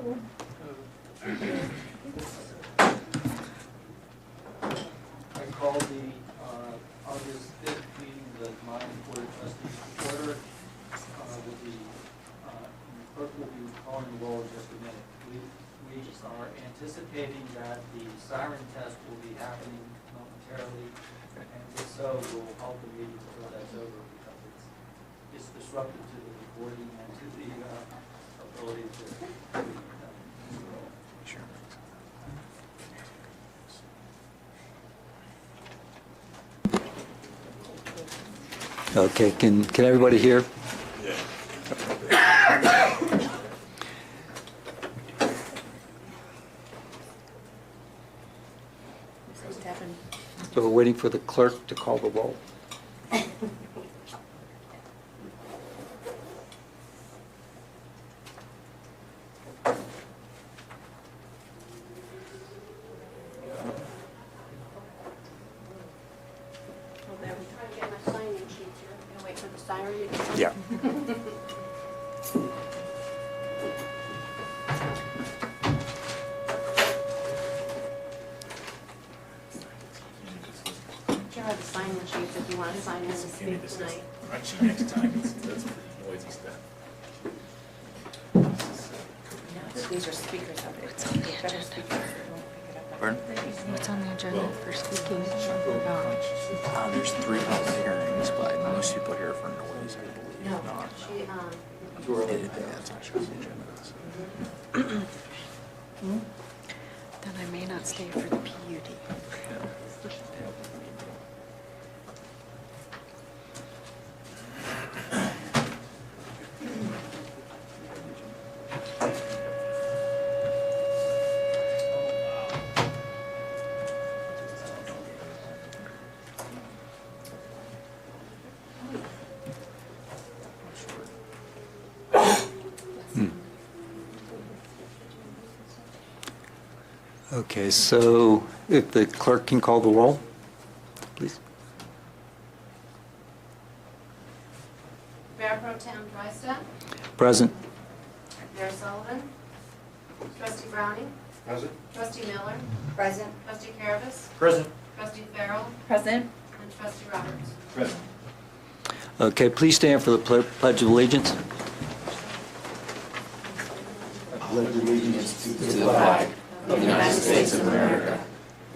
I call the August 5th meeting of the Combined Board of Trustees to order. The clerk will be calling the roll in just a minute. We are anticipating that the siren test will be happening momentarily, and if so, we'll halt the meeting until that's over because it's disruptive to the recording and to the ability to Sure. Okay, can everybody hear? So we're waiting for the clerk to call the roll. Yeah. You have the sign-in sheets if you want to sign in and speak tonight. Actually, next time, that's pretty noisy stuff. These are speakers of it. What's on the agenda? Pardon? What's on the agenda for speaking? There's 3 public hearings, but most people here for noise, I believe. No, Not. she, That's not sure on the agenda. Then I may not stay for the PUD. Okay, so if the clerk can call the roll, please. Mayor Pro Tem Drysdale, Present. Mayor Sullivan, Trustee Browning, Present. Trustee Miller. Present. Trustee Carabas, Present. Trustee Farrell, Present. and Trustee Roberts. Present. Okay, please stand for the Pledge of Allegiance. Pledge allegiance to the flag of the United States of America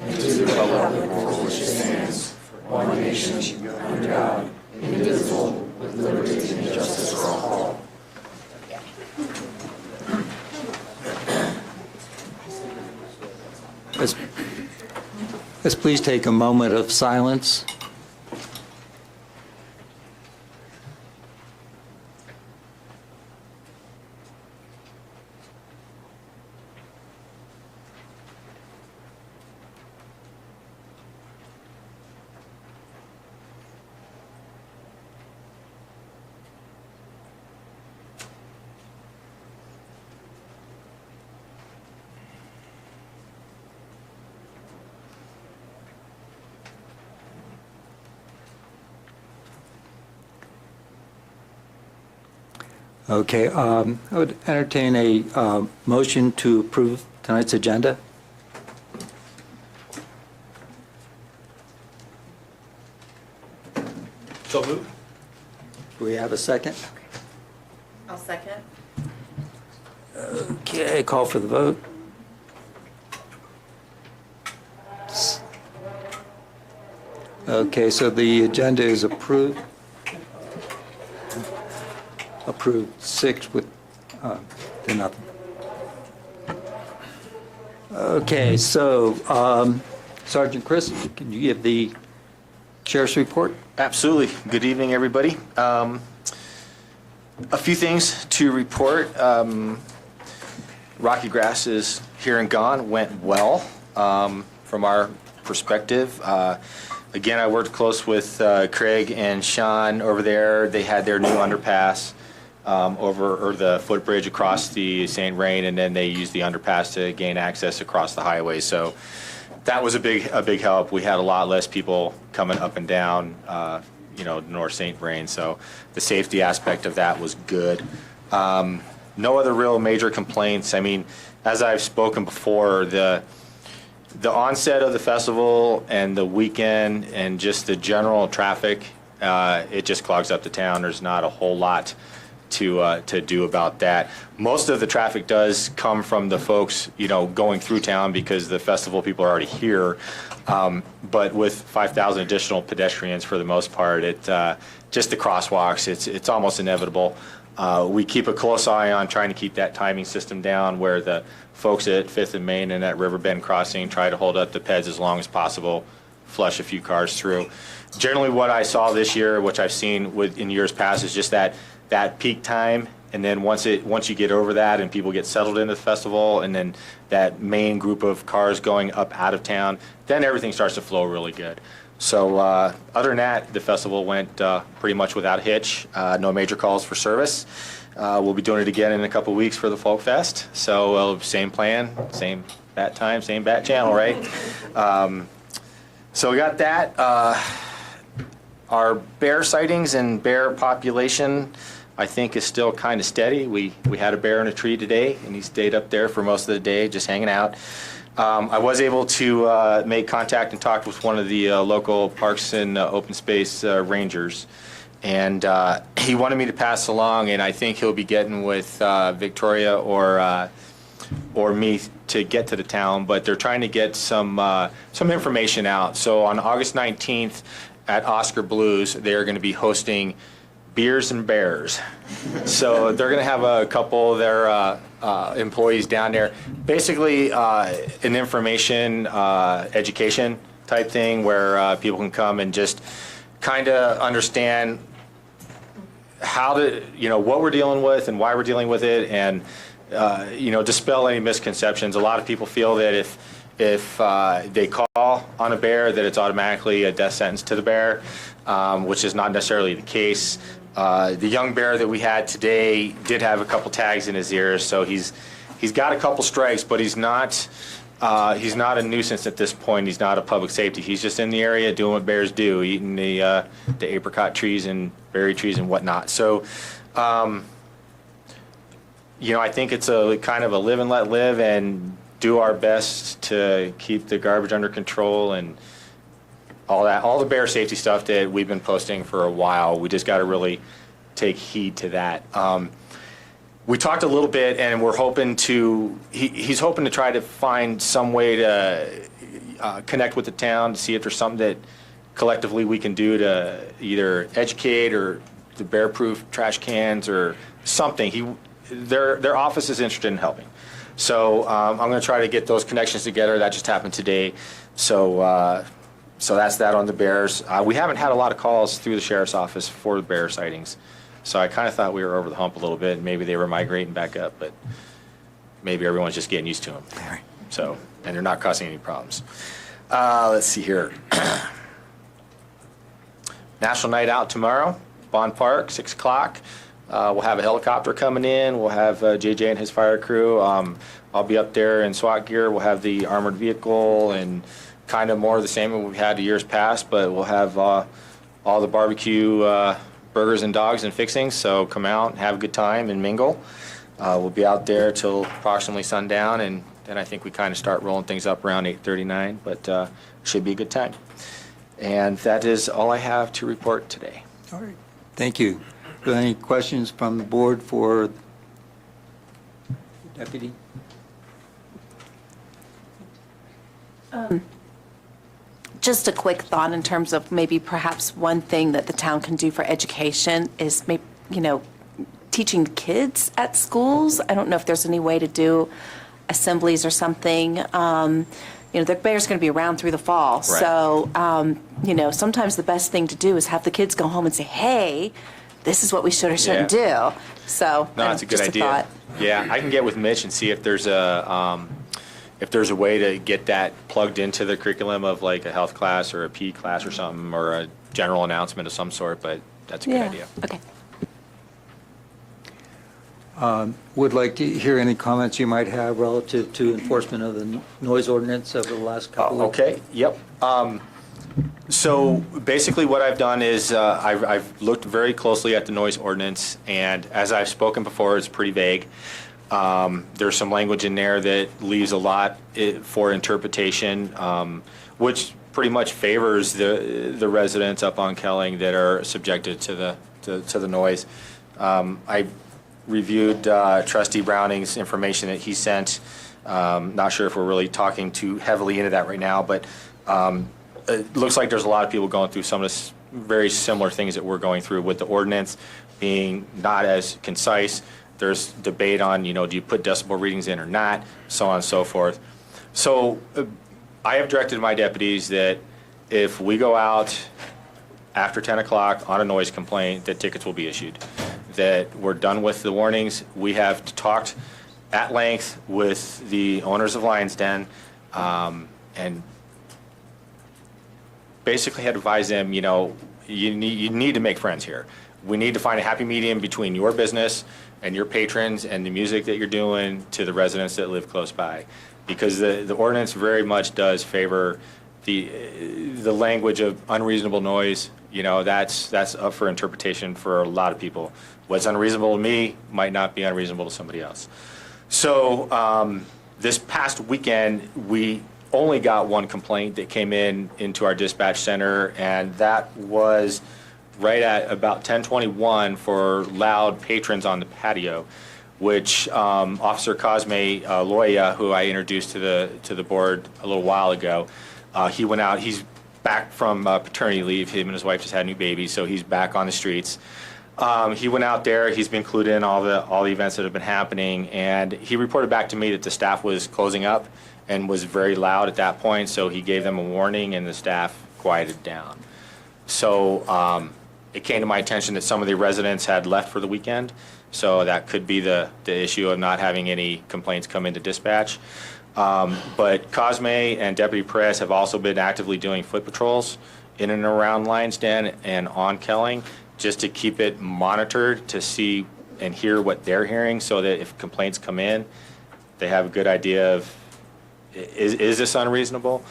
and to the republic for which it stands, one nation, under God, indivisible, with liberty and justice for all. Let's please take a moment of silence. Okay, I would entertain a motion to approve tonight's agenda. So moved. Do we have a second? I'll second. Okay, call for the vote. Okay, so the agenda is approved. Approved 6 with to nothing. Okay, so Sergeant Chris, can you give the sheriff's report? Absolutely. Good evening, everybody. A few things to report. Rocky Grass is here and gone. Went well from our perspective. Again, I worked close with Craig and Sean over there. They had their new underpass over the footbridge across the St. Rain, and then they used the underpass to gain access across the highway. So that was a big help. We had a lot less people coming up and down, North St. Rain. So the safety aspect of that was good. no other real major complaints. I mean, as I've spoken before, the onset of the festival and the weekend and just the general traffic, it just clogs up the town. There's not a whole lot to do about that. Most of the traffic does come from the folks, going through town because the festival people are already here. But with 5,000 additional pedestrians for the most part, just the crosswalks, it's almost inevitable. We keep a close eye on trying to keep that timing system down where the folks at 5th and Main and at Riverbend Crossing try to hold up the PEDs as long as possible, flush a few cars through. Generally what I saw this year, which I've seen in years past, is just that peak time, and then once you get over that and people get settled into the festival, and then that main group of cars going up out of town, then everything starts to flow really good. So other than that, the festival went pretty much without a hitch. No major calls for service. We'll be doing it again in a couple weeks for the Folk Fest. So same plan, same bat time, same bat channel, right? So we got that. Our bear sightings and bear population, I think, is still kind of steady. We had a bear in a tree today, and he stayed up there for most of the day, just hanging out. I was able to make contact and talk with one of the local parks and open space rangers, and he wanted me to pass along, and I think he'll be getting with Victoria or me to get to the town, but they're trying to get some information out. So on August 19th at Oscar Blues, they are going to be hosting Beers and Bears. So they're going to have a couple of their employees down there. Basically, an information education type thing where people can come and just kind of understand how to, what we're dealing with and why we're dealing with it, and dispel any misconceptions. A lot of people feel that if they call on a bear, that it's automatically a death sentence to the bear, which is not necessarily the case. The young bear that we had today did have a couple tags in his ears, so he's got a couple strikes, but he's not a nuisance at this point. He's not a public safety. He's just in the area doing what bears do, eating the apricot trees and berry trees and whatnot. So, I think it's a kind of a live and let live, and do our best to keep the garbage under control and all the bear safety stuff that we've been posting for a while. We just got to really take heed to that. We talked a little bit, and we're hoping to, he's hoping to try to find some way to connect with the town to see if there's something that collectively we can do to either educate or the bear-proof trash cans or something. Their office is interested in helping. So I'm going to try to get those connections together. That just happened today. So that's that on the bears. We haven't had a lot of calls through the sheriff's office for the bear sightings. So I kind of thought we were over the hump a little bit, and maybe they were migrating back up, but maybe everyone's just getting used to them. So, and they're not causing any problems. Let's see here. National Night Out tomorrow, Bond Park, 6 o'clock. We'll have a helicopter coming in. We'll have JJ and his fire crew. I'll be up there in SWAT gear. We'll have the armored vehicle and kind of more of the same that we've had the years past, but we'll have all the barbecue burgers and dogs and fixings, so come out and have a good time and mingle. We'll be out there till approximately sundown, and then I think we kind of start rolling things up around 8:39, but should be a good time. And that is all I have to report today. All right, thank you. Are there any questions from the board for Deputy? Just a quick thought in terms of maybe perhaps one thing that the town can do for education is maybe, teaching kids at schools. I don't know if there's any way to do assemblies or something. The bear's going to be around through the fall. Right. So, sometimes the best thing to do is have the kids go home and say, hey, this is what we should or shouldn't do. So, No, that's a good just idea. thought. Yeah, I can get with Mitch and see if there's a way to get that plugged into the curriculum of like a health class or a PE class or something, or a general announcement of some sort, but that's a good idea. Okay. Would like to hear any comments you might have relative to enforcement of the noise ordinance over the last couple of Okay, yep. So So basically what I've done is I've looked very closely at the noise ordinance, and as I've spoken before, it's pretty vague. There's some language in there that leaves a lot for interpretation, which pretty much favors the residents up on Kelling that are subjected to the noise. I reviewed Trustee Browning's information that he sent. Not sure if we're really talking too heavily into that right now, but it looks like there's a lot of people going through some of this very similar things that we're going through with the ordinance being not as concise. There's debate on, do you put decibel readings in or not, so on and so forth. So I have directed my deputies that if we go out after 10 o'clock on a noise complaint, that tickets will be issued, that we're done with the warnings. We have talked at length with the owners of Lions Den, and basically had advised them, you need to make friends here. We need to find a happy medium between your business and your patrons and the music that you're doing to the residents that live close by. Because the ordinance very much does favor the language of unreasonable noise. That's up for interpretation for a lot of people. What's unreasonable to me might not be unreasonable to somebody else. So this past weekend, we only got one complaint that came into our dispatch center, and that was right at about 10:21 for loud patrons on the patio, which Officer Cosme Loya, who I introduced to the board a little while ago, he went out. He's back from paternity leave. Him and his wife just had a new baby, so he's back on the streets. He went out there. He's been clued in all the events that have been happening, and he reported back to me that the staff was closing up and was very loud at that point. So he gave them a warning, and the staff quieted down. So it came to my attention that some of the residents had left for the weekend. So that could be the issue of not having any complaints come into dispatch. But Cosme and Deputy Perez have also been actively doing foot patrols in and around Lions Den and on Kelling, just to keep it monitored to see and hear what they're hearing, so that if complaints come in, they have a good idea of, is this unreasonable?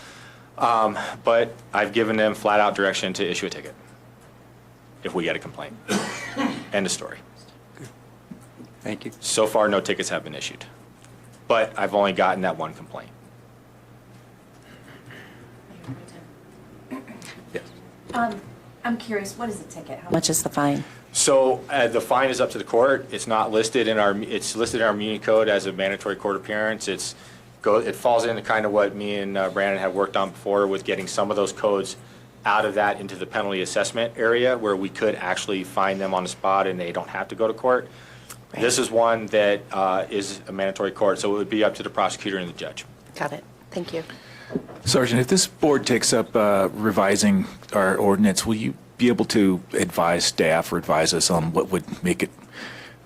But I've given them flat out direction to issue a ticket if we get a complaint. End of story. Thank you. So far, no tickets have been issued, but I've only gotten that one complaint. Yes. I'm curious, what is the ticket? How much is the fine? So the fine is up to the court. It's not listed in it's listed in our Muni Code as a mandatory court appearance. It falls into kind of what me and Brandon have worked on before, with getting some of those codes out of that into the penalty assessment area, where we could actually fine them on the spot and they don't have to go to court. Right. This is one that is a mandatory court, so it would be up to the prosecutor and the judge. Got it. Thank you. Sergeant, if this board takes up revising our ordinance, will you be able to advise staff or advise us on what would make it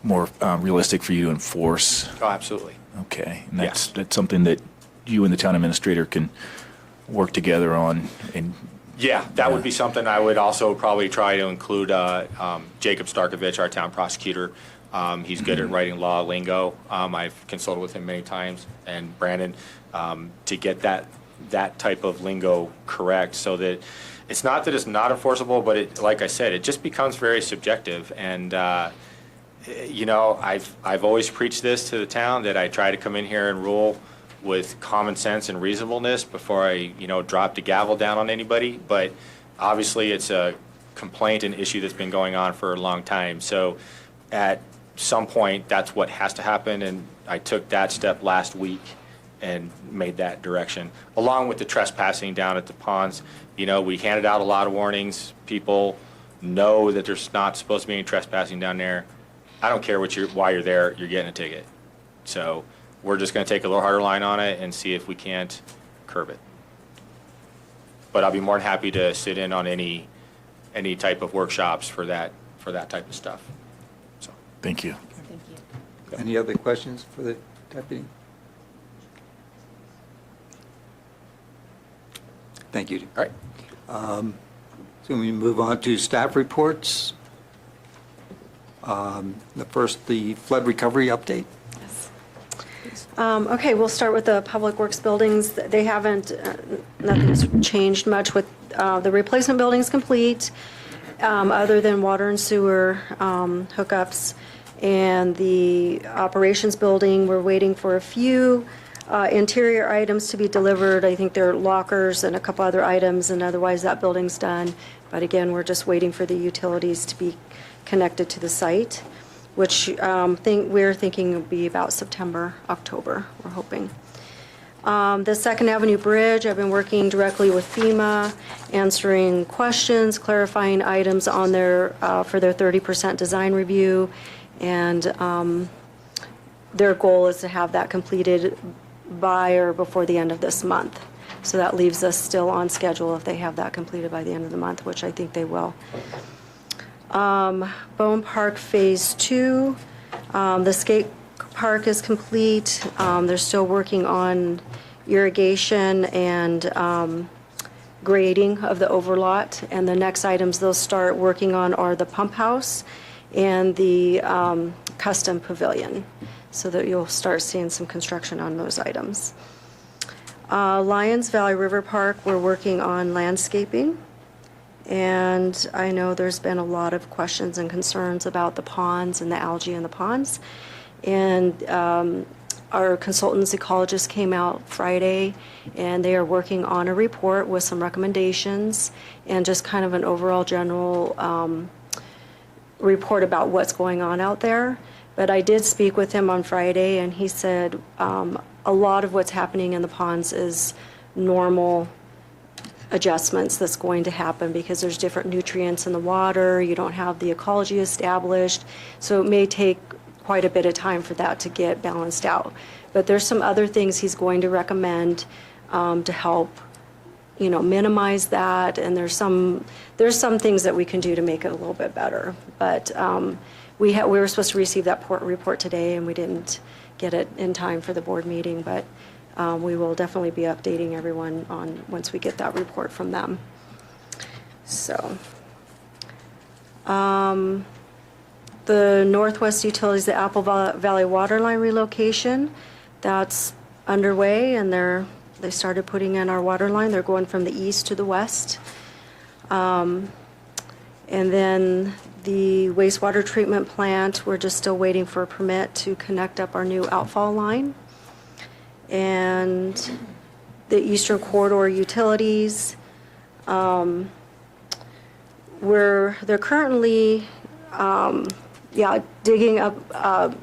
more realistic for you to enforce? Oh, absolutely. Okay. And that's something that you and the town administrator can work together on. And yeah, that would be something I would also probably try to include Jacob Starkovich, our town prosecutor. He's good at writing law lingo. I've consulted with him many times, and Brandon, to get that type of lingo correct, so that it's not that it's not enforceable, but it, like I said, it just becomes very subjective. And I've always preached this to the town, that I try to come in here and rule with common sense and reasonableness before I drop the gavel down on anybody. But obviously, it's a complaint and issue that's been going on for a long time. So at some point, that's what has to happen, and I took that step last week and made that direction, along with the trespassing down at the ponds. We handed out a lot of warnings. People know that there's not supposed to be any trespassing down there. I don't care why you're there, you're getting a ticket. So we're just going to take a little harder line on it and see if we can't curb it. But I'll be more than happy to sit in on any type of workshops for that type of stuff. So thank you. Thank you. Any other questions for the deputy? Thank you. all right. So we move on to staff reports. The first, the flood recovery update. Okay, we'll start with the Public Works buildings. They haven't, nothing's changed much with the replacement building's complete, other than water and sewer hookups. And the operations building, we're waiting for a few interior items to be delivered. I think there are lockers and a couple other items, and otherwise that building's done. But again, we're just waiting for the utilities to be connected to the site, which we're thinking will be about September, October, we're hoping. The Second Avenue Bridge, I've been working directly with FEMA, answering questions, clarifying items on their, for their 30% design review. And their goal is to have that completed by or before the end of this month. So that leaves us still on schedule if they have that completed by the end of the month, which I think they will. Bone Park Phase 2, the skate park is complete. They're still working on irrigation and grading of the overlot. And the next items they'll start working on are the pump house and the custom pavilion, so that you'll start seeing some construction on those items. Lions Valley River Park, we're working on landscaping. And I know there's been a lot of questions and concerns about the ponds and the algae in the ponds. And our consultants ecologists came out Friday, and they are working on a report with some recommendations and just kind of an overall general report about what's going on out there. But I did speak with him on Friday, and he said a lot of what's happening in the ponds is normal adjustments that's going to happen because there's different nutrients in the water, you don't have the ecology established, so it may take quite a bit of time for that to get balanced out. But there's some other things he's going to recommend to help, you know, minimize that, and there's some things that we can do to make it a little bit better. But we were supposed to receive that report today, and we didn't get it in time for the board meeting, but we will definitely be updating everyone on once we get that report from them. So, the Northwest Utilities, the Apple Valley Waterline relocation, that's underway, and they started putting in our water line. They're going from the east to the west. And then the wastewater treatment plant, we're just still waiting for a permit to connect up our new outfall line. And the Eastern Corridor utilities, they're currently, digging up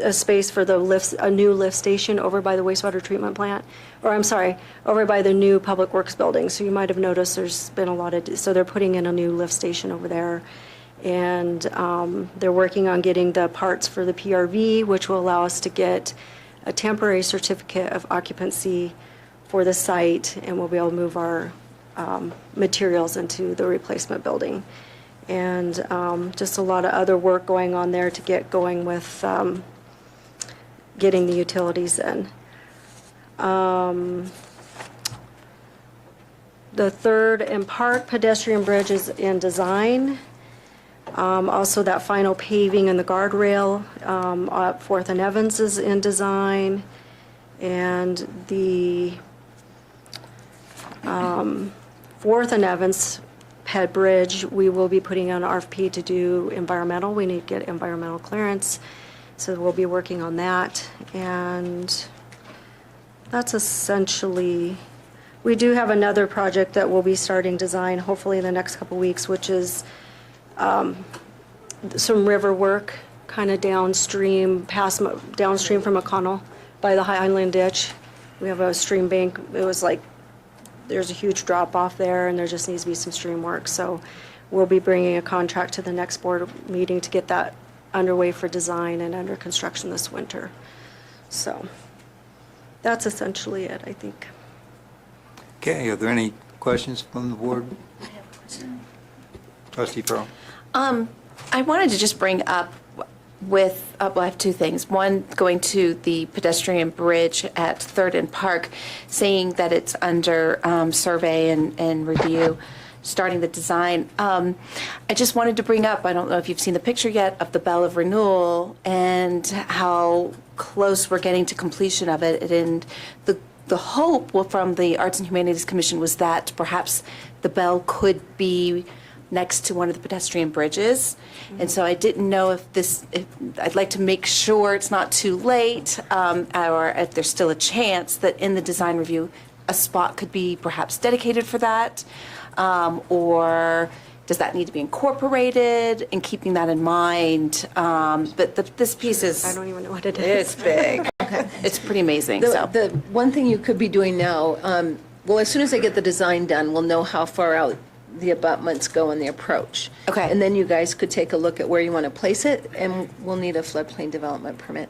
a space for the lifts, a new lift station over by the wastewater treatment plant, or I'm sorry, over by the new Public Works building. So you might have noticed there's been a lot of, so they're putting in a new lift station over there. And they're working on getting the parts for the PRV, which will allow us to get a temporary certificate of occupancy for the site, and we'll be able to move our materials into the replacement building. And just a lot of other work going on there to get going with getting the utilities in. The Third and Park pedestrian bridge is in design. Also, that final paving and the guardrail at 4th and Evans is in design. And the 4th and Evans Ped Bridge, we will be putting on an RFP to do environmental. We need to get environmental clearance, so we'll be working on that. And that's essentially, we do have another project that we'll be starting design hopefully in the next couple weeks, which is some river work kind of downstream, downstream from McConnell by the Highland Ditch. We have a stream bank. It was like, there's a huge drop off there, and there just needs to be some stream work. So we'll be bringing a contract to the next board meeting to get that underway for design and under construction this winter. So that's essentially it, I think. Okay, are there any questions from the board? I have a question. Trustee Pearl? I wanted to just bring up with, well, I have two things. One, going to the pedestrian bridge at 3rd and Park, saying that it's under survey and review, starting the design. I just wanted to bring up, I don't know if you've seen the picture yet, of the Bell of Renewal and how close we're getting to completion of it. And the the hope from the Arts and Humanities Commission was that perhaps the bell could be next to one of the pedestrian bridges. And so I didn't know if I'd like to make sure it's not too late, or if there's still a chance that in the design review, a spot could be perhaps dedicated for that, or does that need to be incorporated, and keeping that in mind. But this piece is... I don't even know what it is. It's big. It's pretty amazing, so. The one thing you could be doing now, well, as soon as I get the design done, we'll know how far out the abutments go in the approach. Okay. And then you guys could take a look at where you want to place it, and we'll need a floodplain development permit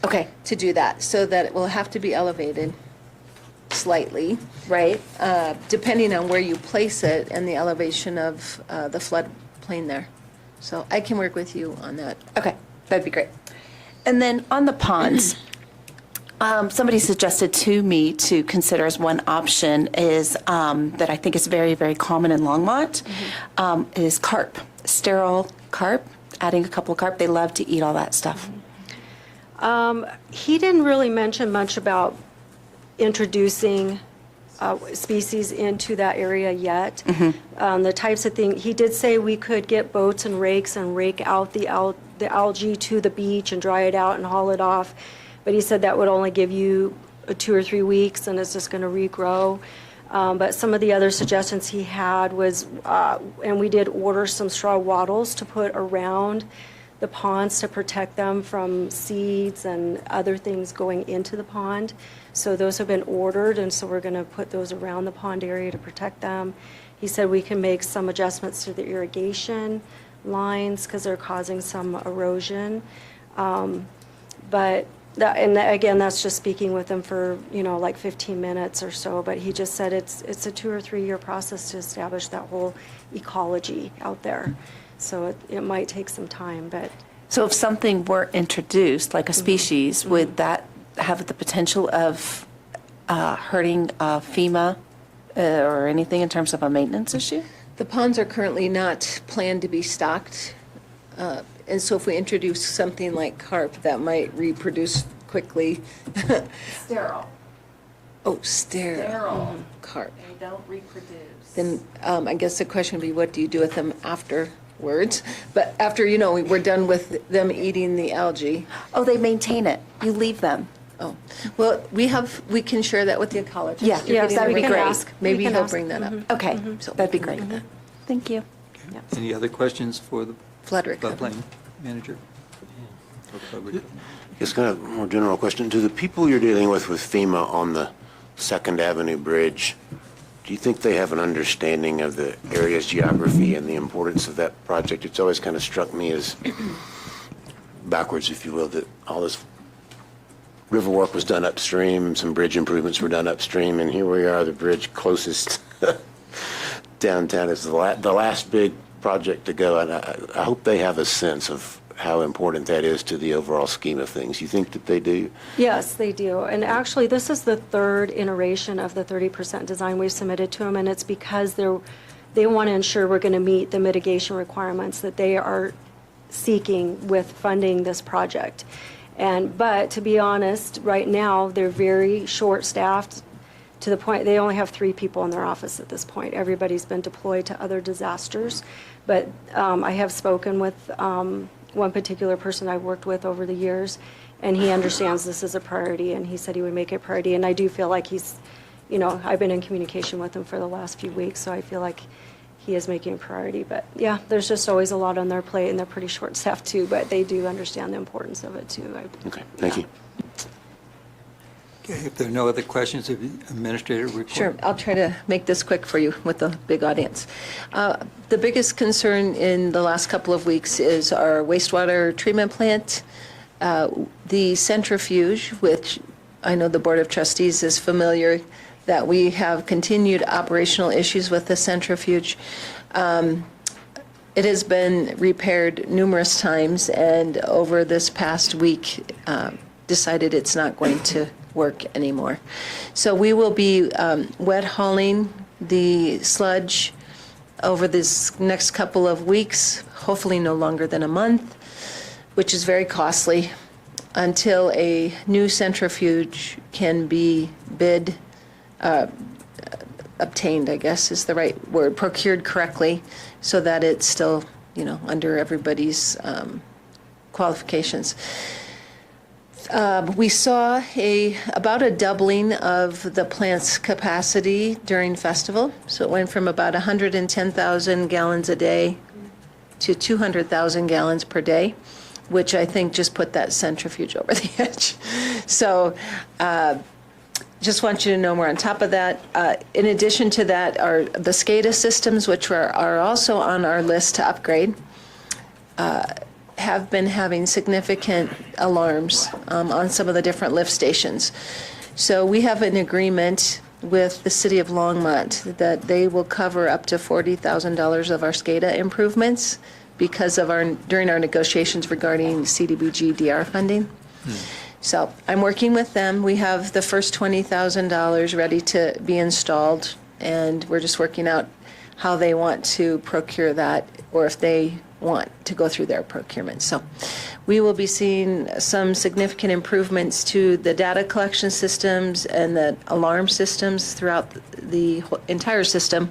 Okay, to do that, so that it will have to be elevated slightly, right? depending on where you place it and the elevation of the floodplain there. So I can work with you on that. Okay, that'd be great. And then on the ponds, somebody suggested to me to consider as one option is, that I think is very, very common in Longmont, is carp, sterile carp, adding a couple of carp. They love to eat all that stuff. He didn't really mention much about introducing species into that area yet. The types of things, he did say we could get boats and rakes and rake out the algae to the beach and dry it out and haul it off. But he said that would only give you 2 or 3 weeks, and it's just going to regrow. But some of the other suggestions he had was, and we did order some straw wattles to put around the ponds to protect them from seeds and other things going into the pond. So those have been ordered, and so we're going to put those around the pond area to protect them. He said we can make some adjustments to the irrigation lines because they're causing some erosion. But and again, that's just speaking with him for, like 15 minutes or so. But he just said it's a 2 or 3 year process to establish that whole ecology out there. So it might take some time, but. So if something were introduced, like a species, would that have the potential of hurting FEMA or anything in terms of a maintenance issue? The ponds are currently not planned to be stocked, and so if we introduce something like carp, that might reproduce quickly. Sterile. Oh, sterile. Carp. They don't reproduce. Then I guess the question would be, what do you do with them afterwards? But after, we're done with them eating the algae. Oh, they maintain it. You leave them. Oh, well, we can share that with the ecologist. Yeah, You're yes, getting that would the be right- great. ask. Maybe We can he'll ask. bring that up. Okay, So that'd be we can great. do that. Thank you. Any other questions for the Frederick. floodplain manager? It's kind of a more general question. To the people you're dealing with FEMA on the Second Avenue Bridge, do you think they have an understanding of the area's geography and the importance of that project? It's always kind of struck me as backwards, if you will, that all this river work was done upstream, some bridge improvements were done upstream, and here we are, the bridge closest downtown is the last big project to go. And I hope they have a sense of how important that is to the overall scheme of things. You think that they do? Yes, they do. And actually, this is the third iteration of the 30% design we've submitted to them, and it's because they want to ensure we're going to meet the mitigation requirements that they are seeking with funding this project. But to be honest, right now, they're very short-staffed to the point they only have 3 people in their office at this point. Everybody's been deployed to other disasters. But I have spoken with one particular person I've worked with over the years, and he understands this is a priority, and he said he would make it a priority. And I do feel like he's, I've been in communication with him for the last few weeks, so I feel like he is making a priority. But yeah, there's just always a lot on their plate, and they're pretty short-staffed too, but they do understand the importance of it too. Okay, thank you. Okay, if there are no other questions, the administrator report. Sure, I'll try to make this quick for you with the big audience. The biggest concern in the last couple of weeks is our wastewater treatment plant. The centrifuge, which I know the Board of Trustees is familiar, that we have continued operational issues with the centrifuge. It has been repaired numerous times, and over this past week, decided it's not going to work anymore. So we will be wet hauling the sludge over this next couple of weeks, hopefully no longer than a month, which is very costly. until a new centrifuge can be obtained, I guess is the right word, procured correctly, so that it's still, under everybody's qualifications. We saw about a doubling of the plant's capacity during festival. So it went from about 110,000 gallons a day to 200,000 gallons per day, which I think just put that centrifuge over the edge. So just want you to know we're on top of that. In addition to that are the SCADA systems, which are also on our list to upgrade. Have been having significant alarms on some of the different lift stations. So we have an agreement with the city of Longmont that they will cover up to $40,000 of our SCADA improvements because of during our negotiations regarding CDBG DR funding. So I'm working with them. We have the first $20,000 ready to be installed, and we're just working out how they want to procure that, or if they want to go through their procurement. So we will be seeing some significant improvements to the data collection systems and the alarm systems throughout the entire system,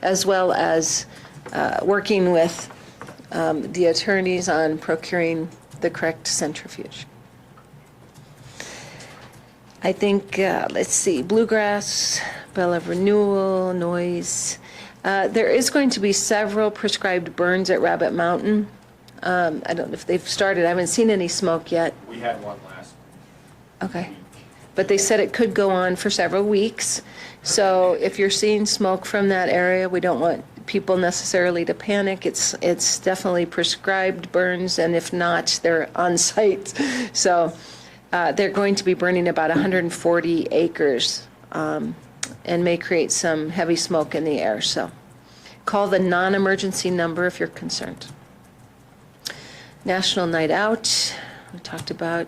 as well as working with the attorneys on procuring the correct centrifuge. I think, let's see, bluegrass, bell of renewal, noise. There is going to be several prescribed burns at Rabbit Mountain. I don't know if they've started. I haven't seen any smoke yet. We had one last. Okay. But they said it could go on for several weeks. So if you're seeing smoke from that area, we don't want people necessarily to panic. It's definitely prescribed burns, and if not, they're on site. So they're going to be burning about 140 acres. And may create some heavy smoke in the air. So call the non-emergency number if you're concerned. National Night Out, we talked about.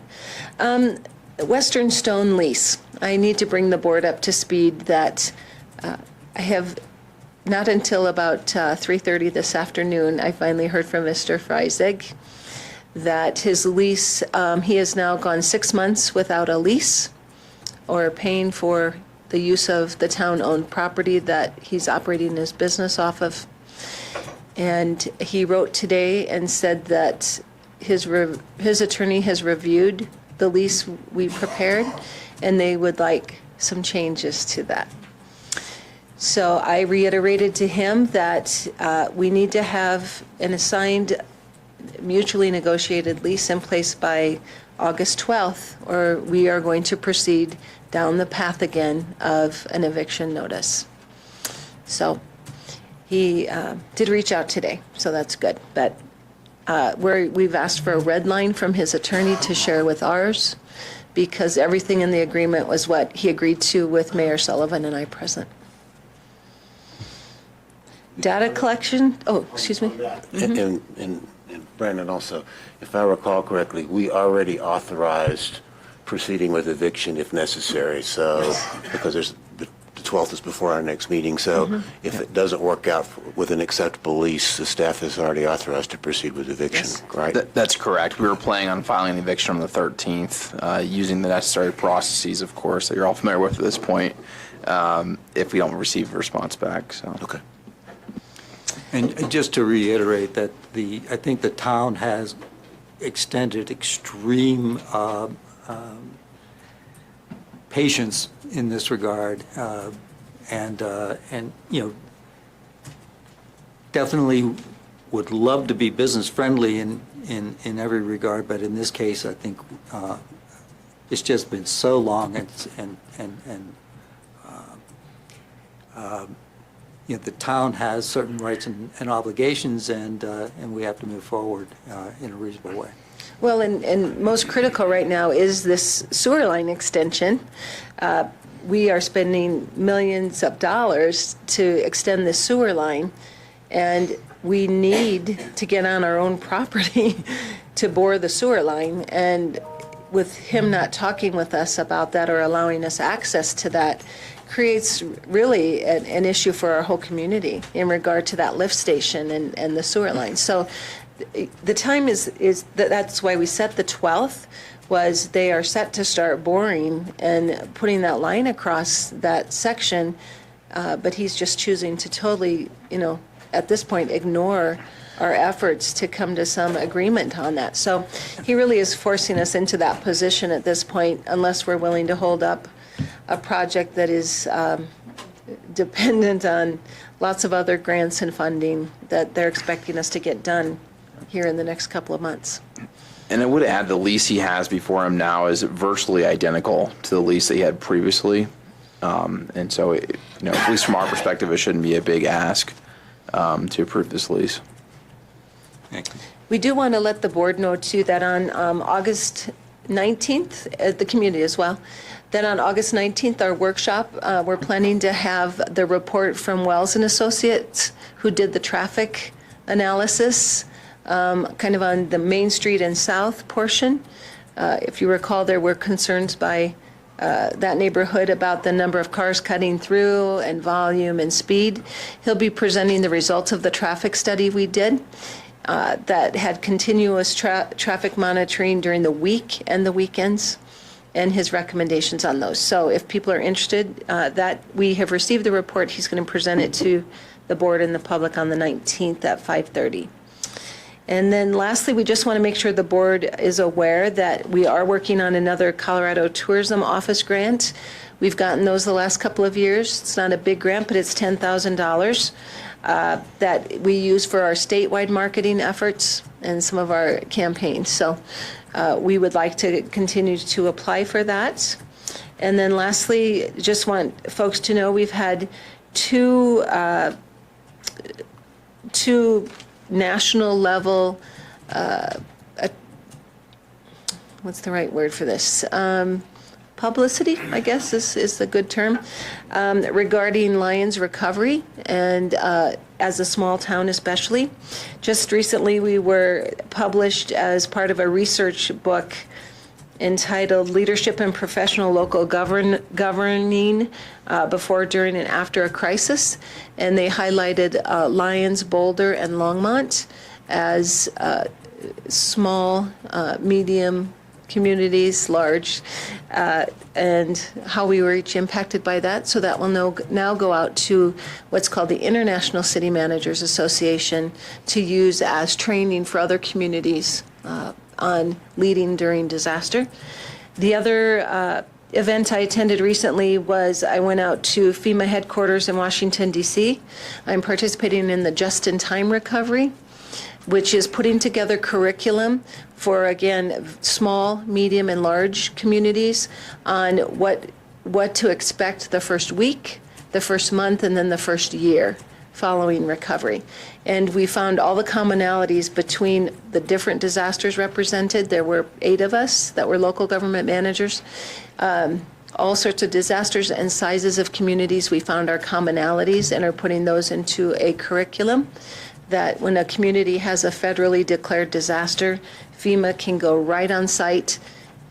Western Stone lease. I need to bring the board up to speed that I have, not until about 3:30 this afternoon, I finally heard from Mr. Freisig that his lease, he has now gone 6 months without a lease or paying for the use of the town-owned property that he's operating his business off of. And he wrote today and said that his attorney has reviewed the lease we prepared, and they would like some changes to that. So I reiterated to him that we need to have an assigned, mutually negotiated lease in place by August 12th, or we are going to proceed down the path again of an eviction notice. So he did reach out today, so that's good. But we've asked for a red line from his attorney to share with ours, because everything in the agreement was what he agreed to with Mayor Sullivan and I present. Data collection, excuse me. And Brandon also, if I recall correctly, we already authorized proceeding with eviction if necessary, so, because the 12th is before our next meeting, so if it doesn't work out with an acceptable lease, the staff is already authorized to proceed with eviction, right? That's correct. We were planning on filing an eviction on the 13th, using the necessary processes, of course, that you're all familiar with at this point, if we don't receive a response back, so. Okay. And just to reiterate that I think the town has extended extreme patience in this regard, and definitely would love to be business friendly in every regard, but in this case, I think it's just been so long, the town has certain rights and obligations, and we have to move forward in a reasonable way. Well, and most critical right now is this sewer line extension. We are spending millions of dollars to extend this sewer line, and we need to get on our own property to bore the sewer line. And with him not talking with us about that or allowing us access to that, creates really an issue for our whole community in regard to that lift station and the sewer line. So the time is that's why we set the 12th, was they are set to start boring and putting that line across that section, but he's just choosing to totally, at this point, ignore our efforts to come to some agreement on that. So he really is forcing us into that position at this point, unless we're willing to hold up a project that is dependent on lots of other grants and funding that they're expecting us to get done here in the next couple of months. And I would add the lease he has before him now is virtually identical to the lease that he had previously. And so, at least from our perspective, it shouldn't be a big ask to approve this lease. Thank you. We do want to let the board know, too, that on August 19th, the community as well, that on August 19th, our workshop, we're planning to have the report from Wells and Associates, who did the traffic analysis, kind of on the Main Street and South portion. If you recall, there were concerns by that neighborhood about the number of cars cutting through and volume and speed. He'll be presenting the results of the traffic study we did that had continuous traffic monitoring during the week and the weekends, and his recommendations on those. So if people are interested, that we have received the report, he's going to present it to the board and the public on the 19th at 5:30. And then lastly, we just want to make sure the board is aware that we are working on another Colorado Tourism Office grant. We've gotten those the last couple of years. It's not a big grant, but it's $10,000 that we use for our statewide marketing efforts and some of our campaigns. So we would like to continue to apply for that. And then lastly, just want folks to know we've had two national level, what's the right word for this? Publicity, I guess, is the good term, regarding Lions recovery, and as a small town especially. Just recently, we were published as part of a research book entitled Leadership and Professional Local Governing Before, During, and After a Crisis. And they highlighted Lyons, Boulder, and Longmont as small, medium communities, large, and how we were each impacted by that. So that will now go out to what's called the International City Managers Association to use as training for other communities on leading during disaster. The other event I attended recently was I went out to FEMA headquarters in Washington, D.C. I'm participating in the Just-in-Time Recovery, which is putting together curriculum for, again, small, medium, and large communities on what to expect the first week, the first month, and then the first year following recovery. And we found all the commonalities between the different disasters represented. There were 8 of us that were local government managers. All sorts of disasters and sizes of communities. We found our commonalities and are putting those into a curriculum that when a community has a federally declared disaster, FEMA can go right on site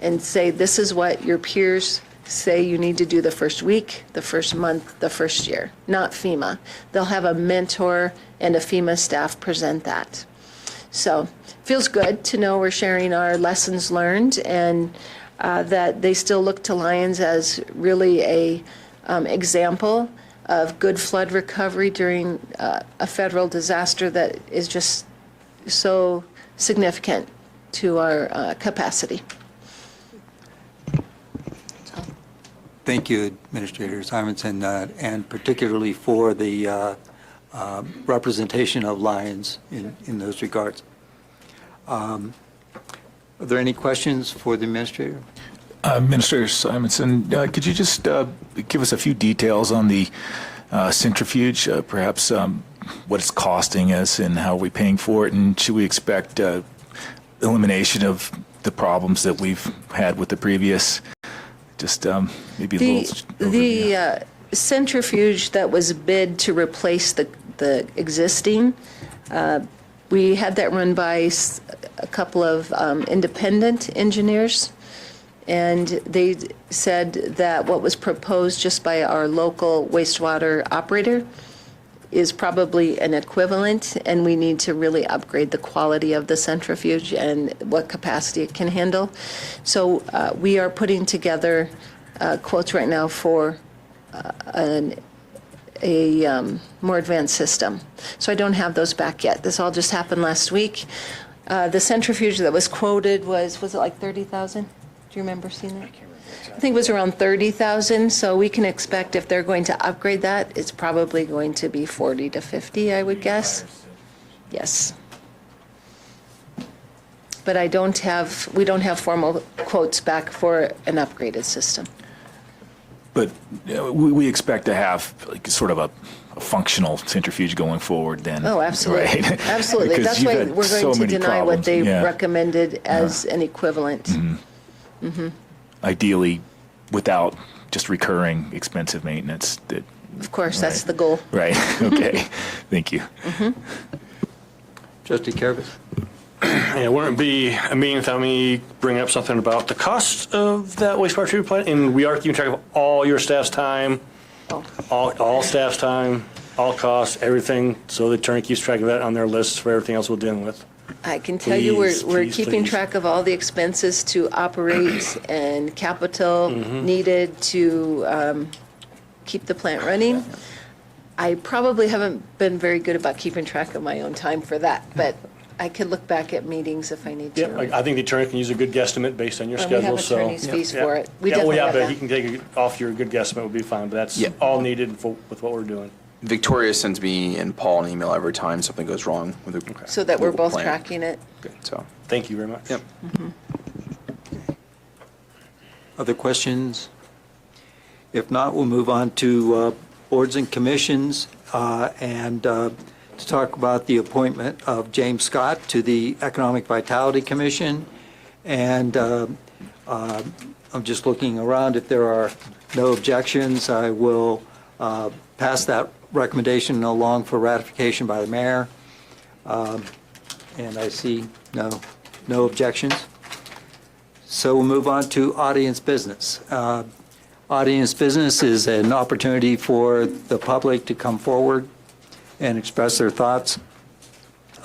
and say, this is what your peers say you need to do the first week, the first month, the first year, not FEMA. They'll have a mentor and a FEMA staff present that. So feels good to know we're sharing our lessons learned, and that they still look to Lyons as really a example of good flood recovery during a federal disaster that is just so significant to our capacity. Thank you, Administrator Simonson, and particularly for the representation of Lyons in those regards. Are there any questions for the Administrator? Administrator Simonson, could you just give us a few details on the centrifuge, perhaps what it's costing us and how are we paying for it, and should we expect elimination of the problems that we've had with the previous, just maybe a little overview. The centrifuge that was bid to replace the existing, we had that run by a couple of independent engineers, and they said that what was proposed just by our local wastewater operator is probably an equivalent, and we need to really upgrade the quality of the centrifuge and what capacity it can handle. So we are putting together quotes right now for a more advanced system. So I don't have those back yet. This all just happened last week. The centrifuge that was quoted was it like 30,000? Do you remember seeing that? I think it was around 30,000, so we can expect if they're going to upgrade that, it's probably going to be 40 to 50, I would guess. Yes. But we don't have formal quotes back for an upgraded system. But we expect to have like sort of a functional centrifuge going forward then. Oh, absolutely. Right? Absolutely. Because That's you've why had we're so going to many deny what problems. they Yeah. recommended as an equivalent. Ideally, without just recurring expensive maintenance. Of course, that's Right. the goal. Right. Okay. Thank you. Trustee Kervis? Yeah, it wouldn't be a meeting without me bringing up something about the cost of that wastewater treatment plant. And we are keeping track of all your staff's time, all staff's time, all costs, everything. So the attorney keeps track of that on their list for everything else we're dealing with. I can tell you, we're Please, keeping please. track of all the expenses to operate and capital needed to keep the plant running. I probably haven't been very good about keeping track of my own time for that, but I could look back at meetings if I need to. Yeah, I think the attorney can use a good guesstimate based on your And we have schedule, so. attorney's fees Yeah. for it. We Yeah, well, definitely yeah, have but that. he can take it off your good guesstimate would be fine, but that's Yeah. all needed with what we're doing. Victoria sends me and Paul an email every time something goes wrong with the. So that we're both plan. tracking it. So, Thank you very much. yep. Other questions? If not, we'll move on to boards and commissions, and to talk about the appointment of James Scott to the Economic Vitality Commission. And I'm just looking around. If there are no objections, I will pass that recommendation along for ratification by the mayor. And I see no objections. So we'll move on to audience business. Audience business is an opportunity for the public to come forward and express their thoughts.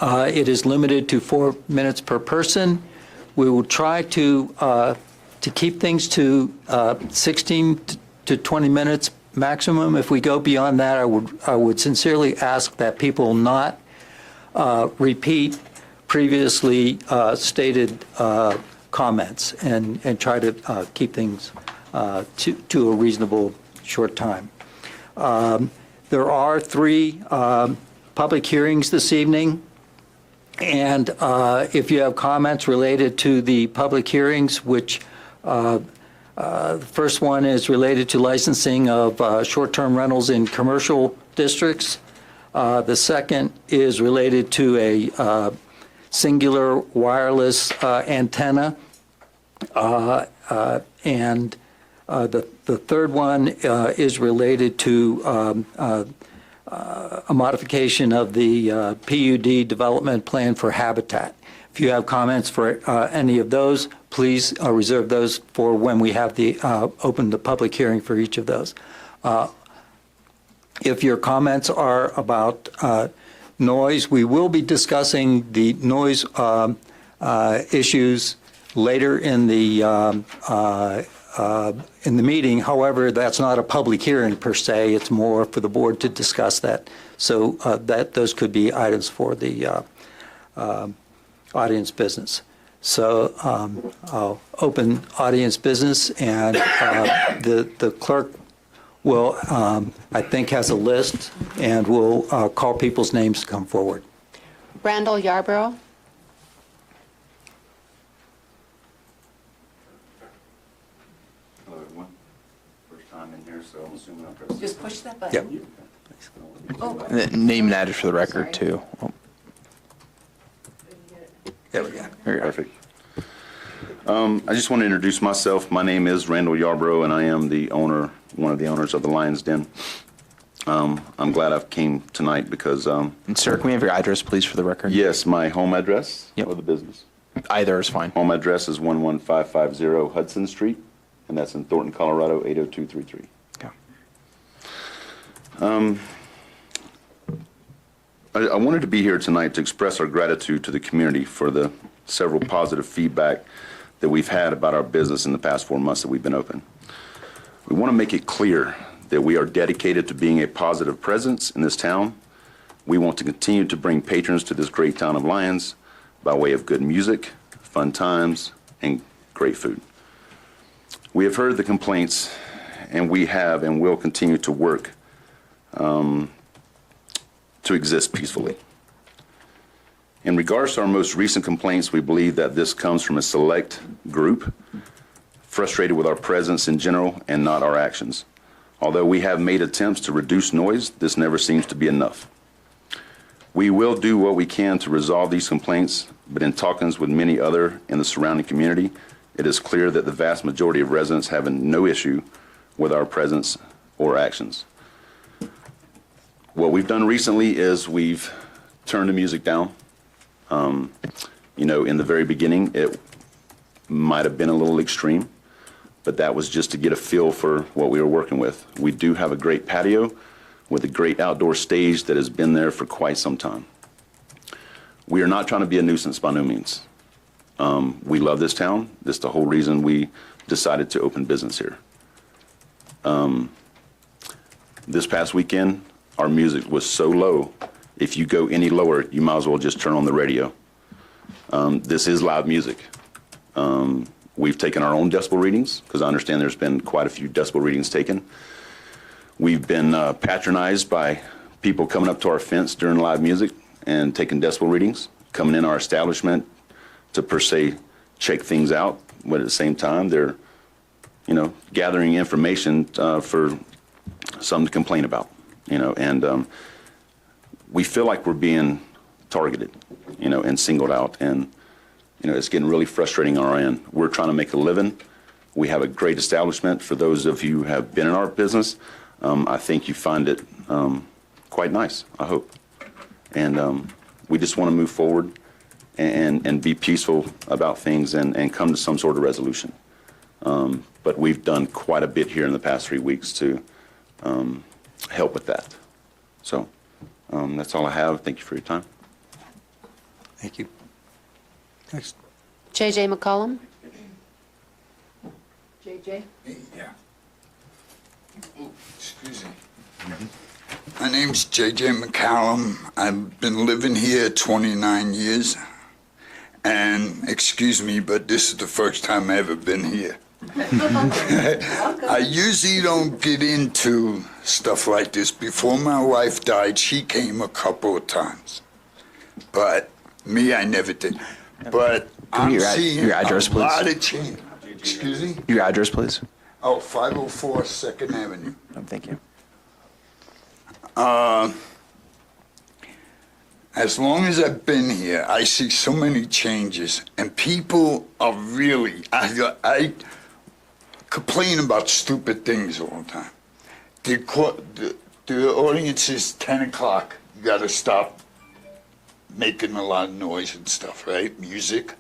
It is limited to 4 minutes per person. We will try to keep things to 16 to 20 minutes maximum. If we go beyond that, I would sincerely ask that people not repeat previously stated comments and try to keep things to a reasonable short time. There are 3 public hearings this evening, and if you have comments related to the public hearings, which the first one is related to licensing of short-term rentals in commercial districts. The second is related to a singular wireless antenna. And the third one is related to a modification of the PUD development plan for habitat. If you have comments for any of those, please reserve those for when we have the open the public hearing for each of those. If your comments are about noise, we will be discussing the noise issues later in the meeting. However, that's not a public hearing per se. It's more for the board to discuss that. So those could be items for the audience business. So I'll open audience business, and the clerk will, I think, has a list, and will call people's names to come forward. Randall Yarborough. Hello, everyone. First time in here, so I'm assuming I'm pressing. Just push that button. Yep. And then name and address for the record, too. Oh, There we go. there you go. Perfect. I just want to introduce myself. My name is Randall Yarborough, and I am the owner, one of the owners of the Lion's Den. I'm glad I came tonight because, And sir, can we have your address, please, for the record? yes, my home address Yep. of the business. Either is fine. Home address is 11550 Hudson Street, and that's in Thornton, Colorado, 80233. Okay. I wanted to be here tonight to express our gratitude to the community for the several positive feedback that we've had about our business in the past 4 months that we've been open. We want to make it clear that we are dedicated to being a positive presence in this town. We want to continue to bring patrons to this great town of Lyons by way of good music, fun times, and great food. We have heard the complaints, and we have and will continue to work to exist peacefully. In regards to our most recent complaints, we believe that this comes from a select group frustrated with our presence in general and not our actions. Although we have made attempts to reduce noise, this never seems to be enough. We will do what we can to resolve these complaints, but in talkings with many other in the surrounding community, it is clear that the vast majority of residents have no issue with our presence or actions. What we've done recently is we've turned the music down. In the very beginning, it might have been a little extreme, but that was just to get a feel for what we were working with. We do have a great patio with a great outdoor stage that has been there for quite some time. We are not trying to be a nuisance by no means. We love this town. That's the whole reason we decided to open business here. This past weekend, our music was so low, if you go any lower, you might as well just turn on the radio. This is live music. We've taken our own decibel readings, because I understand there's been quite a few decibel readings taken. We've been patronized by people coming up to our fence during live music and taking decibel readings, coming in our establishment to per se check things out, but at the same time, they're, gathering information for something to complain about, and we feel like we're being targeted, and singled out, and, it's getting really frustrating on our end. We're trying to make a living. We have a great establishment. For those of you who have been in our business, I think you find it quite nice, I hope. And we just want to move forward and be peaceful about things and come to some sort of resolution. But we've done quite a bit here in the past 3 weeks to help with that. So that's all I have. Thank you for your time. Thank you. Next. J.J. McCollum? JJ? Yeah. Oh, excuse me. My name's J.J. McCallum. I've been living here 29 years. And excuse me, but this is the first time I've ever been here. I usually don't get into stuff like this. Before my wife died, she came a couple of times. But me, I never did. But I'm seeing your address, a please? lot of change. Excuse me? Your address, please. Oh, 504 2nd Avenue. Thank you. As long as I've been here, I see so many changes, and people are really, I complain about stupid things all the time. The audience is 10 o'clock. You got to stop making a lot of noise and stuff, right? Music.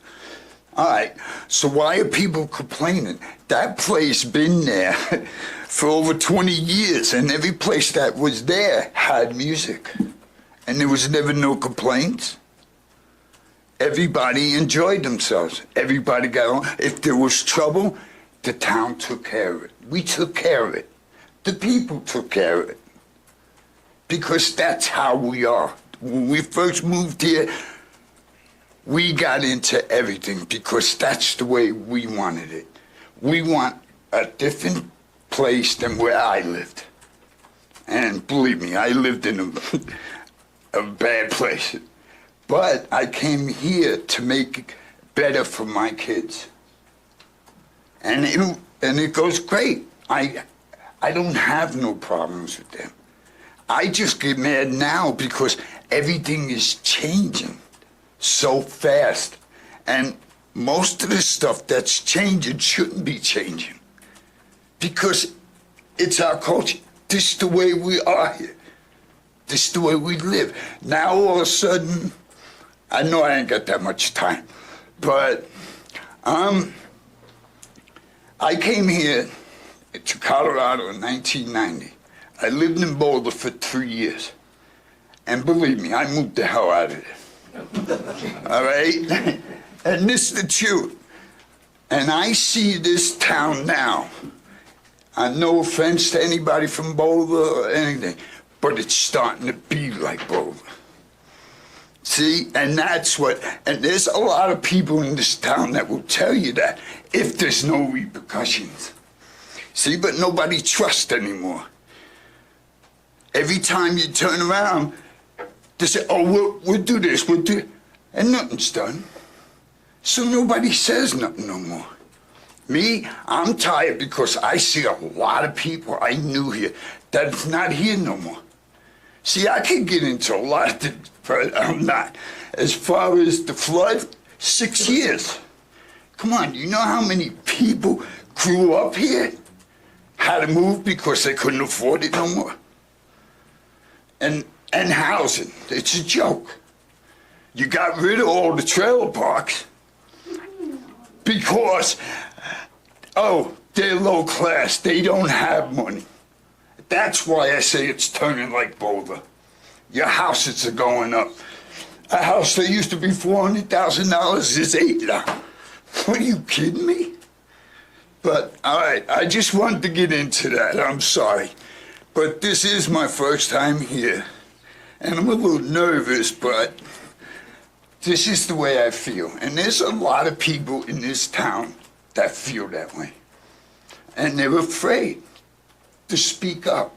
All right, so why are people complaining? That place been there for over 20 years, and every place that was there had music. And there was never no complaints. Everybody enjoyed themselves. Everybody got on. If there was trouble, the town took care of it. We took care of it. The people took care of it. Because that's how we are. When we first moved here, we got into everything because that's the way we wanted it. We want a different place than where I lived. And believe me, I lived in a bad place. But I came here to make it better for my kids. And it goes great. I don't have no problems with them. I just get mad now because everything is changing so fast. And most of the stuff that's changing shouldn't be changing. Because it's our culture. This is the way we are here. This is the way we live. Now all of a sudden, I know I ain't got that much time, but I came here to Colorado in 1990. I lived in Boulder for 3 years. And believe me, I moved the hell out of it. All right? And this is the truth. And I see this town now. No offense to anybody from Boulder or anything, but it's starting to be like Boulder. See, and that's what, and there's a lot of people in this town that will tell you that if there's no repercussions. See, but nobody trusts anymore. Every time you turn around, they say, oh, we'll do this, we'll do it, and nothing's done. So nobody says nothing no more. Me, I'm tired because I see a lot of people I knew here that's not here no more. See, I could get into a lot of things, but I'm not. As far as the flood, 6 years. Come on, you know how many people grew up here, had to move because they couldn't afford it no more? And housing, it's a joke. You got rid of all the trailer parks because, oh, they're low class, they don't have money. That's why I say it's turning like Boulder. Your houses are going up. A house that used to be $400,000 is $8 now. What, are you kidding me? But, all right, I just wanted to get into that. I'm sorry. But this is my first time here. And I'm a little nervous, but this is the way I feel. And there's a lot of people in this town that feel that way. And they're afraid to speak up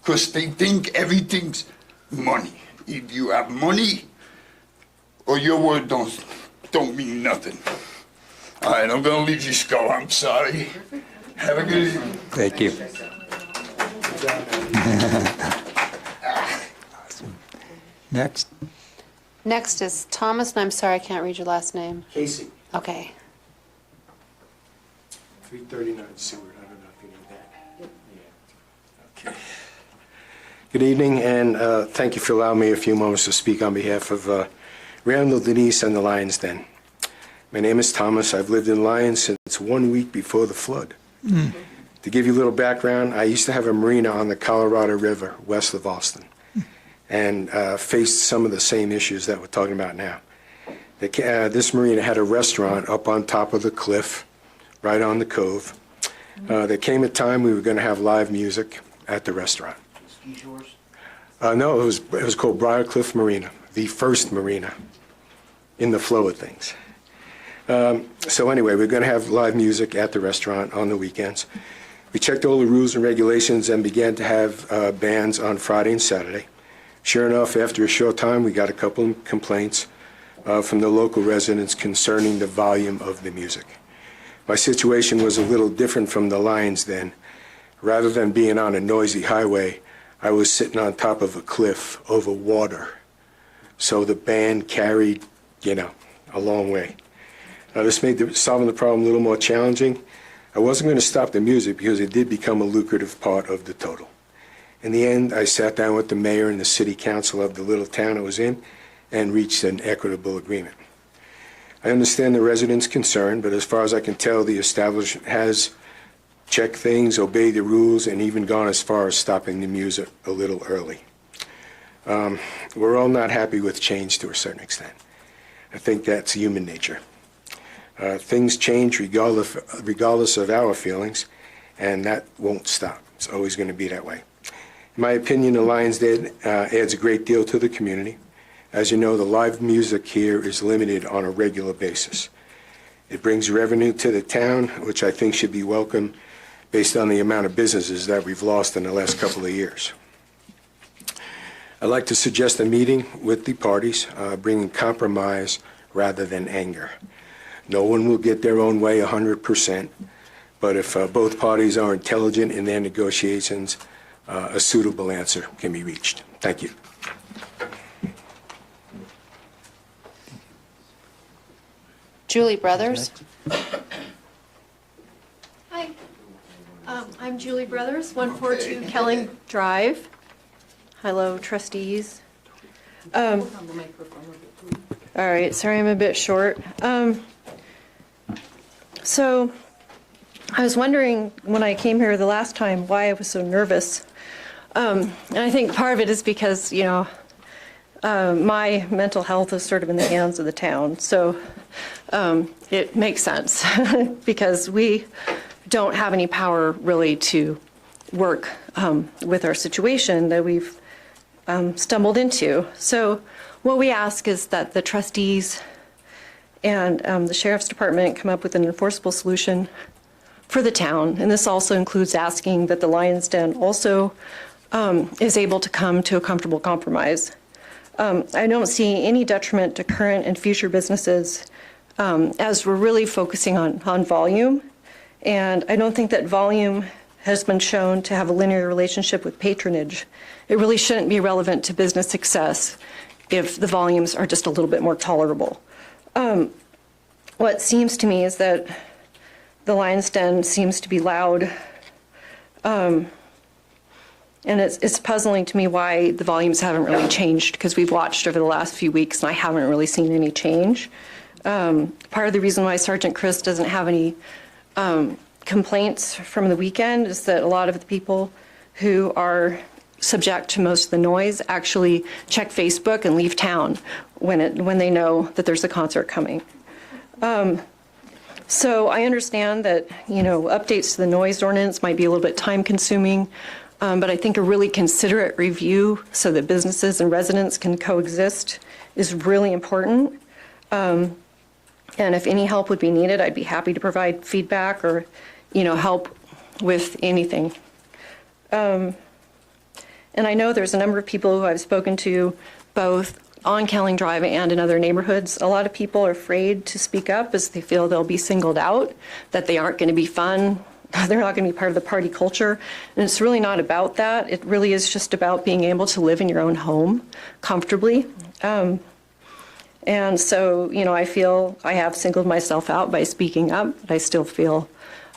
because they think everything's money. Either you have money or your word don't mean nothing. All right, I'm gonna leave you go. I'm sorry. Have a good evening. Thank you. Next. Next is Thomas, and I'm sorry, I can't read your last name. Casey, Okay. 339 Seward. I don't know if you know that. Yeah. Okay. Good evening, and thank you for allowing me a few moments to speak on behalf of Randall, Denise, and the Lions Den. My name is Thomas. I've lived in Lyons since 1 week before the flood. To give you a little background, I used to have a marina on the Colorado River west of Austin and faced some of the same issues that we're talking about now. This marina had a restaurant up on top of the cliff, right on the cove. There came a time we were going to have live music at the restaurant. Ski shores? No, it was called Briarcliff Marina, the first marina in the flow of things. So anyway, we're going to have live music at the restaurant on the weekends. We checked all the rules and regulations and began to have bands on Friday and Saturday. Sure enough, after a short time, we got a couple of complaints from the local residents concerning the volume of the music. My situation was a little different from the Lions Den. Rather than being on a noisy highway, I was sitting on top of a cliff over water. So the band carried, a long way. This made solving the problem a little more challenging. I wasn't going to stop the music because it did become a lucrative part of the total. In the end, I sat down with the mayor and the city council of the little town I was in and reached an equitable agreement. I understand the residents' concern, but as far as I can tell, the establishment has checked things, obeyed the rules, and even gone as far as stopping the music a little early. We're all not happy with change to a certain extent. I think that's human nature. Things change regardless of our feelings, and that won't stop. It's always going to be that way. In my opinion, the Lions Den adds a great deal to the community. As you know, the live music here is limited on a regular basis. It brings revenue to the town, which I think should be welcome based on the amount of businesses that we've lost in the last couple of years. I'd like to suggest a meeting with the parties, bringing compromise rather than anger. No one will get their own way 100%, but if both parties are intelligent in their negotiations, a suitable answer can be reached. Thank you. Julie Brothers? Hi, I'm Julie Brothers, 142 Kelling Drive. Hello, trustees. All right, sorry I'm a bit short. So I was wondering when I came here the last time why I was so nervous. And I think part of it is because, my mental health is sort of in the hands of the town. So it makes sense because we don't have any power really to work with our situation that we've stumbled into. So what we ask is that the trustees and the sheriff's department come up with an enforceable solution for the town. And this also includes asking that the Lion's Den also is able to come to a comfortable compromise. I don't see any detriment to current and future businesses as we're really focusing on volume. And I don't think that volume has been shown to have a linear relationship with patronage. It really shouldn't be relevant to business success if the volumes are just a little bit more tolerable. What seems to me is that the Lion's Den seems to be loud. And it's puzzling to me why the volumes haven't really changed, because we've watched over the last few weeks and I haven't really seen any change. Part of the reason why Sergeant Chris doesn't have any complaints from the weekend is that a lot of the people who are subject to most of the noise actually check Facebook and leave town when they know that there's a concert coming. So I understand that, updates to the noise ordinance might be a little bit time consuming, but I think a really considerate review so that businesses and residents can coexist is really important. And if any help would be needed, I'd be happy to provide feedback or, help with anything. And I know there's a number of people who I've spoken to, both on Kelling Drive and in other neighborhoods. A lot of people are afraid to speak up as they feel they'll be singled out, that they aren't going to be fun, they're not going to be part of the party culture. And it's really not about that. It really is just about being able to live in your own home comfortably. And so, I feel I have singled myself out by speaking up, but I still feel,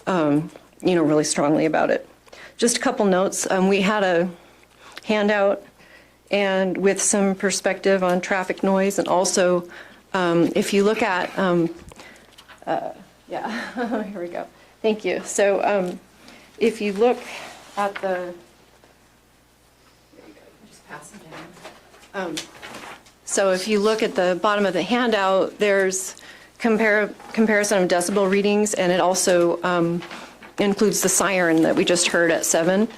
really strongly about it. Just a couple notes. We had a handout and with some perspective on traffic noise, and also if you look at, here we go. Thank you. So if you look at the, there you go, just pass it down. So if you look at the bottom of the handout, there's comparison of decibel readings, and it also includes the siren that we just heard at 7.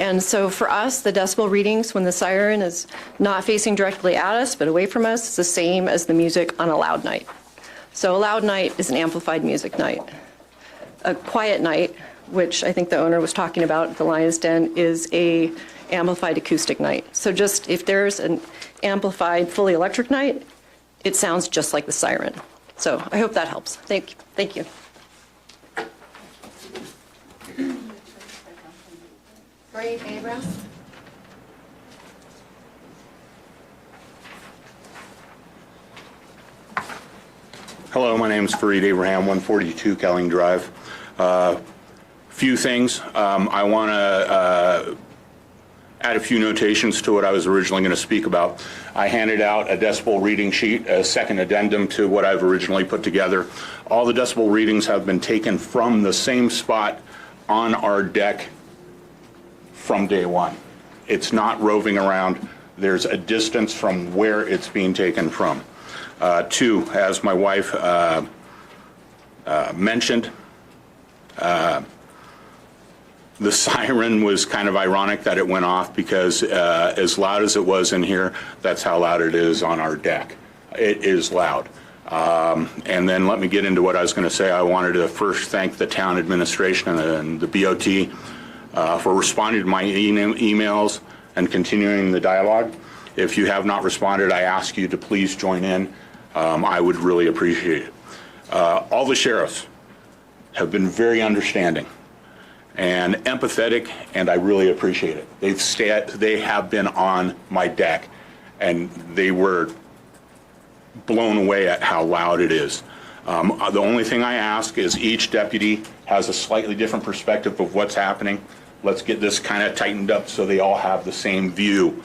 And so for us, the decibel readings when the siren is not facing directly at us but away from us is the same as the music on a loud night. So a loud night is an amplified music night. A quiet night, which I think the owner was talking about at the Lion's Den, is a amplified acoustic night. So just if there's an amplified fully electric night, it sounds just like the siren. So I hope that helps. Thank you. Thank you. Great, Abrams. Hello, my name is Fareed Abraham, 142 Kelling Drive. Few things. I want to add a few notations to what I was originally going to speak about. I handed out a decibel reading sheet, a second addendum to what I've originally put together. All the decibel readings have been taken from the same spot on our deck from day one. It's not roving around. There's a distance from where it's being taken from. 2, as my wife mentioned, the siren was kind of ironic that it went off because as loud as it was in here, that's how loud it is on our deck. It is loud. And then let me get into what I was going to say. I wanted to first thank the town administration and the BOT for responding to my emails and continuing the dialogue. If you have not responded, I ask you to please join in. I would really appreciate it. All the sheriffs have been very understanding and empathetic, and I really appreciate it. They have been on my deck, and they were blown away at how loud it is. The only thing I ask is each deputy has a slightly different perspective of what's happening. Let's get this kind of tightened up so they all have the same view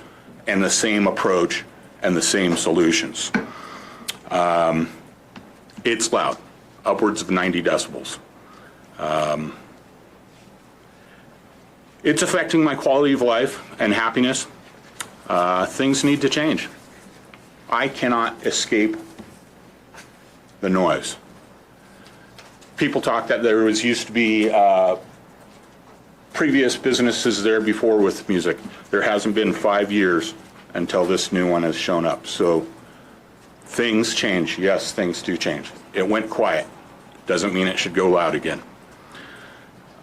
and the same approach and the same solutions. It's loud, upwards of 90 decibels. It's affecting my quality of life and happiness. Things need to change. I cannot escape the noise. People talk that there used to be previous businesses there before with music. There hasn't been 5 years until this new one has shown up. So things change. Yes, things do change. It went quiet. Doesn't mean it should go loud again.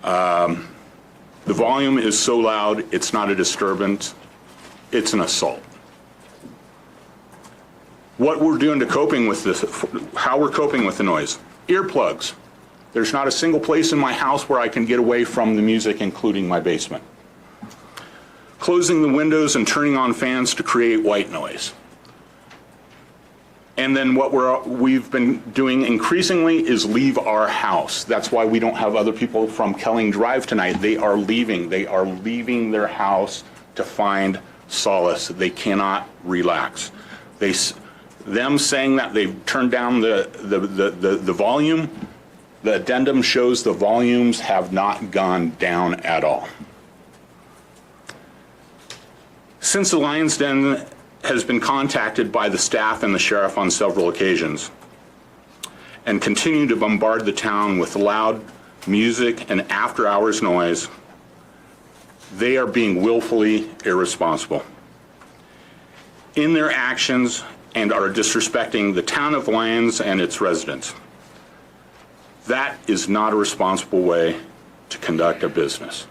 The volume is so loud, it's not a disturbance, it's an assault. What we're doing to coping with this, how we're coping with the noise. Earplugs. There's not a single place in my house where I can get away from the music, including my basement. Closing the windows and turning on fans to create white noise. And then what we've been doing increasingly is leave our house. That's why we don't have other people from Kelling Drive tonight. They are leaving. They are leaving their house to find solace. They cannot relax. Them saying that they've turned down the volume, the addendum shows the volumes have not gone down at all. Since the Lion's Den has been contacted by the staff and the sheriff on several occasions and continue to bombard the town with loud music and after-hours noise, they are being willfully irresponsible in their actions and are disrespecting the town of Lyons and its residents. That is not a responsible way to conduct a business.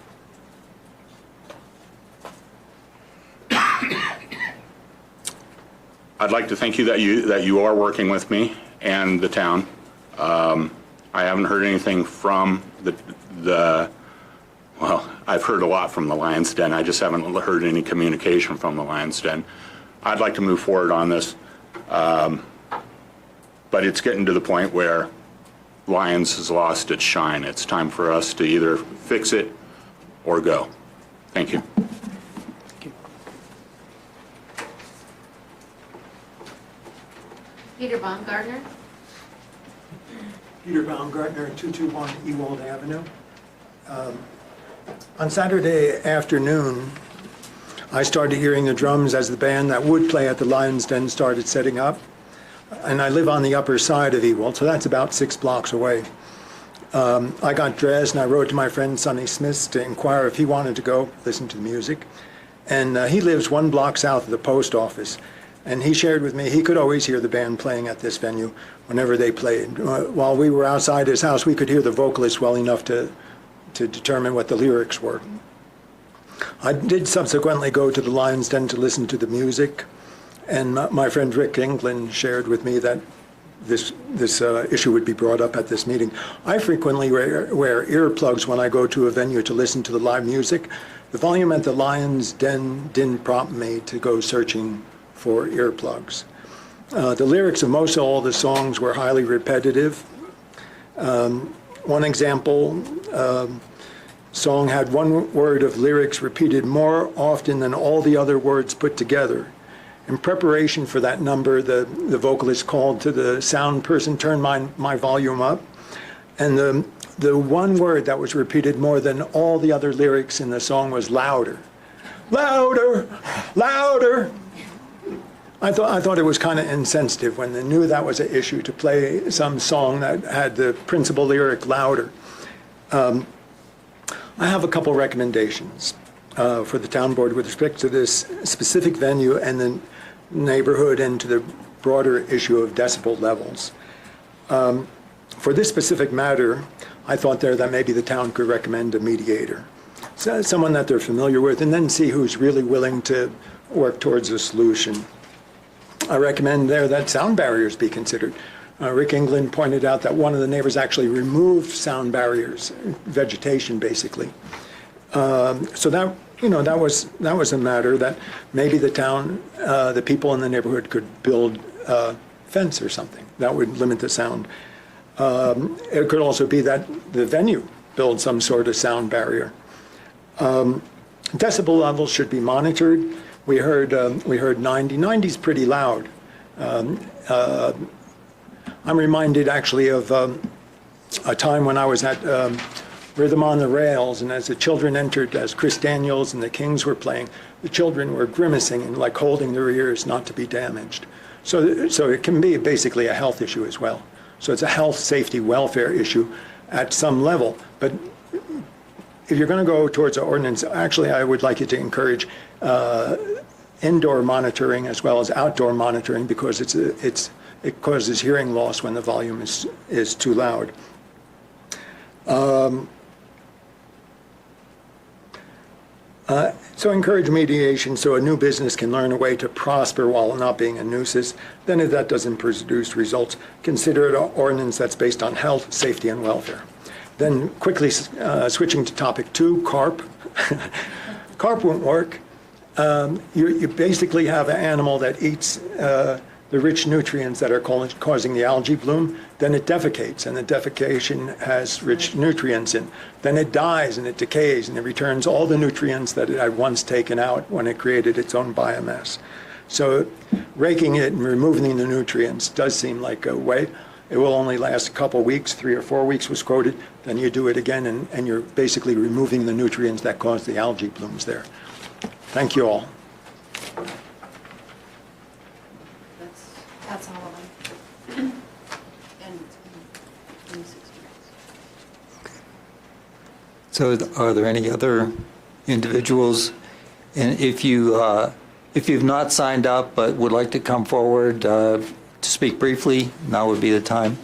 I'd like to thank you that you are working with me and the town. I haven't heard anything from well, I've heard a lot from the Lion's Den. I just haven't heard any communication from the Lion's Den. I'd like to move forward on this, but it's getting to the point where Lions has lost its shine. It's time for us to either fix it or go. Thank you. Peter Baumgartner. Peter Baumgartner, 221 Ewald Avenue. On Saturday afternoon, I started hearing the drums as the band that would play at the Lion's Den started setting up. And I live on the upper side of Ewald, so that's about 6 blocks away. I got dressed and I wrote to my friend Sonny Smith to inquire if he wanted to go listen to the music. And he lives 1 block south of the post office. And he shared with me he could always hear the band playing at this venue whenever they played. While we were outside his house, we could hear the vocalist well enough to determine what the lyrics were. I did subsequently go to the Lion's Den to listen to the music, and my friend Rick England shared with me that this issue would be brought up at this meeting. I frequently wear earplugs when I go to a venue to listen to the live music. The volume at the Lion's Den didn't prompt me to go searching for earplugs. The lyrics of most all the songs were highly repetitive. One example, song had 1 word of lyrics repeated more often than all the other words put together. In preparation for that number, the vocalist called to the sound person, turn my volume up, and the 1 word that was repeated more than all the other lyrics in the song was louder. Louder, louder. I thought it was kind of insensitive when they knew that was an issue to play some song that had the principal lyric louder. I have a couple recommendations for the town board with respect to this specific venue and the neighborhood and to the broader issue of decibel levels. For this specific matter, I thought that maybe the town could recommend a mediator, someone that they're familiar with, and then see who's really willing to work towards a solution. I recommend there that sound barriers be considered. Rick England pointed out that one of the neighbors actually removed sound barriers, vegetation basically. So that was a matter that maybe the town, the people in the neighborhood could build a fence or something that would limit the sound. It could also be that the venue build some sort of sound barrier. Decibel levels should be monitored. We heard 90. 90 is pretty loud. I'm reminded actually of a time when I was at Rhythm on the Rails, and as the children entered, as Chris Daniels and the Kings were playing, the children were grimacing and like holding their ears not to be damaged. So it can be basically a health issue as well. So it's a health, safety, welfare issue at some level. But if you're going to go towards an ordinance, actually, I would like you to encourage indoor monitoring as well as outdoor monitoring, because it causes hearing loss when the volume is too loud. So encourage mediation so a new business can learn a way to prosper while not being a nuisance. Then if that doesn't produce results, consider it an ordinance that's based on health, safety, and welfare. Then quickly switching to topic 2, carp. Carp won't work. You basically have an animal that eats the rich nutrients that are causing the algae bloom, then it defecates, and the defecation has rich nutrients in. Then it dies and it decays, and it returns all the nutrients that it had once taken out when it created its own biomass. So raking it and removing the nutrients does seem like a way. It will only last a couple weeks, 3 or 4 weeks was quoted. Then you do it again, and you're basically removing the nutrients that cause the algae blooms there. Thank you all. That's all of them. And So are there any other individuals? And if you've not signed up but would like to come forward to speak briefly, now would be the time.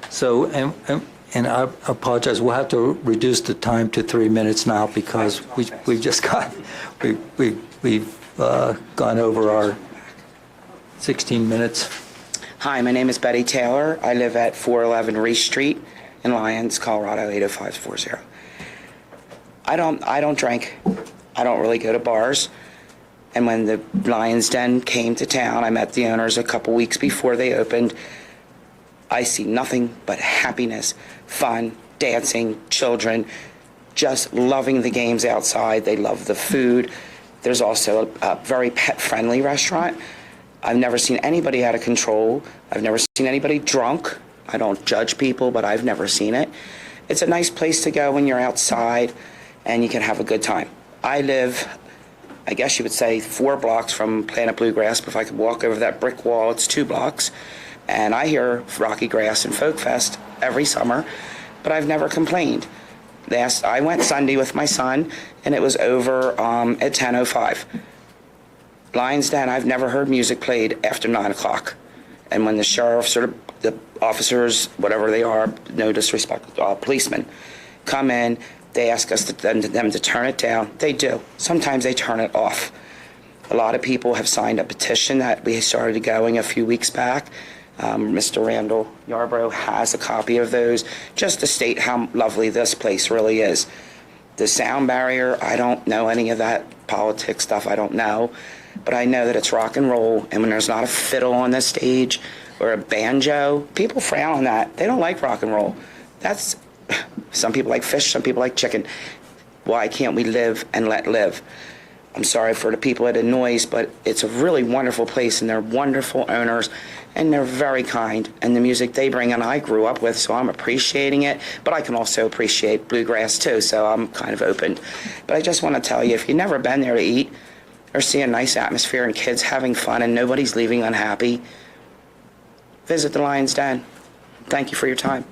So, and I apologize, we'll have to reduce the time to 3 minutes now because we've just got, we've gone over our 16 minutes. Hi, my name is Betty Taylor. I live at 411 Reese Street in Lyons, Colorado 80540. I don't drink. I don't really go to bars. And when the Lions Den came to town, I met the owners a couple weeks before they opened. I see nothing but happiness, fun, dancing, children, just loving the games outside. They love the food. There's also a very pet-friendly restaurant. I've never seen anybody out of control. I've never seen anybody drunk. I don't judge people, but I've never seen it. It's a nice place to go when you're outside and you can have a good time. I live, I guess you would say, 4 blocks from Planet Bluegrass, but if I could walk over that brick wall, it's 2 blocks. And I hear Rocky Grass and Folk Fest every summer, but I've never complained. I went Sunday with my son, and it was over at 10:05. Lions Den, I've never heard music played after 9 o'clock. And when the sheriffs or the officers, whatever they are, no disrespect, policemen, come in, they ask us them to turn it down. They do. Sometimes they turn it off. A lot of people have signed a petition that we started going a few weeks back. Mr. Randall Yarbrough has a copy of those, just to state how lovely this place really is. The sound barrier, I don't know any of that politics stuff, I don't know. But I know that it's rock and roll, and when there's not a fiddle on the stage or a banjo, people frown on that. They don't like rock and roll. That's, some people like fish, some people like chicken. Why can't we live and let live? I'm sorry for the people at the noise, but it's a really wonderful place, and they're wonderful owners, and they're very kind. And the music they bring in, I grew up with, so I'm appreciating it. But I can also appreciate bluegrass too, so I'm kind of open. But I just want to tell you, if you've never been there to eat or see a nice atmosphere and kids having fun and nobody's leaving unhappy, visit the Lions Den. Thank you for your time.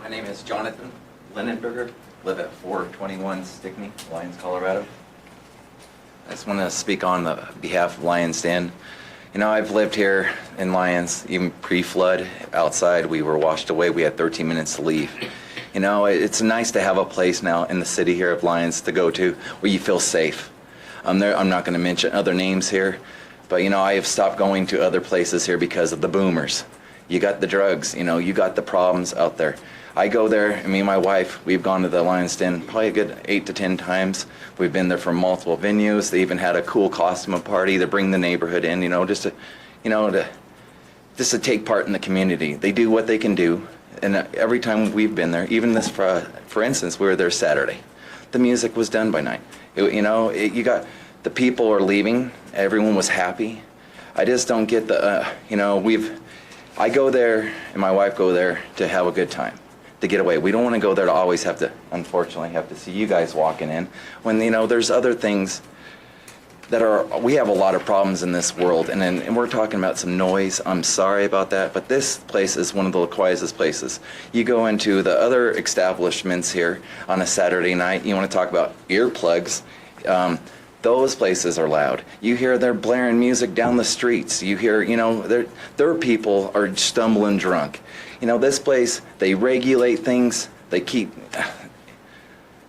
My name is Jonathan Lindenberger, live at 421 Stickney, Lyons, Colorado. I just want to speak on the behalf of Lions Den. You know, I've lived here in Lyons, even pre-flood. Outside, we were washed away. We had 13 minutes to leave. You know, it's nice to have a place now in the city here of Lyons to go to where you feel safe. I'm not going to mention other names here, but, you know, I have stopped going to other places here because of the boomers. You got the drugs, you know, you got the problems out there. I go there, and me and my wife, we've gone to the Lions Den probably a good 8 to 10 times. We've been there for multiple venues. They even had a cool costume party to bring the neighborhood in, you know, just to take part in the community. They do what they can do, and every time we've been there, even this, for instance, we were there Saturday. The music was done by 9. You got the people are leaving. Everyone was happy. I just don't get the, I go there and my wife go there to have a good time, to get away. We don't want to go there to always have to, unfortunately, have to see you guys walking in when, there's other things that we have a lot of problems in this world, and we're talking about some noise. I'm sorry about that, but this place is one of the quietest places. You go into the other establishments here on a Saturday night, you want to talk about earplugs, those places are loud. You hear they're blaring music down the streets. You hear, their people are stumbling drunk. This place, they regulate things, they keep...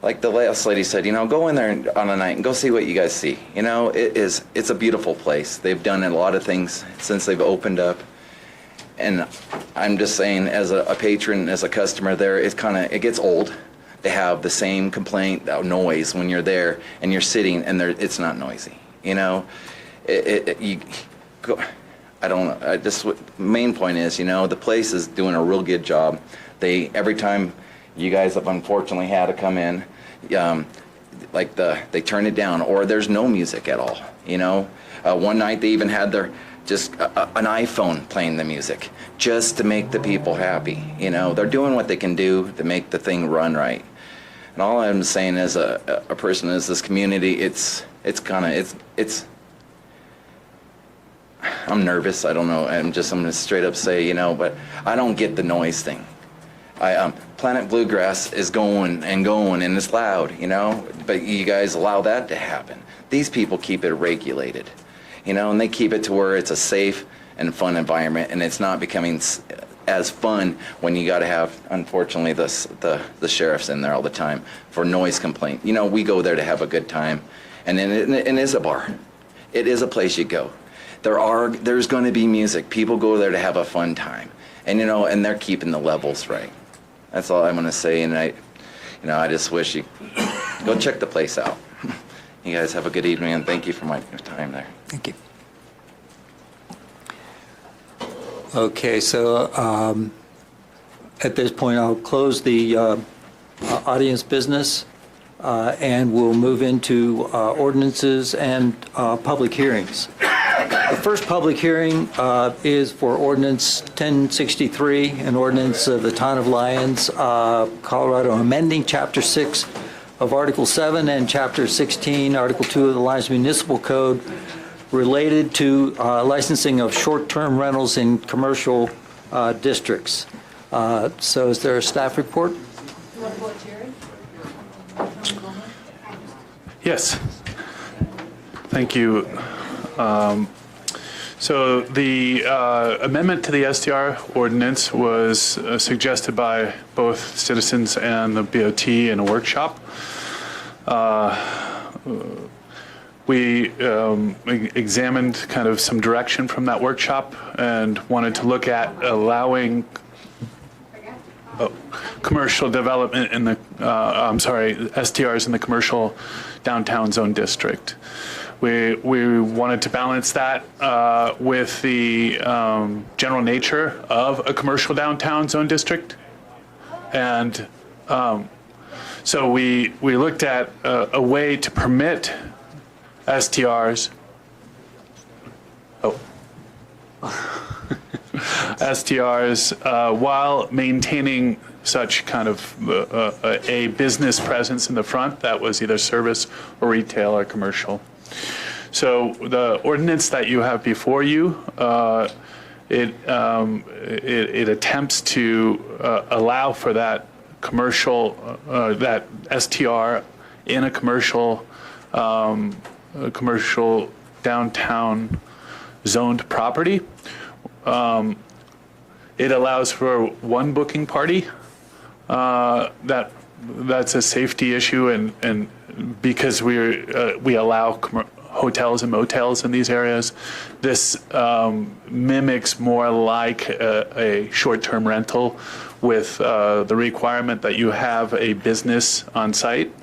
Like the last lady said, go in there on a night and go see what you guys see. It's a beautiful place. They've done a lot of things since they've opened up. And I'm just saying, as a patron, as a customer there, it gets old to have the same complaint, that noise when you're there and you're sitting and it's not noisy. Main point is, the place is doing a real good job. Every time you guys have unfortunately had to come in, they turn it down, or there's no music at all. One night they even had an iPhone playing the music just to make the people happy. They're doing what they can do to make the thing run right. And all I'm saying as a person in this community, I'm nervous. I don't know. I'm gonna straight up say, but I don't get the noise thing. Planet Bluegrass is going and it's loud, but you guys allow that to happen. These people keep it regulated, and they keep it to where it's a safe and fun environment, and it's not becoming as fun when you got to have, unfortunately, the sheriffs in there all the time for noise complaint. We go there to have a good time, and it is a bar. It is a place you go. There's going to be music. People go there to have a fun time, and and they're keeping the levels right. That's all I'm going to say, and I just wish you go check the place out. You guys have a good evening, and thank you for my time there. Thank you. Okay, so at this point, I'll close the audience business, and we'll move into ordinances and public hearings. The first public hearing is for ordinance 1063, an ordinance of the Town of Lyons, Colorado, amending Chapter 6 of Article 7 and Chapter 16, Article 2 of the Lyons Municipal Code, related to licensing of short-term rentals in commercial districts. So is there a staff report? Yes. Thank you. So the amendment to the STR ordinance was suggested by both citizens and the BOT in a workshop. We examined kind of some direction from that workshop and wanted to look at allowing commercial development in the, STRs in the commercial downtown zone district. We wanted to balance that with the general nature of a commercial downtown zone district. And so we looked at a way to permit STRs, STRs while maintaining such kind of a business presence in the front that was either service or retail or commercial. So the ordinance that you have before you, it attempts to allow for that commercial, that STR in a commercial downtown zoned property. It allows for one booking party. That's a safety issue, and because we allow hotels and motels in these areas, this mimics more like a short-term rental with the requirement that you have a business on site.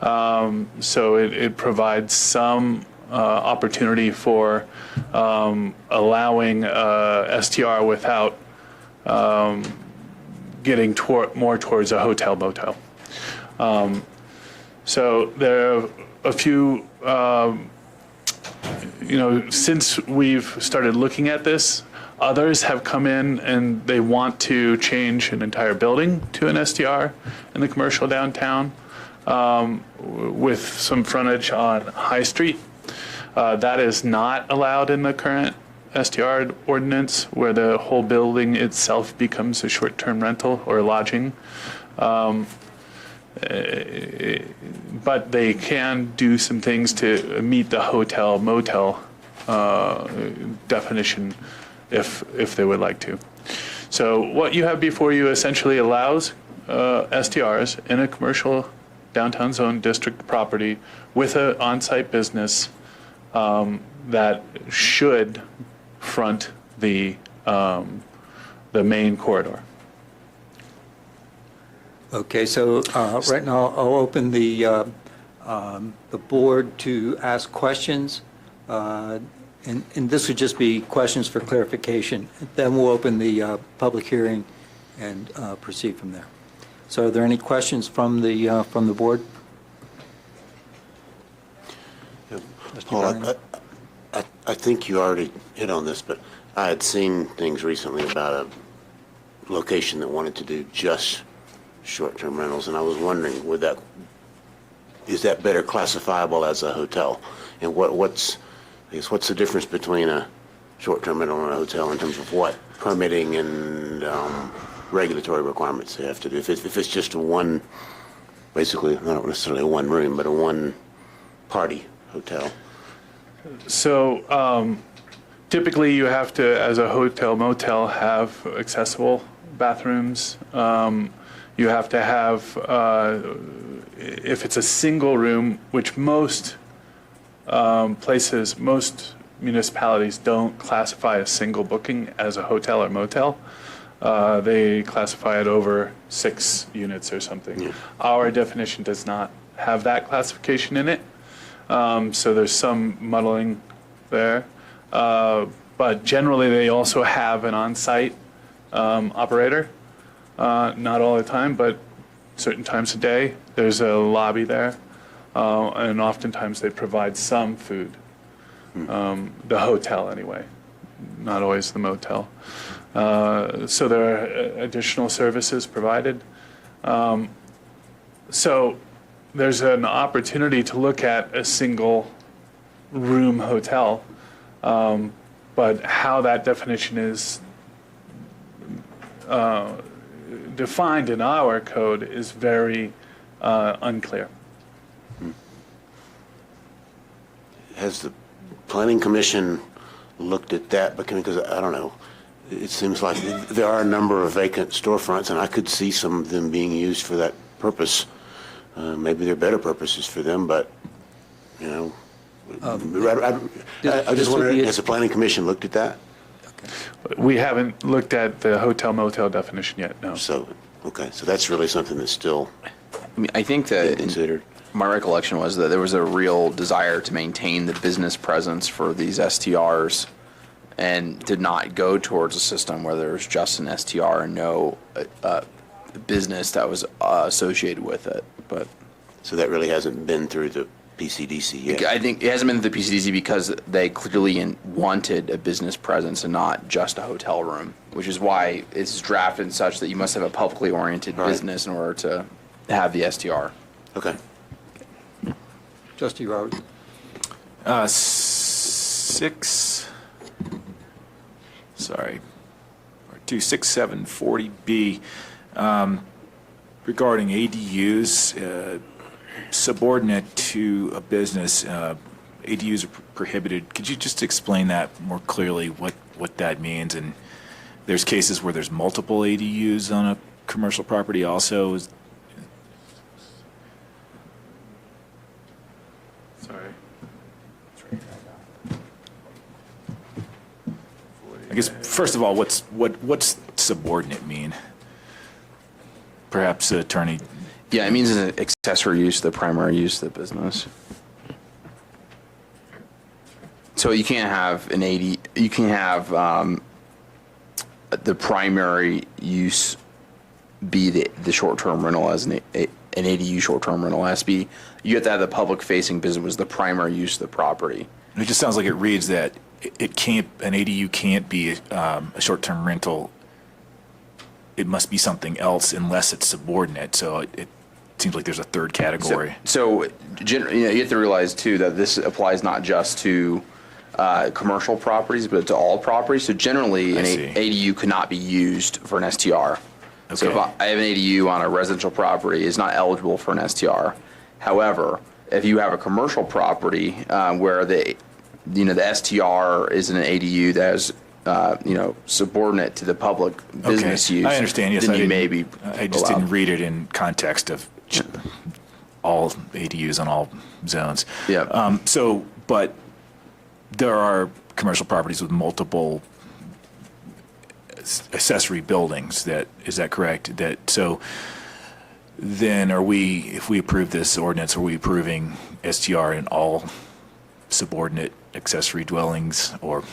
So it provides some opportunity for allowing STR without getting more towards a hotel motel. So there are a few, since we've started looking at this, Others have come in and they want to change an entire building to an STR in the commercial downtown with some frontage on High Street. That is not allowed in the current STR ordinance, where the whole building itself becomes a short-term rental or lodging. But they can do some things to meet the hotel motel definition if they would like to. So what you have before you essentially allows STRs in a commercial downtown zone district property with an on-site business that should front the main corridor. Okay, so right now I'll open the board to ask questions, and this would just be questions for clarification. Then we'll open the public hearing and proceed from there. So are there any questions from the board? Paul, I think you already hit on this, but I had seen things recently about a location that wanted to do just short-term rentals, and I was wondering, is that better classifiable as a hotel? And what's the difference between a short-term rental and a hotel in terms of what permitting and regulatory requirements they have to do? If it's just a one, basically not necessarily a one room, but a one party hotel. So typically you have to, as a hotel motel, have accessible bathrooms. You have to have, if it's a single room, which most most municipalities don't classify a single booking as a hotel or motel. They classify it over 6 units or something. Yeah. Our definition does not have that classification in it. So there's some muddling there. But generally they also have an on-site operator. Not all the time, but certain times a day. There's a lobby there, and oftentimes they provide some food. The hotel, anyway, not always the motel. So there are additional services provided. So there's an opportunity to look at a single room hotel, but how that definition is defined in our code is very unclear. Has the Planning Commission looked at that? Because I don't know, it seems like there are a number of vacant storefronts, and I could see some of them being used for that purpose. Maybe there are better purposes for them, but, you know, I just wonder, has the Planning Commission looked at that? We haven't looked at the hotel motel definition yet, no. So, okay, so that's really something that's still I think that considered. My recollection was that there was a real desire to maintain the business presence for these STRs and did not go towards a system where there was just an STR and no business that was associated with it. But so that really hasn't been through the PCDC yet? I think it hasn't been through the PCDC because they clearly wanted a business presence and not just a hotel room, which is why it's drafted such that you must have a publicly oriented business in order to have the STR. Okay. Trustee Roberts. 2740B regarding ADUs subordinate to a business. ADUs are prohibited. Could you just explain that more clearly, what that means? And there's cases where there's multiple ADUs on a commercial property also. Sorry. I guess, first of all, what's subordinate mean? Perhaps Attorney. Yeah, it means an accessory use to the primary use of the business. So you can't have an you can have the primary use be the short-term rental as an ADU short-term rental. It has to be, you have to have the public-facing business was the primary use of the property. And it just sounds like it reads that it can't, an ADU can't be a short-term rental. It must be something else unless it's subordinate. So it seems like there's a third category. So you have to realize too that this applies not just to commercial properties, but to all properties. So generally, an ADU could not be used for an STR. Okay. So if I have an ADU on a residential property, it's not eligible for an STR. However, if you have a commercial property where the STR is an ADU that is subordinate to the public business use. I understand. Yes, then I just didn't read it in context of all ADUs on all zones. Yeah. But there are commercial properties with multiple accessory buildings. Is that correct? Then if we approve this ordinance, are we approving STR in all subordinate accessory dwellings or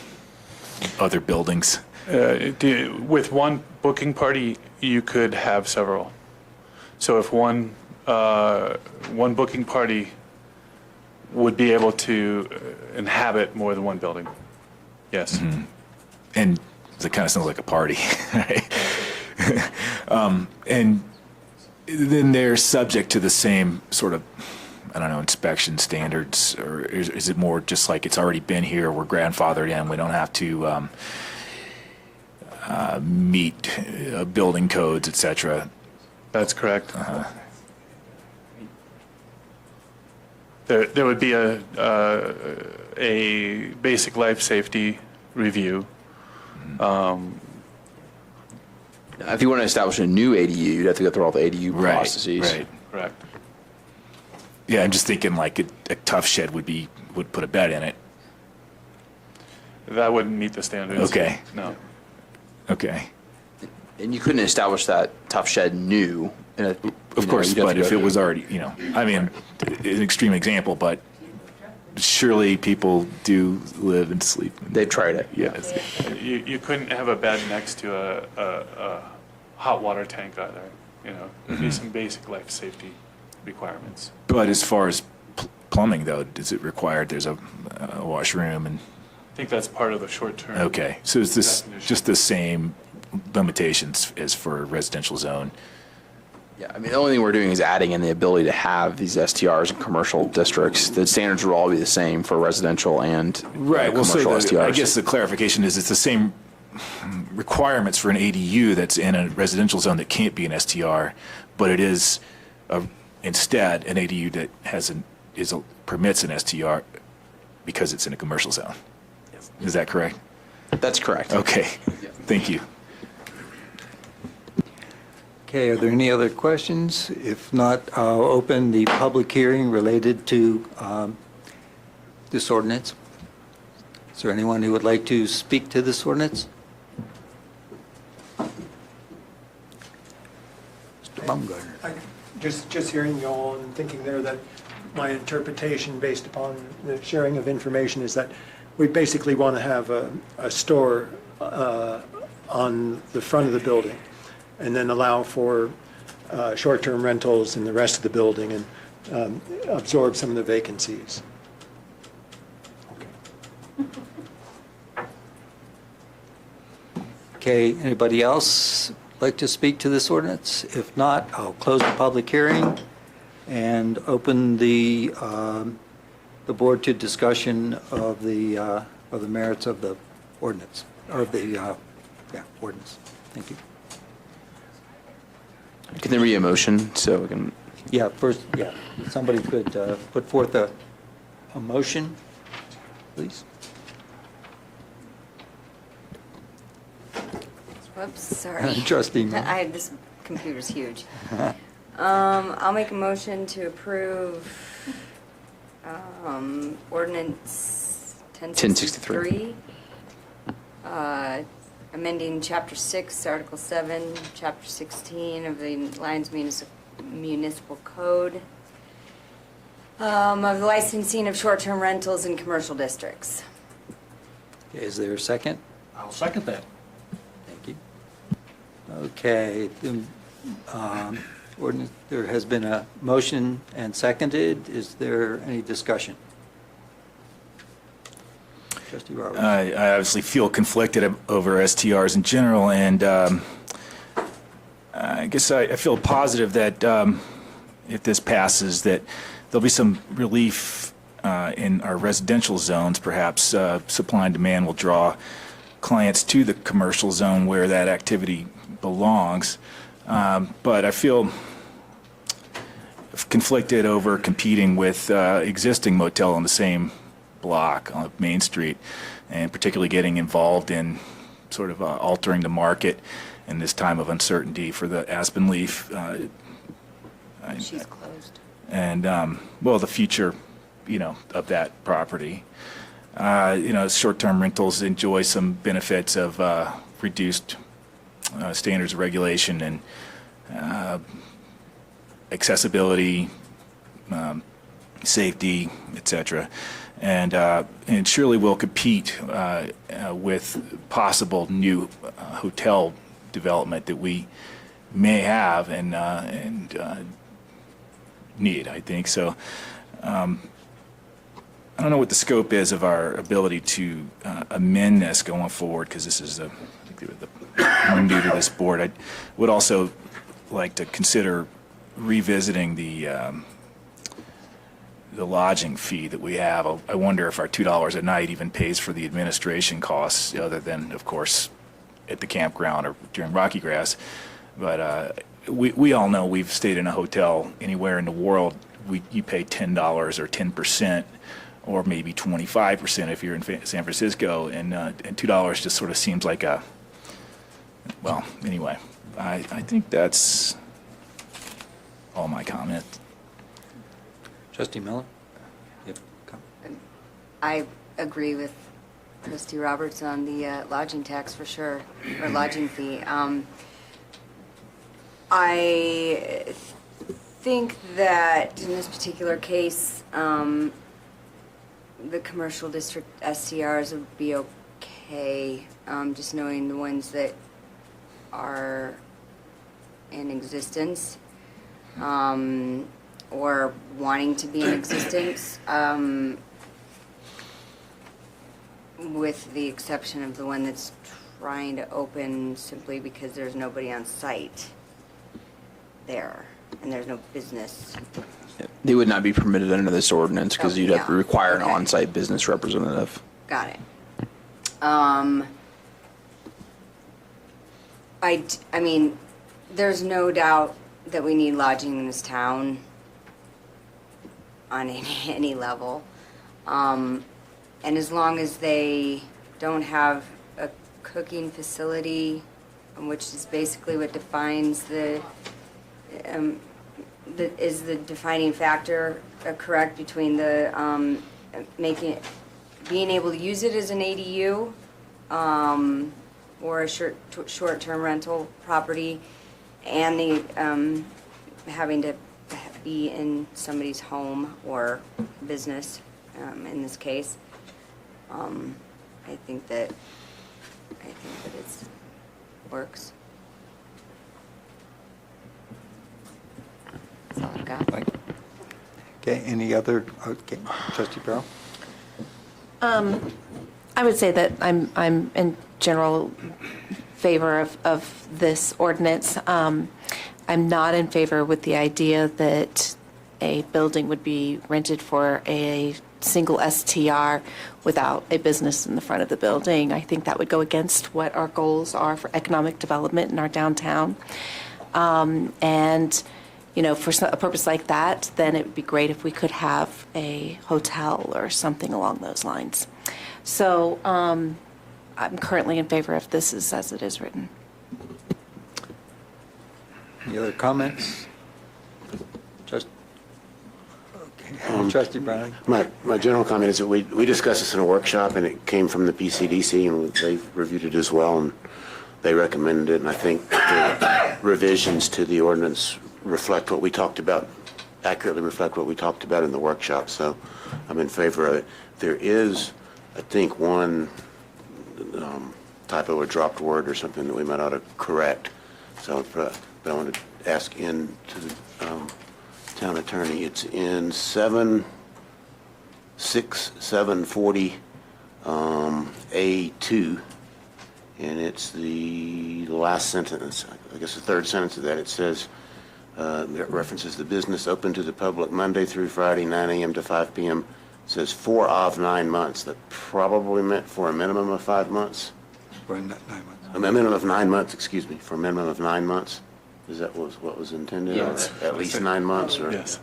other buildings? With one booking party, you could have several. So if one booking party would be able to inhabit more than one building, yes. Mm-hmm. And it kind of sounds like a party, right? And then they're subject to the same sort of, I don't know, inspection standards, or is it more just like it's already been here, we're grandfathered in, we don't have to meet building codes, et cetera? That's correct. There would be a basic life safety review. If you want to establish a new ADU, you'd have to go through all the ADU processes. Right. Correct. Yeah, I'm just thinking like a tough shed would put a bed in it. That wouldn't meet the standards. Okay. No. Okay. And you couldn't establish that tough shed new. Of course, but if it was already, I mean, an extreme example, but surely people do live and sleep. They've tried it. Yes. You couldn't have a bed next to a hot water tank either. There'd be some basic life safety requirements. But as far as plumbing, though, is it required? There's a washroom and. I think that's part of the short term. Okay, so is this just the same limitations as for a residential zone? Yeah, I mean, the only thing we're doing is adding in the ability to have these STRs in commercial districts. The standards will all be the same for residential and commercial STRs. I guess the clarification is it's the same requirements for an ADU that's in a residential zone that can't be an STR, but it is instead an ADU that permits an STR because it's in a commercial zone. Is that correct? That's correct. Okay, thank you. Okay, are there any other questions? If not, I'll open the public hearing related to this ordinance. Is there anyone who would like to speak to this ordinance? Mr. Baumgartner. Just hearing you all and thinking there that my interpretation based upon the sharing of information is that we basically want to have a store on the front of the building and then allow for short-term rentals in the rest of the building and absorb some of the vacancies. Okay, anybody else like to speak to this ordinance? If not, I'll close the public hearing and open the board to discussion of the merits of the ordinance, or the ordinance. Thank you. Can there be a motion so we can? Yeah, first, somebody could put forth a motion, please. Whoops, sorry. Trustee Moon. This computer's huge. I'll make a motion to approve ordinance 1063. Amending Chapter 6, Article 7, Chapter 16 of the Lyons Municipal Code of the licensing of short-term rentals in commercial districts. Is there a second? I'll second that. Thank you. Okay, ordinance, there has been a motion and seconded. Is there any discussion? Trustee Roberts. I obviously feel conflicted over STRs in general, and I guess I feel positive that if this passes, that there'll be some relief in our residential zones. Perhaps supply and demand will draw clients to the commercial zone where that activity belongs. But I feel conflicted over competing with existing motel on the same block on Main Street, and particularly getting involved in sort of altering the market in this time of uncertainty for the Aspen Leaf. She's closed. And, well, the future, of that property. Short-term rentals enjoy some benefits of reduced standards of regulation and accessibility, safety, etc. And surely will compete with possible new hotel development that we may have and need, I think. So I don't know what the scope is of our ability to amend this going forward, because this is I'm new to this board. I would also like to consider revisiting the lodging fee that we have. I wonder if our $2 a night even pays for the administration costs, other than, of course, at the campground or during Rocky Grass. But we all know, we've stayed in a hotel anywhere in the world, you pay $10 or 10%, or maybe 25% if you're in San Francisco, and $2 just sort of seems like well, anyway, I think that's all my comments. Trustee Miller? I agree with Trustee Roberts on the lodging tax for sure, or lodging fee. I think that in this particular case, the commercial district STRs would be okay, just knowing the ones that are in existence, or wanting to be in existence, with the exception of the one that's trying to open simply because there's nobody on site there, and there's no business. They would not be permitted under this ordinance because Okay, you'd have to yeah. require an Okay. on-site business representative. Got it. I mean, there's no doubt that we need lodging in this town on any level. And as long as they don't have a cooking facility, which is basically what defines is the defining factor correct between the being able to use it as an ADU, or a short-term rental property, and the having to be in somebody's home or business, in this case. I think that it works. That's all I've got. Okay, any other, okay, Trustee Barrow? I would say that I'm in general favor of this ordinance. I'm not in favor with the idea that a building would be rented for a single STR without a business in the front of the building. I think that would go against what our goals are for economic development in our downtown. And, for a purpose like that, then it would be great if we could have a hotel or something along those lines. So I'm currently in favor of this as it is written. Any other comments? Trustee Brown? My general comment is that we discussed this in a workshop, and it came from the PCDC, and they reviewed it as well, and they recommended it, and I think the revisions to the ordinance reflect what we talked about, accurately reflect what we talked about in the workshop, so I'm in favor of it. There is, I think, one typo or dropped word or something that we might ought to correct, so but I want to ask to the town attorney. It's in 740 A2, and it's the last sentence, I guess the third sentence of that. It says, it references the business open to the public Monday through Friday, 9 a.m. to 5 p.m. It says 4 of 9 months. That probably meant for a minimum of 5 months. For 9 months. A minimum of 9 months, excuse me, for a minimum of 9 months. Is that what was intended? Yes. Or at least 9 months? Or Yes.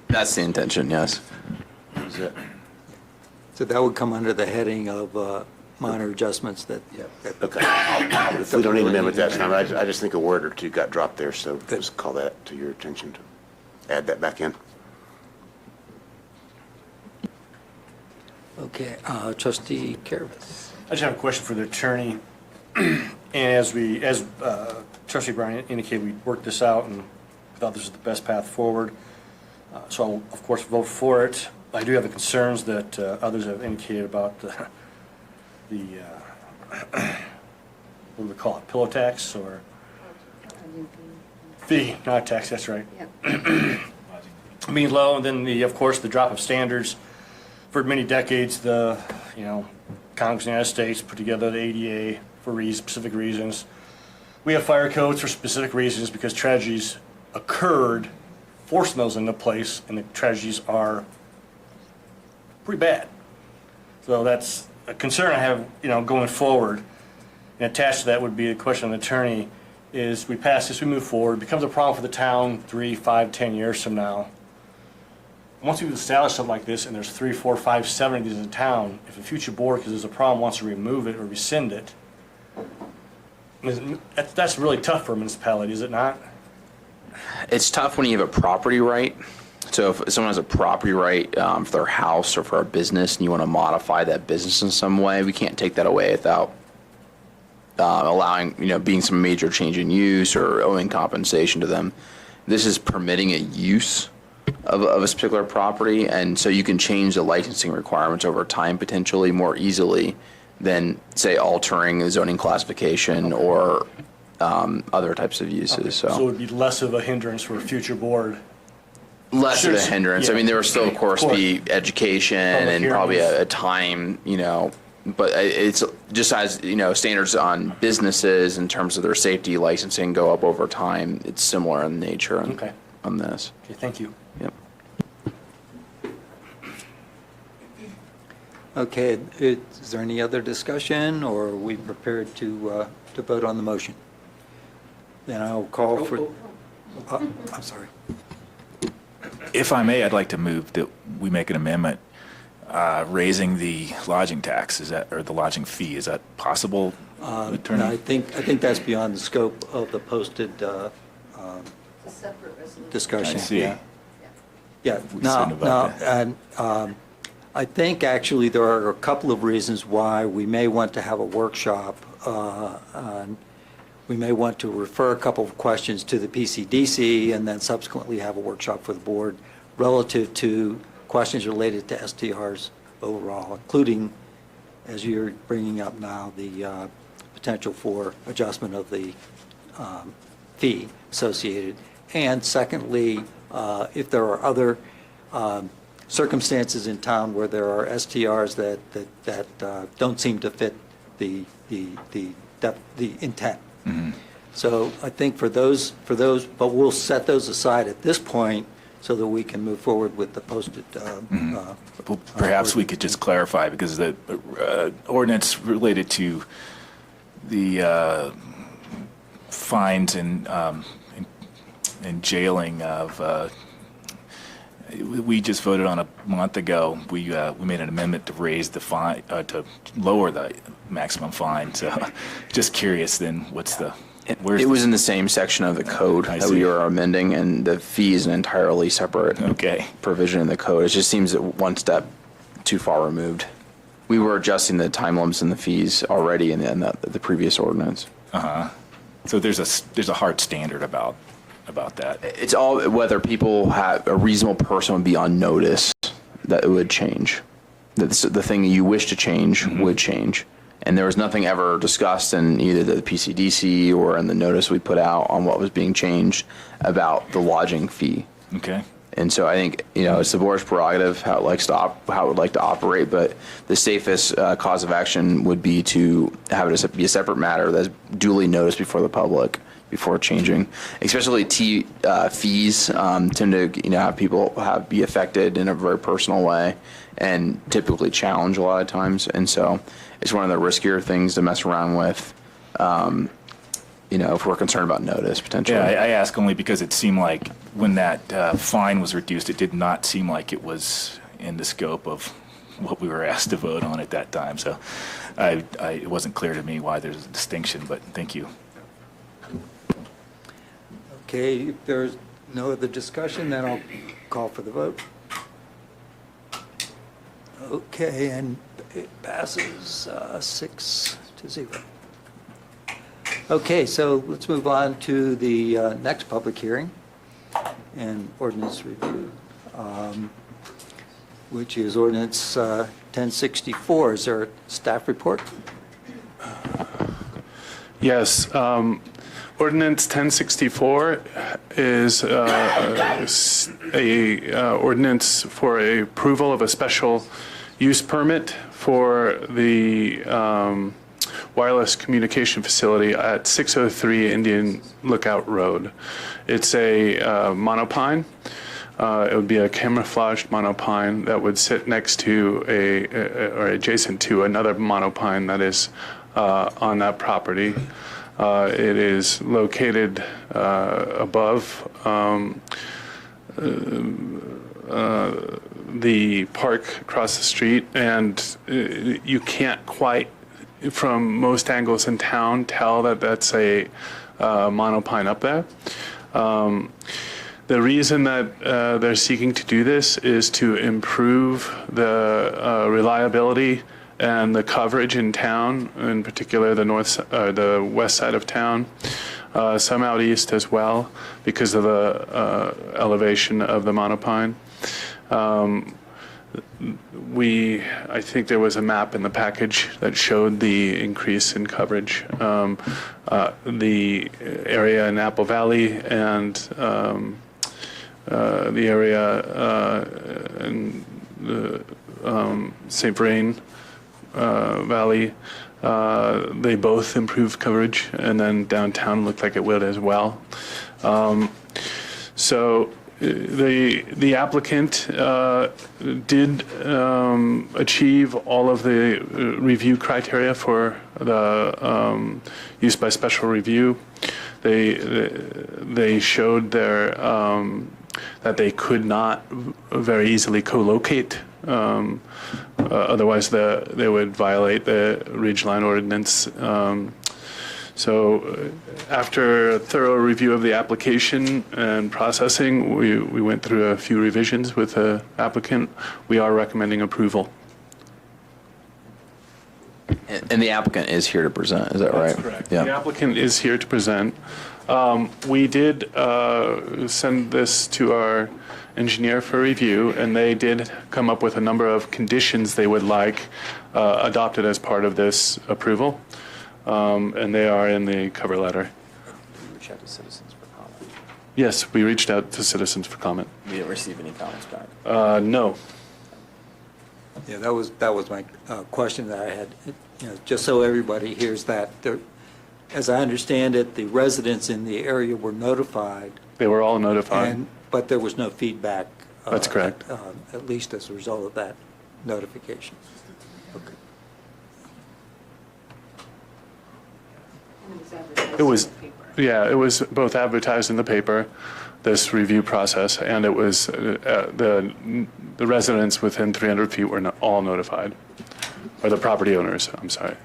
That's the intention, yes. is that? So that would come under the heading of minor adjustments that. Okay. If we don't need to amend it that time, I just think a word or two got dropped there, so just call that to your attention to add that back in. Okay, Trustee Caravas. I just have a question for the attorney. And as Trustee Bryan indicated, we worked this out and thought this was the best path forward. So I'll, of course, vote for it. I do have the concerns that others have indicated about the what do we call it, pillow tax or fee, not tax, that's right. Being low, and then of course, the drop of standards. For many decades, Congress of the United States put together the ADA for specific reasons. We have fire codes for specific reasons because tragedies occurred, forcing those into place, and the tragedies are pretty bad. So that's a concern I have, going forward. And attached to that would be the question of the attorney: is we pass this, we move forward, it becomes a problem for the town 3, 5, 10 years from now. Once we've established something like this, and there's 3, 4, 5, 7 of these in town, if a future board, because there's a problem, wants to remove it or rescind it, that's really tough for a municipality, is it not? It's tough when you have a property right. So if someone has a property right for their house or for a business, and you want to modify that business in some way, we can't take that away without allowing, being some major change in use or owing compensation to them. This is permitting a use of a particular property, and so you can change the licensing requirements over time potentially more easily than, say, altering the zoning classification or other types of uses. Okay. So it would be less of a hindrance for a future board. Less of a hindrance. Yeah. I mean, there will still, of course, be education and probably a time, but it's just as, standards on businesses in terms of their safety licensing go up over time. It's similar in nature on this. Okay, thank you. Yep. Okay, is there any other discussion, or are we prepared to vote on the motion? Then I'll call for, I'm sorry. If I may, I'd like to move that we make an amendment raising the lodging tax, or the lodging fee. Is that possible, Attorney? No, I think that's beyond the scope of the posted discussion. I see. Yeah, We said about that. and I think actually there are a couple of reasons why we may want to have a workshop. We may want to refer a couple of questions to the PCDC and then subsequently have a workshop for the board relative to questions related to STRs overall, including, as you're bringing up now, the potential for adjustment of the fee associated. And secondly, if there are other circumstances in town where there are STRs that don't seem to fit the intent. Mm-hmm. So I think for those, but we'll set those aside at this point so that we can move forward with the posted. Well, perhaps we could just clarify, because the ordinance related to the fines and jailing of, we just voted on a month ago. We made an amendment to raise the fine, to lower the maximum fine. So, just curious. Then, what's the? It was in the same section of the code that we were amending, and the fee is an entirely separate provision in the code. It just seems that one step too far removed. We were adjusting the time limits and the fees already in the previous ordinance. So there's a hard standard about that. It's all whether people have a reasonable person would be on notice that it would change. That the thing you wish to change would change. And there was nothing ever discussed in either the PCDC or in the notice we put out on what was being changed about the lodging fee. Okay. And so I think, it's the board's prerogative how it likes to how it would like to operate, but the safest cause of action would be to have it be a separate matter that's duly noticed before the public before changing. Especially fees tend to, have people be affected in a very personal way and typically challenge a lot of times. And so it's one of the riskier things to mess around with. If we're concerned about notice potentially. Yeah, I ask only because it seemed like when that fine was reduced, it did not seem like it was in the scope of what we were asked to vote on at that time. So it wasn't clear to me why there's a distinction, but thank you. Okay, if there's no other discussion, then I'll call for the vote. Okay, and it passes 6-0. Okay, so let's move on to the next public hearing and ordinance review, which is ordinance 1064. Is there a staff report? Yes. Ordinance 1064 is a ordinance for a approval of a special use permit for the wireless communication facility at 603 Indian Lookout Road. It's a monopine. It would be a camouflaged monopine that would sit next to or adjacent to another monopine that is on that property. It is located above the park across the street, and you can't quite, from most angles in town, tell that that's a monopine up there. The reason that they're seeking to do this is to improve the reliability and the coverage in town, in particular the west side of town, some out east as well, because of the elevation of the monopine. I think there was a map in the package that showed the increase in coverage. The area in Apple Valley and the area in the St. Vrain Valley, they both improved coverage, and then downtown looked like it would as well. So the applicant did achieve all of the review criteria for the use by special review. They showed their that they could not very easily co-locate. Otherwise, they would violate the Ridgeline ordinance. So after a thorough review of the application and processing, we went through a few revisions with the applicant. We are recommending approval. And the applicant is here to present, is that right? That's correct. Yeah. The applicant is here to present. We did send this to our engineer for review, and they did come up with a number of conditions they would like adopted as part of this approval. And they are in the cover letter. Reach out to citizens for comment. Yes, we reached out to citizens for comment. We didn't receive any comments back. No. Yeah, that was my question that I had, just so everybody hears that. As I understand it, the residents in the area were notified. They were all notified. But there was no feedback. That's correct. At least as a result of that notification. Okay. It was, it was both advertised in the paper, this review process, and it was, the residents within 300 feet were all notified, or the property owners, I'm sorry.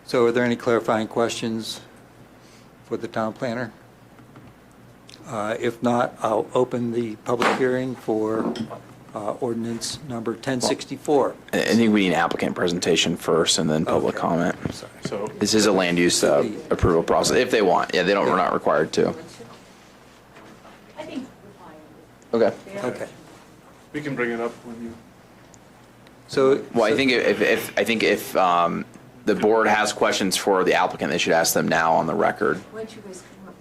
So are there any clarifying questions for the town planner? If not, I'll open the public hearing for ordinance number 1064. I think we need an applicant presentation first and then public comment. So this is a land use approval process, if they want. Yeah, we're not required to. I think Okay. Okay. we can bring it up when you. So. Well, I think if the board has questions for the applicant, they should ask them now on the record. Why don't you guys come up?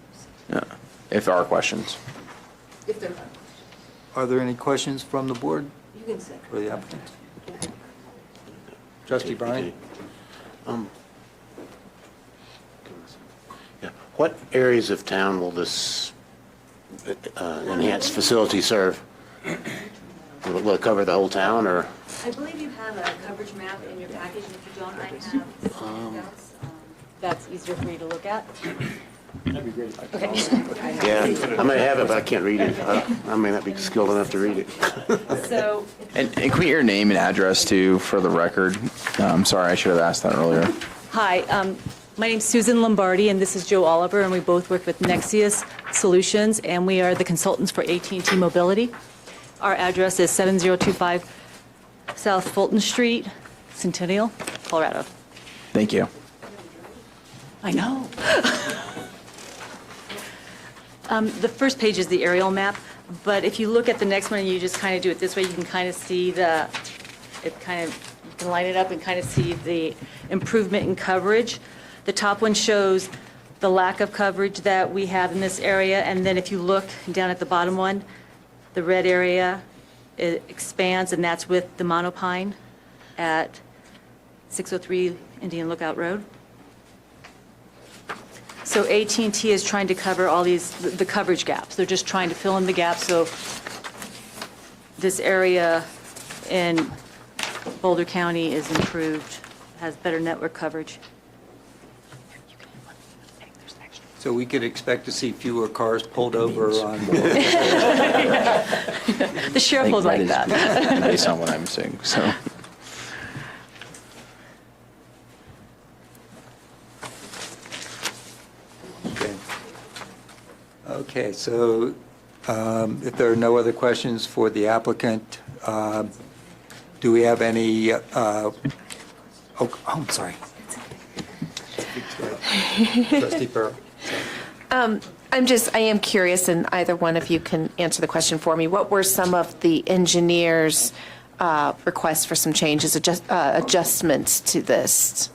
Yeah, if there are questions. If there are questions. Are there any questions from the board You can sit. for the applicant? Trustee Bryan? Yeah. What areas of town will this enhanced facility serve? Will it cover the whole town, or? I believe you have a coverage map in your package, and if you don't, I have handouts. That's easier for you to look at. Yeah, I may have it, but I can't read it. I may not be skilled enough to read it. So, And can we get your name and address too for the record? I'm sorry, I should have asked that earlier. Hi, my name's Susan Lombardi, and this is Joe Oliver, and we both work with Nexius Solutions, and we are the consultants for AT&T Mobility. Our address is 7025 South Fulton Street, Centennial, Colorado. Thank you. I know. The first page is the aerial map, but if you look at the next one and you just kind of do it this way, you can kind of see you can line it up and kind of see the improvement in coverage. The top one shows the lack of coverage that we have in this area, and then if you look down at the bottom one, the red area, it expands, and that's with the monopine at 603 Indian Lookout Road. So AT&T is trying to cover all the coverage gaps. They're just trying to fill in the gaps so this area in Boulder County is improved, has better network coverage. So we could expect to see fewer cars pulled over on. The sheriff will like that. Based on what I'm seeing, so. Okay, so if there are no other questions for the applicant, do we have any, I'm sorry. Trustee Pearl. I am curious, and either one of you can answer the question for me. What were some of the engineers' requests for some changes, adjustments to this?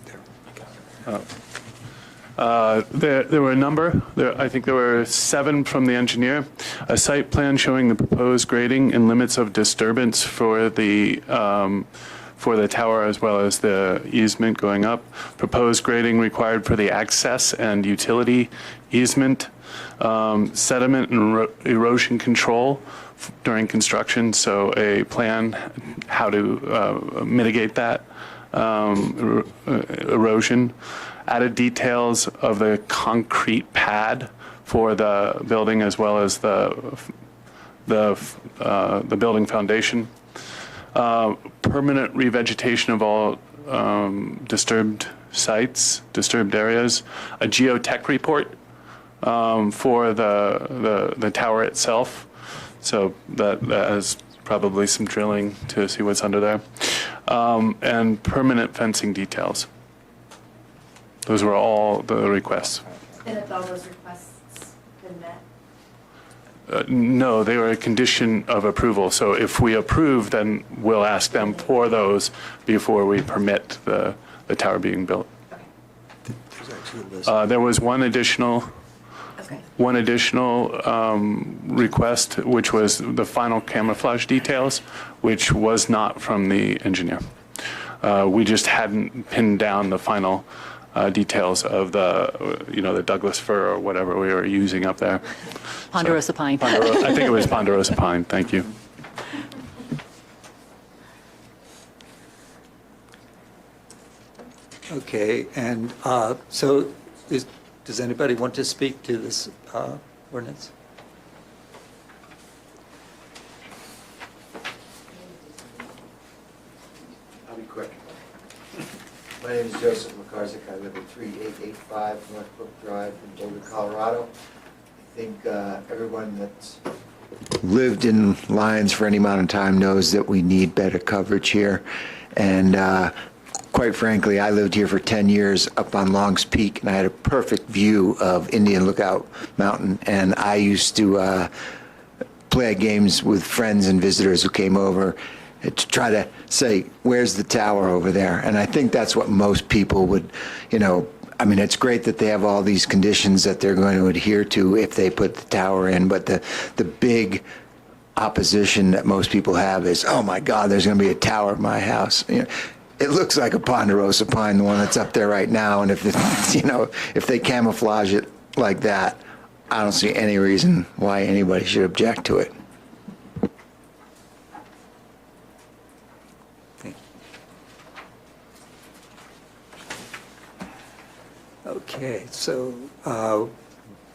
There were a number. I think there were 7 from the engineer. A site plan showing the proposed grading and limits of disturbance for the tower as well as the easement going up. Proposed grading required for the access and utility easement. Sediment and erosion control during construction. So a plan how to mitigate that erosion. Added details of the concrete pad for the building as well as the building foundation. Permanent revegetation of all disturbed sites, disturbed areas. A geotech report for the tower itself. So that has probably some drilling to see what's under there. And permanent fencing details. Those were all the requests. And have all those requests been met? No, they were a condition of approval. So if we approve, then we'll ask them for those before we permit the tower being built. There was one additional request, which was the final camouflage details, which was not from the engineer. We just hadn't pinned down the final details of the Douglas fir or whatever we were using up there. Ponderosa pine. I think it was ponderosa pine. Thank you. Okay, and so does anybody want to speak to this ordinance? I'll be quick. My name is Joseph McCarsick. I live at 3885 North Brook Drive in Boulder, Colorado. I think everyone that's lived in Lyons for any amount of time knows that we need better coverage here. And quite frankly, I lived here for 10 years up on Long's Peak, and I had a perfect view of Indian Lookout Mountain. And I used to play games with friends and visitors who came over to try to say, where's the tower over there? And I think that's what most people would, I mean, it's great that they have all these conditions that they're going to adhere to if they put the tower in, but the big opposition that most people have is, oh my God, there's going to be a tower at my house. You know, it looks like a ponderosa pine, the one that's up there right now, and if if they camouflage it like that, I don't see any reason why anybody should object to it. Okay, so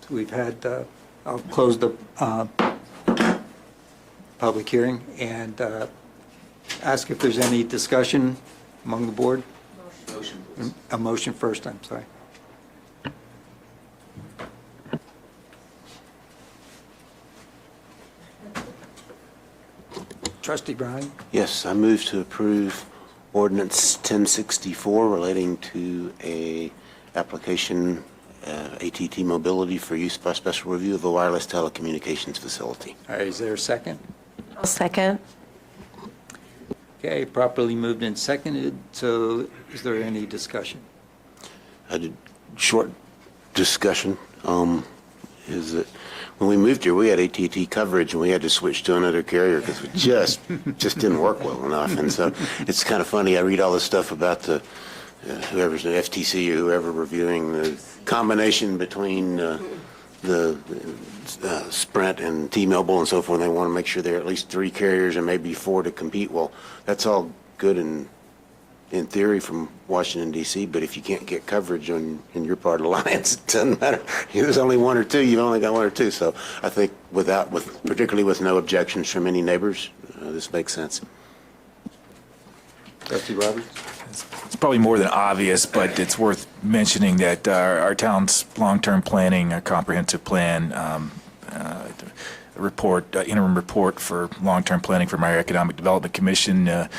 we've had, I'll close the public hearing and ask if there's any discussion among the board. Motion, please. A motion first, I'm sorry. Trustee Bryan? Yes, I move to approve ordinance 1064 relating to a application, ATT Mobility for use by special review of a wireless telecommunications facility. All right, is there a second? I'll second. Okay, properly moved and seconded, so is there any discussion? A short discussion is that when we moved here, we had AT&T coverage, and we had to switch to another carrier because it just didn't work well enough. And so it's kind of funny. I read all this stuff about the whoever's the FTC or whoever reviewing the combination between the Sprint and T-Mobile and so forth. They want to make sure there are at least 3 carriers and maybe 4 to compete. Well, that's all good in theory from Washington, D.C., but if you can't get coverage in your part of the alliance, it doesn't matter. There's only 1 or 2, you've only got 1 or 2. So I think particularly with no objections from any neighbors, this makes sense. Trustee Roberts? It's probably more than obvious, but it's worth mentioning that our town's long-term planning, comprehensive plan, interim report for long-term planning from our Economic Development Commission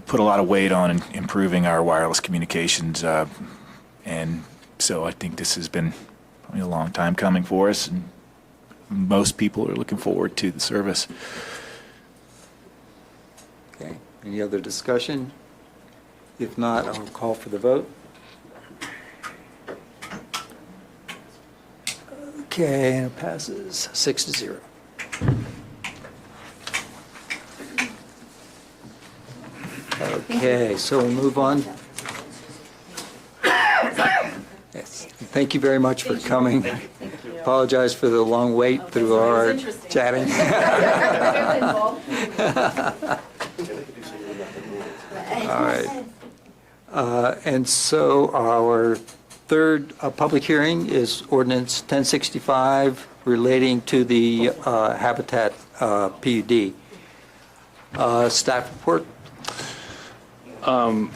put a lot of weight on improving our wireless communications, and so I think this has been probably a long time coming for us, and most people are looking forward to the service. Okay, any other discussion? If not, I'll call for the vote. Okay, and it passes 6-0. Okay, so we'll move on. Yes, thank you very much for coming. Apologize for the long wait through our chatting. All right. And so our third public hearing is ordinance 1065 relating to the Habitat PUD. Staff report? I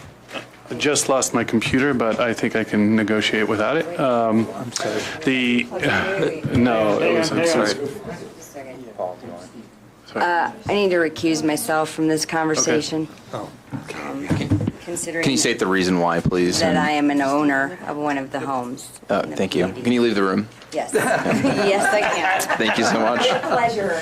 just lost my computer, but I think I can negotiate without it. I'm sorry. No, it was, I'm sorry. I need to recuse myself from this conversation. Oh, Considering Can you state the reason why, please? that I am an owner of one of the homes. in the Thank you. PUD. Can you leave the room? Yes. Yes, I can. Thank you so much. Pleasure.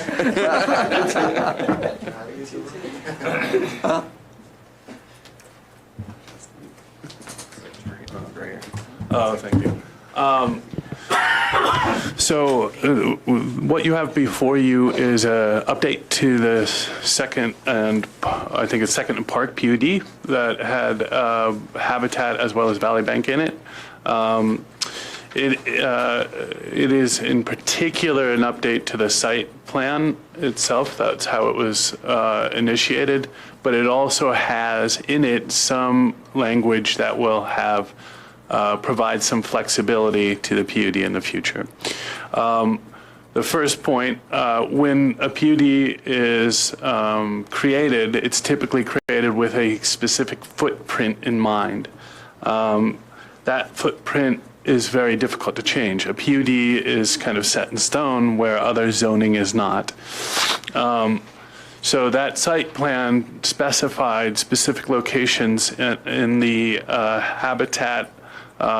Oh, thank you. So what you have before you is an update to the second and Park PUD that had Habitat as well as Valley Bank in it. It is in particular an update to the site plan itself. That's how it was initiated, but it also has in it some language that will have provide some flexibility to the PUD in the future. The first point, when a PUD is created, it's typically created with a specific footprint in mind. That footprint is very difficult to change. A PUD is kind of set in stone where other zoning is not. So that site plan specified specific locations in the Habitat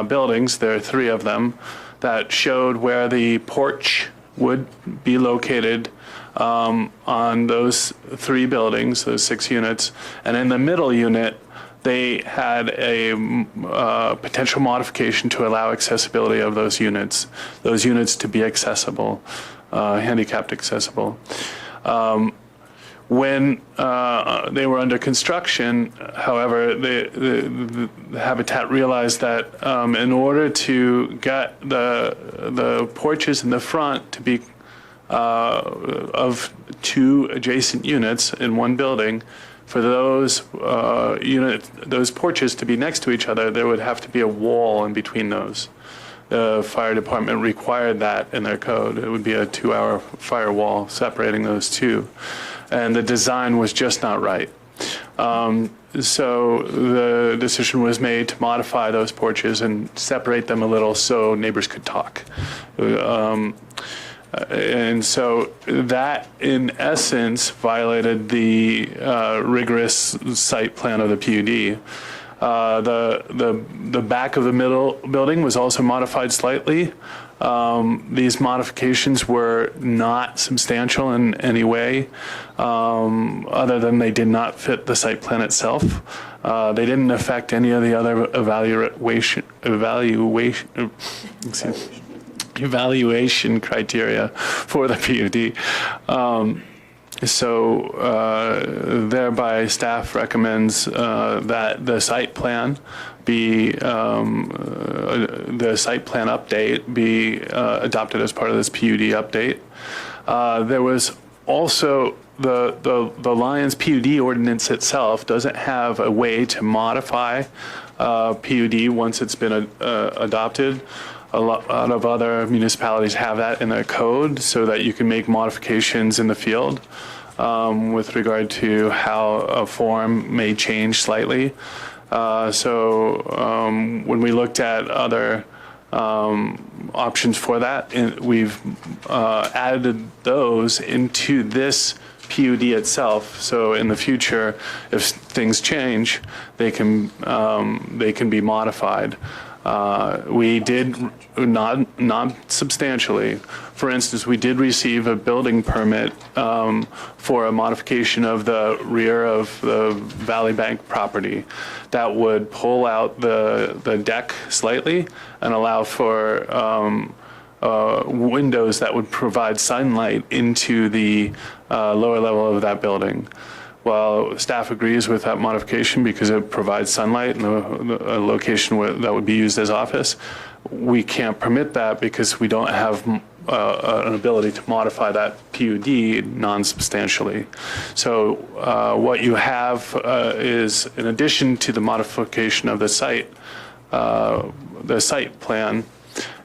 buildings. There are 3 of them that showed where the porch would be located on those 3 buildings, those 6 units. And in the middle unit, they had a potential modification to allow accessibility of those units to be accessible, handicapped accessible. When they were under construction, however, the Habitat realized that in order to get the porches in the front to be of 2 adjacent units in one building, for those those porches to be next to each other, there would have to be a wall in between those. The fire department required that in their code. It would be a 2-hour firewall separating those two. And the design was just not right. So the decision was made to modify those porches and separate them a little so neighbors could talk. And so that, in essence, violated the rigorous site plan of the PUD. The back of the middle building was also modified slightly. These modifications were not substantial in any way, other than they did not fit the site plan itself. They didn't affect any of the other evaluation criteria for the PUD. Thereby, staff recommends that the site plan update be adopted as part of this PUD update. There was also the Lions PUD ordinance itself doesn't have a way to modify PUD once it's been adopted. A lot of other municipalities have that in their code so that you can make modifications in the field with regard to how a form may change slightly. When we looked at other options for that, we've added those into this PUD itself. So in the future, if things change, they can be modified. We did not substantially. For instance, we did receive a building permit for a modification of the rear of the Valley Bank property that would pull out the deck slightly and allow for windows that would provide sunlight into the lower level of that building. While staff agrees with that modification because it provides sunlight and a location that would be used as office, we can't permit that because we don't have an ability to modify that PUD non-substantially. So what you have is, in addition to the modification of the site plan,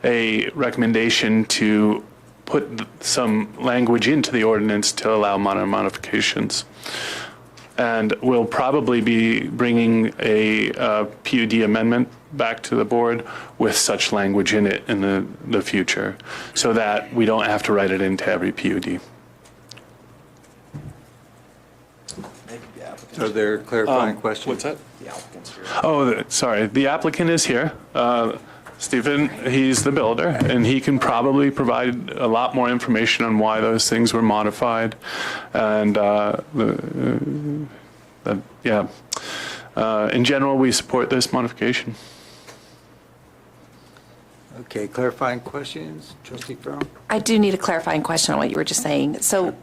a recommendation to put some language into the ordinance to allow minor modifications. And we'll probably be bringing a PUD amendment back to the board with such language in it in the future, so that we don't have to write it into every PUD. Are there clarifying questions? What's that? The applicant's here. Oh, sorry. The applicant is here. Stephen, he's the builder, and he can probably provide a lot more information on why those things were modified. And in general, we support this modification. Okay, clarifying questions? Trustee Farrell? I do need a clarifying question on what you were just saying. So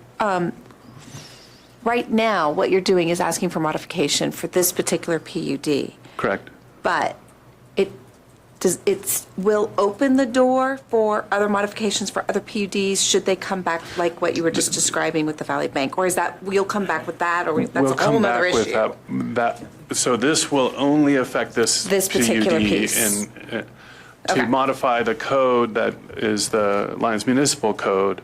right now, what you're doing is asking for modification for this particular PUD. Correct. But it will open the door for other modifications for other PUDs should they come back like what you were just describing with the Valley Bank? Or is that, we'll come back with that, or that's a whole nother issue? We'll come back with that. So this will only affect this particular PUD piece. To modify the code that is the Lions Municipal Code,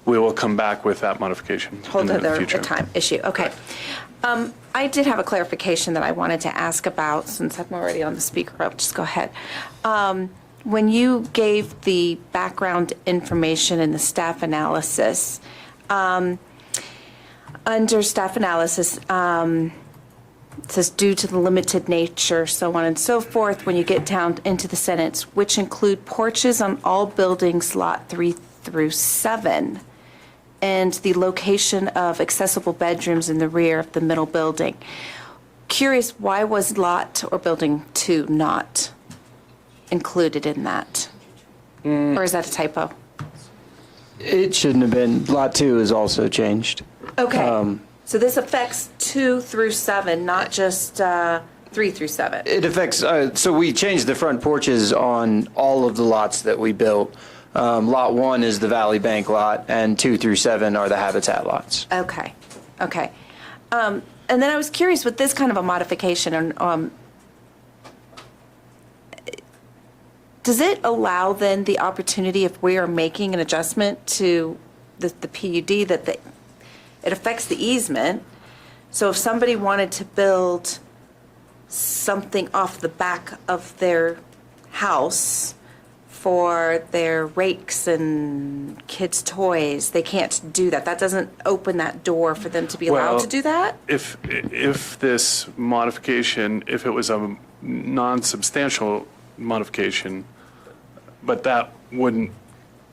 we will come back with that modification Whole in the other future. time issue, okay. I did have a clarification that I wanted to ask about, since I'm already on the speaker, I'll just go ahead. When you gave the background information in the staff analysis, under staff analysis, it says due to the limited nature, so on and so forth, when you get down into the sentence, which include porches on all buildings, lot 3 through 7. And the location of accessible bedrooms in the rear of the middle building. Curious, why was lot or building 2 not included in that? Or is that a typo? It shouldn't have been. Lot 2 is also changed. Okay. So this affects 2 through 7, not just 3 through 7? It affects, so we changed the front porches on all of the lots that we built. Lot 1 is the Valley Bank lot, and 2 through 7 are the Habitat lots. Okay, okay. And then I was curious with this kind of a modification, does it allow then the opportunity if we are making an adjustment to the PUD that it affects the easement? So if somebody wanted to build something off the back of their house for their rakes and kids' toys, they can't do that. That doesn't open that door for them to be allowed to do that? If this modification, if it was a non-substantial modification, but that wouldn't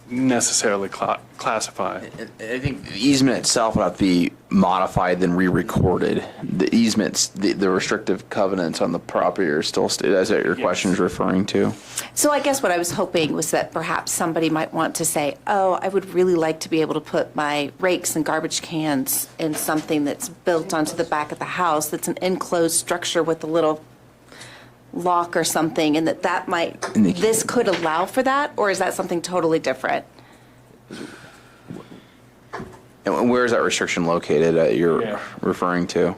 necessarily classify. I think the easement itself would have to be modified, then re-recorded. The easements, the restrictive covenants on the property are still, is that your question is referring to? So I guess what I was hoping was that perhaps somebody might want to say, oh, I would really like to be able to put my rakes and garbage cans in something that's built onto the back of the house, that's an enclosed structure with a little lock or something, and that might, this could allow for that, or is that something totally different? And where is that restriction located that you're referring to?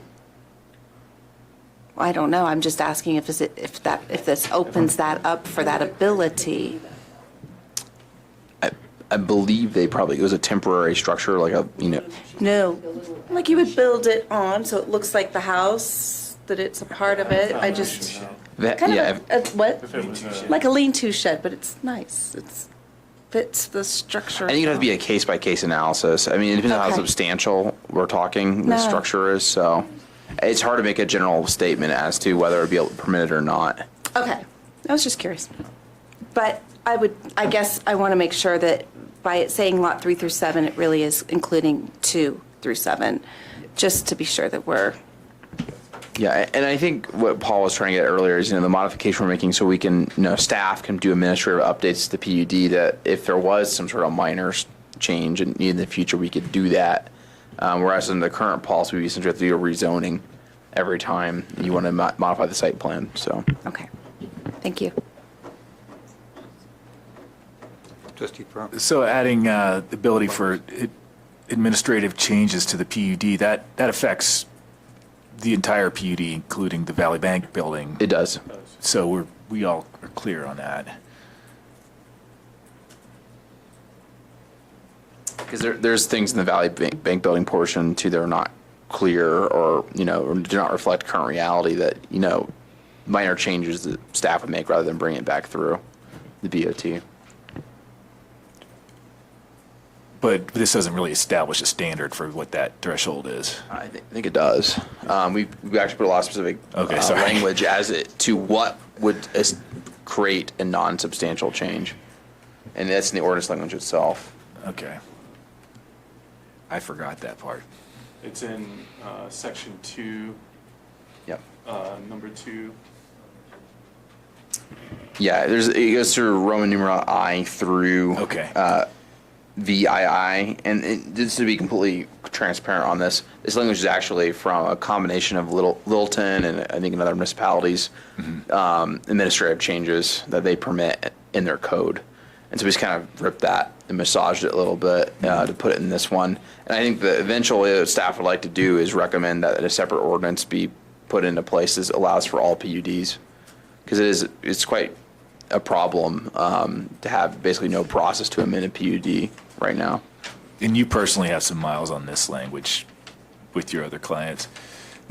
I don't know. I'm just asking if this opens that up for that ability. I believe it was a temporary structure, like a, No, like you would build it on, so it looks like the house, that it's a part of it. I just, kind of what? Like a lean-to shed, but it's nice. It's fits the structure. I think it'd have to be a case-by-case analysis. I mean, it depends on how substantial we're talking the structure is, so it's hard to make a general statement as to whether it'd be permitted or not. Okay, I was just curious. But I guess I want to make sure that by it saying lot 3 through 7, it really is including 2 through 7, just to be sure that we're. Yeah, and I think what Paul was trying to get earlier is, the modification we're making so we can, staff can do administrative updates to the PUD, that if there was some sort of minor change in the future, we could do that. Whereas in the current policy, we essentially have to do a rezoning every time you want to modify the site plan, so. Okay, thank you. Trustee Pearl. So adding the ability for administrative changes to the PUD, that affects the entire PUD, including the Valley Bank building. It does. So we all are clear on that. Because there's things in the Valley Bank building portion too that are not clear or do not reflect current reality that minor changes that staff would make rather than bring it back through the BOT. But this doesn't really establish a standard for what that threshold is. I think it does. We actually put a lot of specific language as it to what would create a non-substantial change, and that's in the ordinance language itself. Okay. I forgot that part. It's in section 2. Yep. Number 2. Yeah, it goes through Roman numeral I through VII, and just to be completely transparent on this language is actually from a combination of Littleton and I think in other municipalities, administrative changes that they permit in their code. And so we just kind of ripped that and massaged it a little bit to put it in this one. And I think that eventually what staff would like to do is recommend that a separate ordinance be put into place that allows for all PUDs. Because it's quite a problem to have basically no process to amend a PUD right now. And you personally have some miles on this language with your other clients.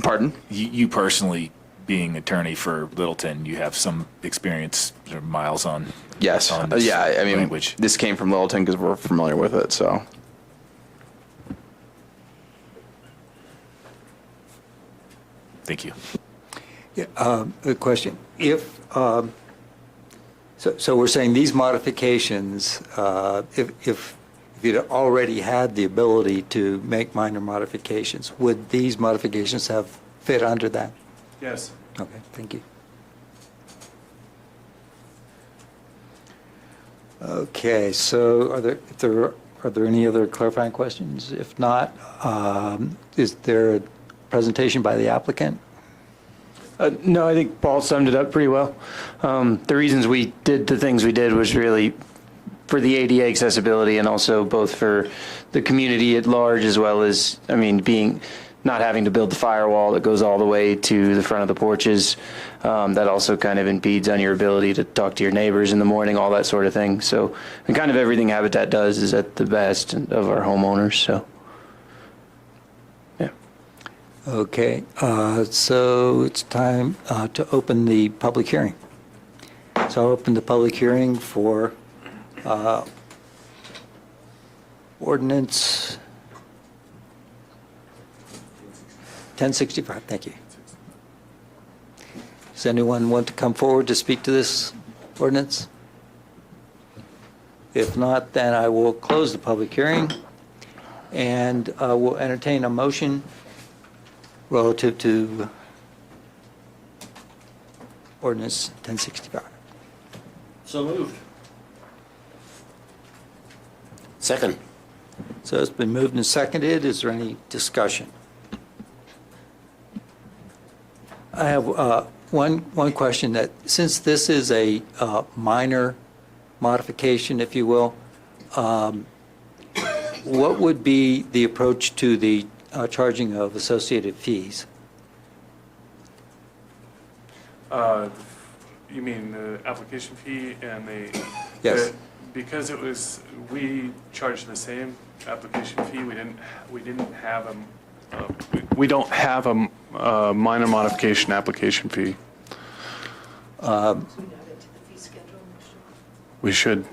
Pardon? You personally, being attorney for Littleton, you have some experience or miles on. Yes. On this language. This came from Littleton because we're familiar with it. So. Thank you. Yeah. A question: If so we're saying these modifications, if you'd already had the ability to make minor modifications, would these modifications have fit under that? Yes. Okay, thank you. Okay, so if there Are there any other clarifying questions? If not, is there a presentation by the applicant? No, I think Paul summed it up pretty well. The reasons we did the things we did was really for the ADA accessibility and also both for the community at large as well as, I mean, not having to build the firewall that goes all the way to the front of the porches. That also kind of impedes on your ability to talk to your neighbors in the morning, all that sort of thing. So, and kind of everything Habitat does is at the best of our homeowners, so. Okay, so it's time to open the public hearing. So I'll open the public hearing for ordinance 1065. Thank you. Does anyone want to come forward to speak to this ordinance? If not, then I will close the public hearing and will entertain a motion relative to ordinance 1065. So moved. Second. So it's been moved and seconded. Is there any discussion? I have one question that, since this is a minor modification, if you will, what would be the approach to the charging of associated fees? You mean the application fee and the? Yes. Because we charged the same application fee, we don't have a minor modification application fee. We should,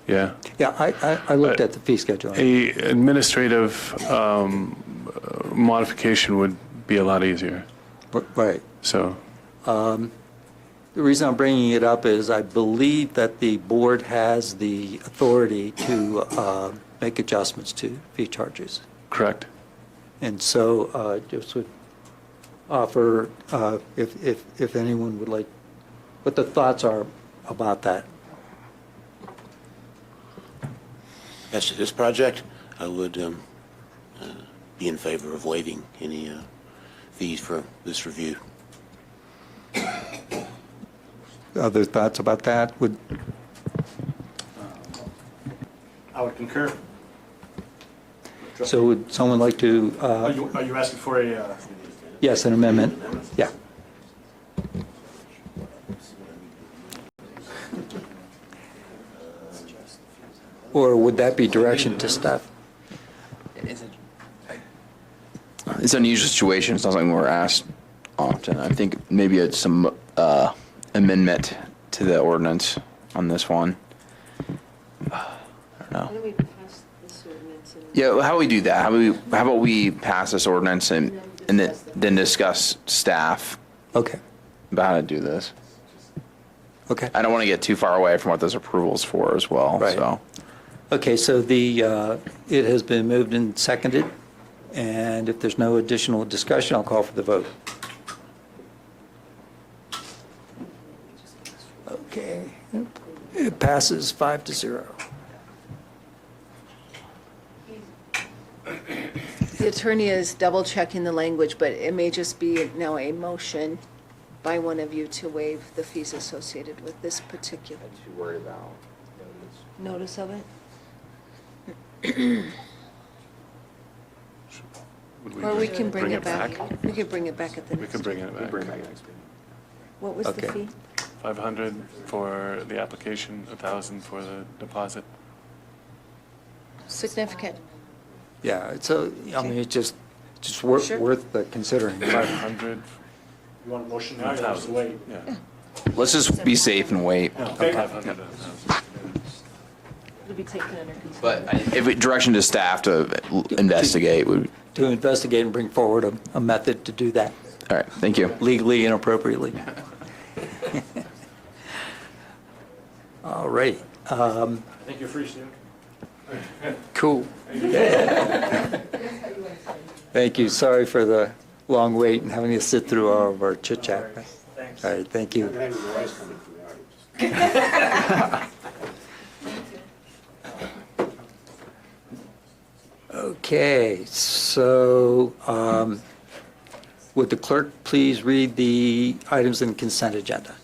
yeah. Yeah, I looked at the fee schedule. A administrative modification would be a lot easier. Right. So. The reason I'm bringing it up is I believe that the board has the authority to make adjustments to fee charges. Correct. And so just would offer, if anyone would like, what the thoughts are about that. As to this project, I would be in favor of waiving any fees for this review. Other thoughts about that? I would concur. So would someone like to? Are you asking for a? Yes, an amendment. Yeah. Or would that be direction to staff? It's an unusual situation. It's not something we're asked often. I think maybe it's some amendment to the ordinance on this one. I don't know. How do we pass this ordinance? Yeah, how do we do that? How about we pass this ordinance and then discuss staff? Okay. About how to do this. Okay. I don't want to get too far away from what those approval's for as well. Right. So. Okay, so it has been moved and seconded, and if there's no additional discussion, I'll call for the vote. Okay, it passes 5-0. The attorney is double checking the language, but it may just be now a motion by one of you to waive the fees associated with this particular. What you worried about? Notice of it? Or we can bring it back. We could bring it back at the We next. could bring it back. What was the Okay. fee? 500 for the application, 1,000 for the deposit. Significant. Yeah, so, I mean, it's just worth Sure. considering. 500. You want a motion now? You want us to wait? Yeah. Let's just be safe and wait. Okay. 500. It'll be taken under consideration. But if direction to staff to investigate would. To investigate and bring forward a method to do that All right. Thank you. legally and appropriately. All right. I think you're free, Steve. Cool. Thank you. Sorry for the long wait and having to sit through all of our chit chat. All right, thank you. Okay, so would the clerk please read the items in consent agenda?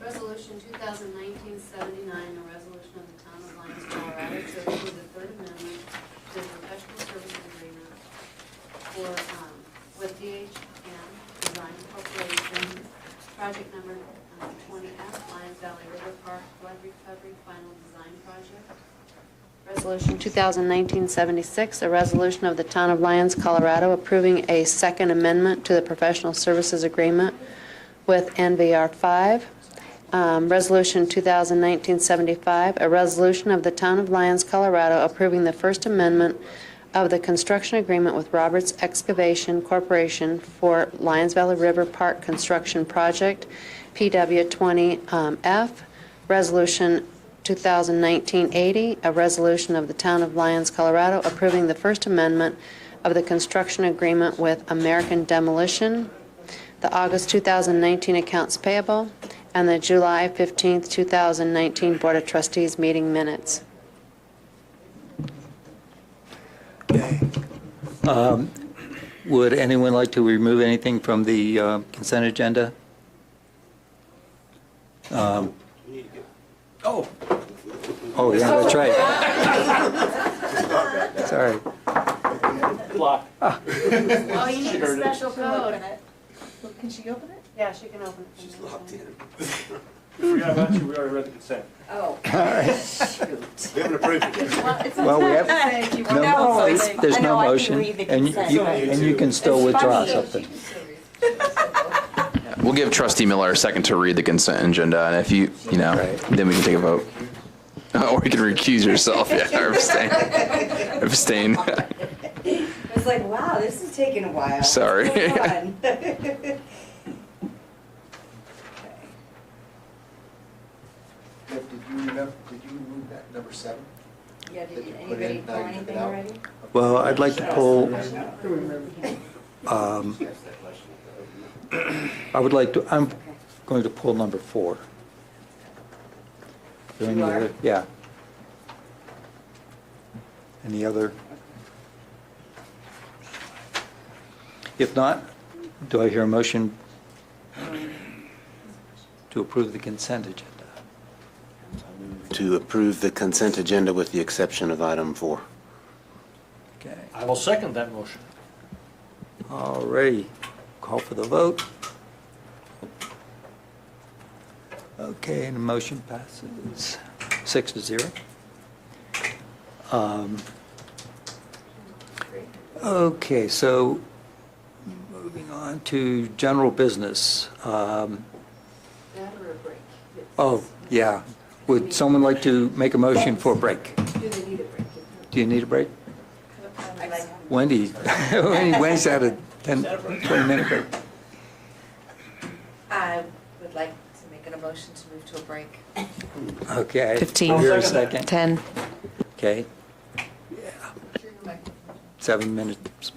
Resolution 2019-79, a resolution of the Town of Lyons, Colorado, to approve the Third Amendment to the Professional Services Agreement with DHM Design Corporation, project number 20F, Lyons Valley River Park Flood Recovery Final Design Project. Resolution 2019-76, a resolution of the Town of Lyons, Colorado, approving a Second Amendment to the Professional Services Agreement with NVR 5. Resolution 2019-75, a resolution of the Town of Lyons, Colorado, approving the First Amendment of the construction agreement with Roberts Excavation Corporation for Lyons Valley River Park Construction Project, PW 20F. Resolution 2019-80, a resolution of the Town of Lyons, Colorado, approving the First Amendment of the construction agreement with American Demolition, the August 2019 accounts payable, and the July 15, 2019 Board of Trustees meeting minutes. Would anyone like to remove anything from the consent agenda? Oh, yeah, that's right. Sorry. Block. Oh, you need a special code. Can she open it? Yeah, she can open it. She's locked in. Forgot about you, we already read the consent. Oh. All right. We haven't approved it. Well, we have, there's no motion, and you can still withdraw something. We'll give Trustee Miller a second to read the consent agenda, and if then we can take a vote. Or you can recuse yourself, or abstain. Abstain. I was like, wow, this is taking a while. Sorry. What's going on? Did you remove that number 7? Yeah, That did you put anybody in, pull now you took it anything out? already? Well, I'd like to pull, I'm going to pull number 4. Is there any other? Yeah. Any other? If not, do I hear a motion to approve the consent agenda? To approve the consent agenda with the exception of item 4. Okay. I will second that motion. All righty. Call for the vote. Okay, and the motion passes 6-0. Okay, so moving on to general business. Oh, yeah. Would someone like to make a motion for a break? Do they need a break? Do you need a break? Wendy's had a 20-minute break. I would like to make an motion to move to a break. Okay. 15. Here a second. 10. Okay. Yeah. 7 minutes.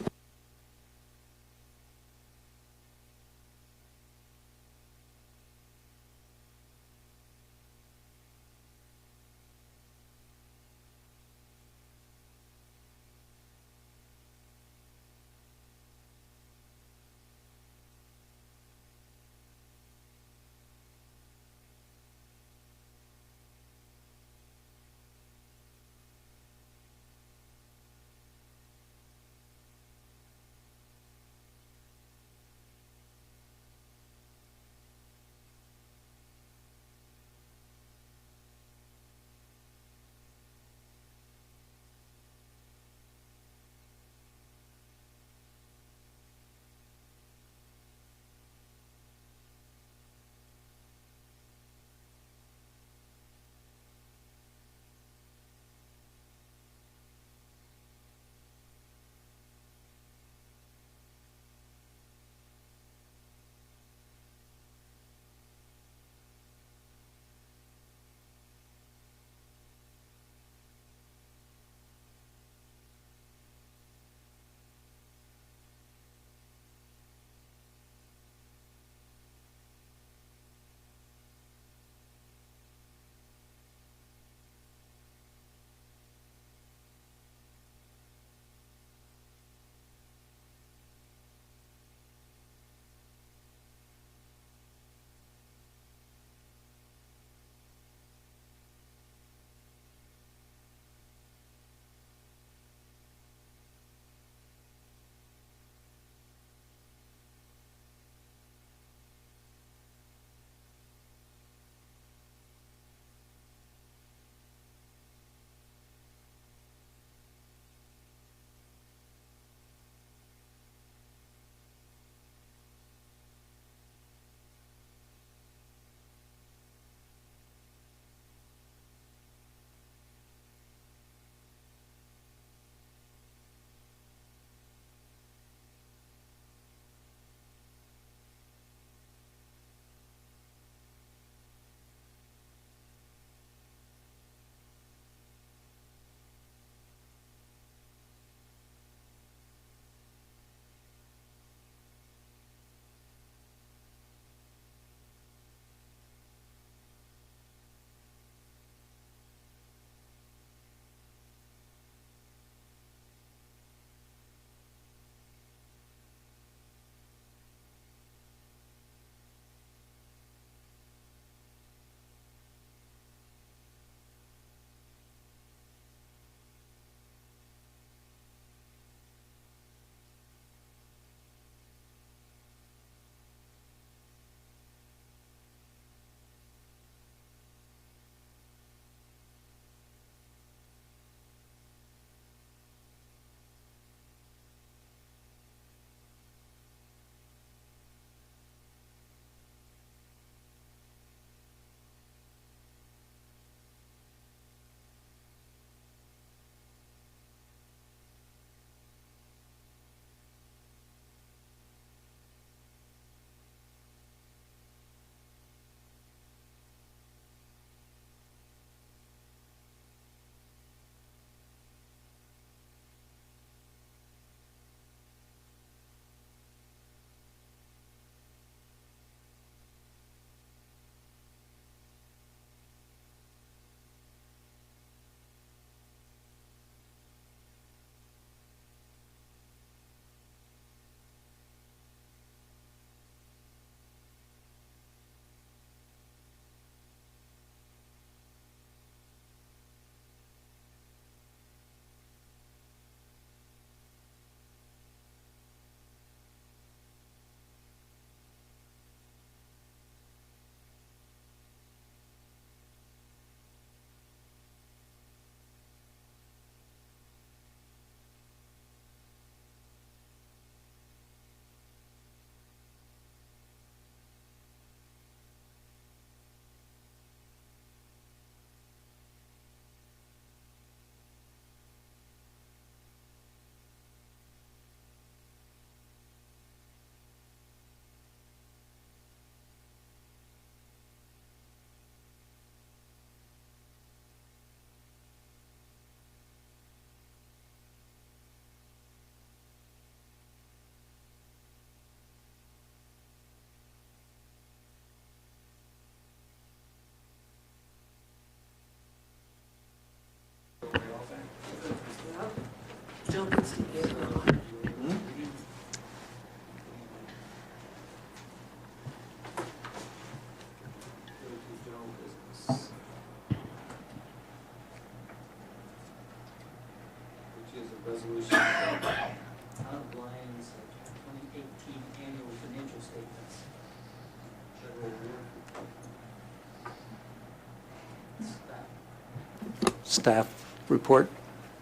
staff report.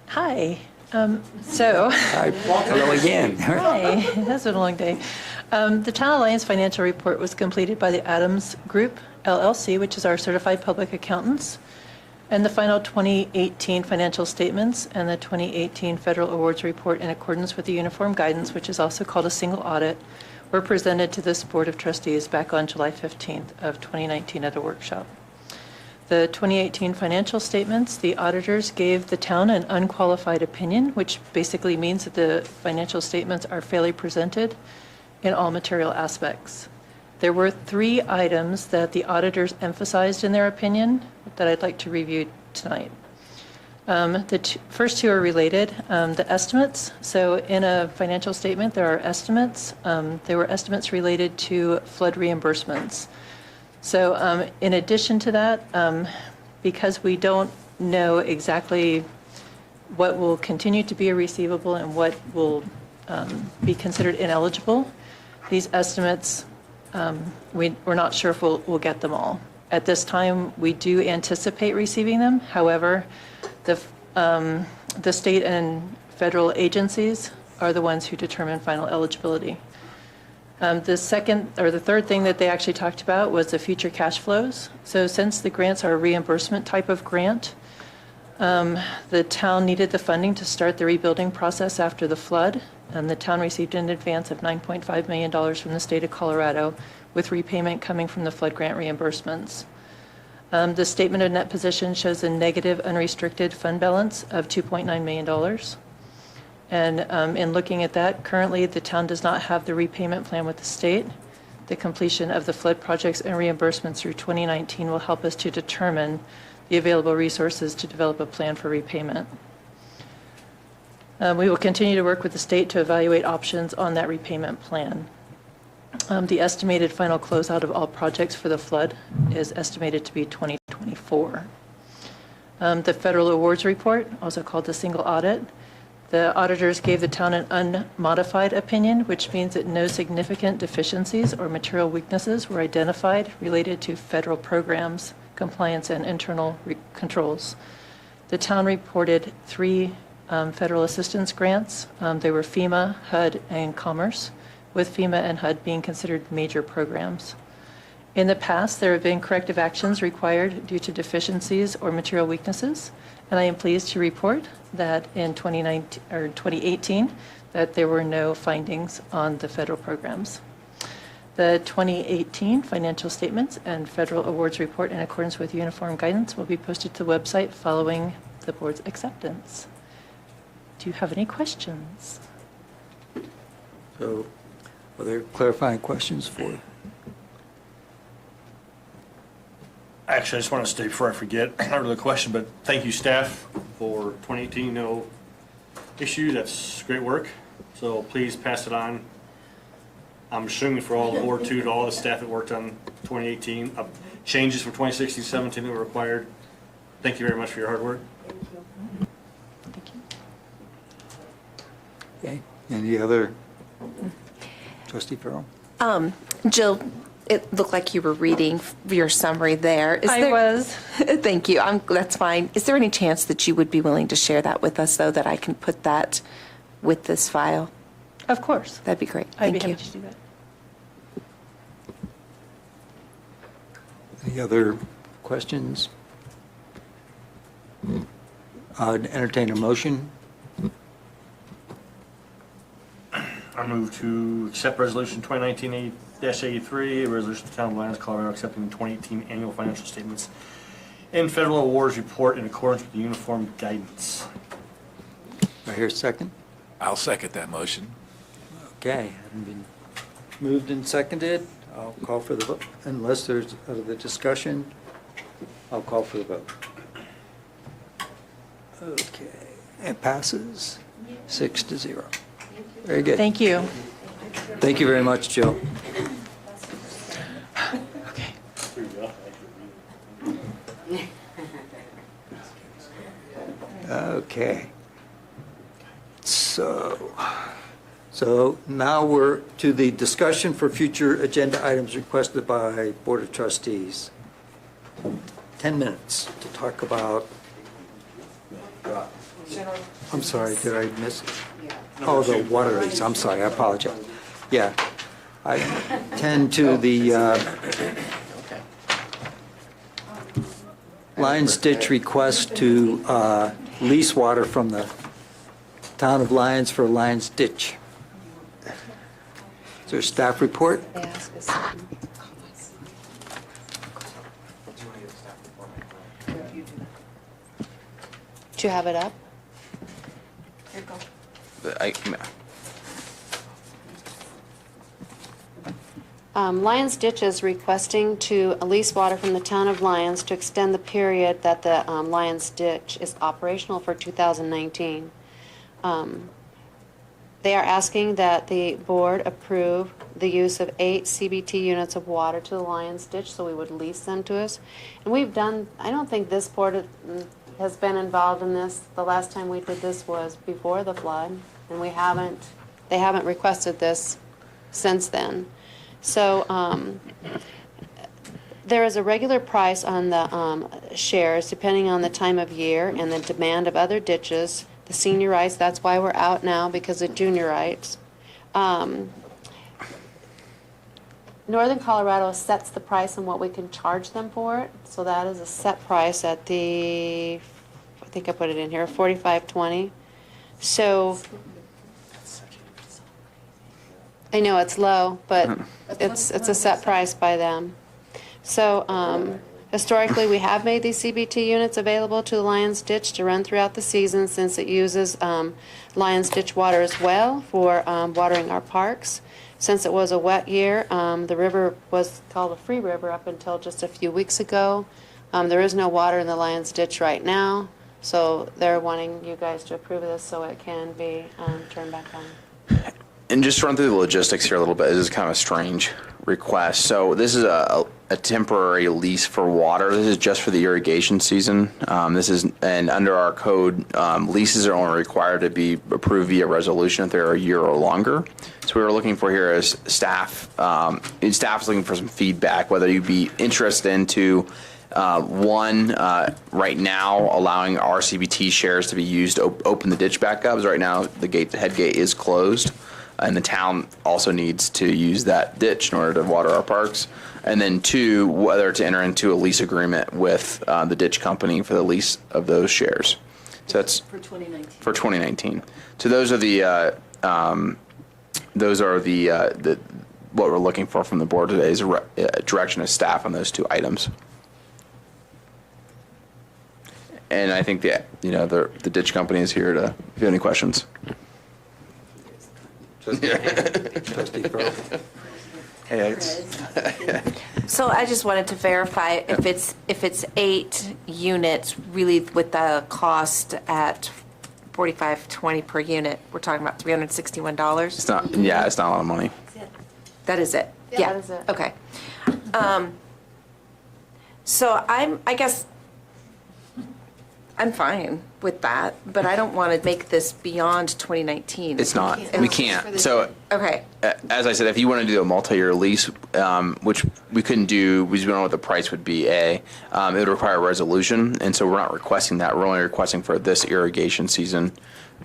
Hi. Hi. Hello again. Hi, it has been a long day. The Town Alliance financial report was completed by the Adams Group LLC, which is our certified public accountants, and the final 2018 financial statements and the 2018 federal awards report in accordance with the uniform guidance, which is also called a single audit, were presented to this Board of Trustees back on July 15th of 2019 at a workshop. The 2018 financial statements, the auditors gave the town an unqualified opinion, which basically means that the financial statements are fairly presented in all material aspects. There were 3 items that the auditors emphasized in their opinion that I'd like to review tonight. The first 2 are related. The estimates. So in a financial statement, there are estimates. There were estimates related to flood reimbursements. So in addition to that, because we don't know exactly what will continue to be a receivable and what will be considered ineligible, these estimates, we're not sure if we'll get them all. At this time, we do anticipate receiving them. However, the state and federal agencies are the ones who determine final eligibility. The third thing that they actually talked about was the future cash flows. So since the grants are a reimbursement type of grant, the town needed the funding to start the rebuilding process after the flood, and the town received an advance of $9.5 million from the state of Colorado, with repayment coming from the flood grant reimbursements. The statement of net position shows a negative unrestricted fund balance of $2.9 million. And in looking at that, currently the town does not have the repayment plan with the state. The completion of the flood projects and reimbursements through 2019 will help us to determine the available resources to develop a plan for repayment. We will continue to work with the state to evaluate options on that repayment plan. The estimated final closeout of all projects for the flood is estimated to be 2024. The federal awards report, also called the single audit, the auditors gave the town an unmodified opinion, which means that no significant deficiencies or material weaknesses were identified related to federal programs, compliance, and internal controls. The town reported 3 federal assistance grants. They were FEMA, HUD, and Commerce, with FEMA and HUD being considered major programs. In the past, there have been corrective actions required due to deficiencies or material weaknesses, and I am pleased to report that in 2018, that there were no findings on the federal programs. The 2018 financial statements and federal awards report in accordance with uniform guidance will be posted to the website following the board's acceptance. Do you have any questions? So, are there clarifying questions for? Actually, I just want to state before I forget, not really a question, but thank you, staff, for 2018. No issue. That's great work. So please pass it on. I'm assuming for all the board too, to all the staff that worked on 2018. Changes from 2016 to 17 that were required. Thank you very much for your hard work. Thank you. Okay. Any other? Trustee Farrell? Jill, it looked like you were reading your summary there. I was. Thank you. That's fine. Is there any chance that you would be willing to share that with us, though, that I can put that with this file? Of course. That'd be great. I'd be Thank you. happy to do that. Any other questions? I'd entertain a motion. I move to accept resolution 2019-83, a resolution of the town of Lyons, Colorado, accepting the 2018 annual financial statements and federal awards report in accordance with the uniform guidance. I hear a second. I'll second that motion. Okay, having been moved and seconded, I'll call for the vote. Unless there's other discussion, I'll call for the vote. Okay, it passes 6-0. Very good. Thank you. Thank you very much, Jill. Okay. So now we're to the discussion for future agenda items requested by Board of Trustees. 10 minutes to talk about Drive. I'm sorry, did I miss? Oh, the water lease, I'm sorry, I apologize. Yeah, I tend to the Lions Ditch request to lease water from the town of Lyons for Lions Ditch. Is there a staff report? They ask us. Do you have it up? Here you go. Lyons Ditch is requesting to lease water from the town of Lyons to extend the period that the Lyons Ditch is operational for 2019. They are asking that the board approve the use of 8 CBT units of water to the Lyons Ditch, so we would lease them to us. And we've done, I don't think this board has been involved in this. The last time we did this was before the flood, and they haven't requested this since then. So there is a regular price on the shares depending on the time of year and the demand of other ditches. The seniorites, that's why we're out now, because of juniorites. Northern Colorado sets the price on what we can charge them for it. So that is a set price at I think I put it in here, $45.20. So I know it's low, but it's a set price by them. So historically, we have made these CBT units available to the Lyons Ditch to run throughout the season, since it uses Lyons Ditch water as well for watering our parks. Since it was a wet year, the river was called a free river up until just a few weeks ago. There is no water in the Lyons Ditch right now, so they're wanting you guys to approve of this so it can be turned back on. And just run through the logistics here a little bit. This is kind of a strange request. So this is a temporary lease for water. This is just for the irrigation season. And under our code, leases are only required to be approved via resolution if they're a year or longer. So we were looking for here is staff. Staff's looking for some feedback, whether you'd be interested into right now allowing RCBT shares to be used to open the ditch back up. As right now the head gate is closed. And the town also needs to use that ditch in order to water our parks. And then 2, whether to enter into a lease agreement with the ditch company for the lease of those shares. So that's For 2019. for 2019. So those are the what we're looking for from the board today is a direction of staff on those 2 items. And I think the ditch company is here to, if you have any questions. Trustee Crowe. So I just wanted to verify if it's 8 units, really with the cost at $45.20 per unit, we're talking about $361. It's not a lot of money. That is it? Yeah, that is it. Okay. So I guess I'm fine with that, but I don't want to make this beyond 2019. It's not. We can't. So Okay. as I said, if you want to do a multi-year lease, which we couldn't do, we just don't know what the price would be, it would require a resolution. And so we're not requesting that. We're only requesting for this irrigation season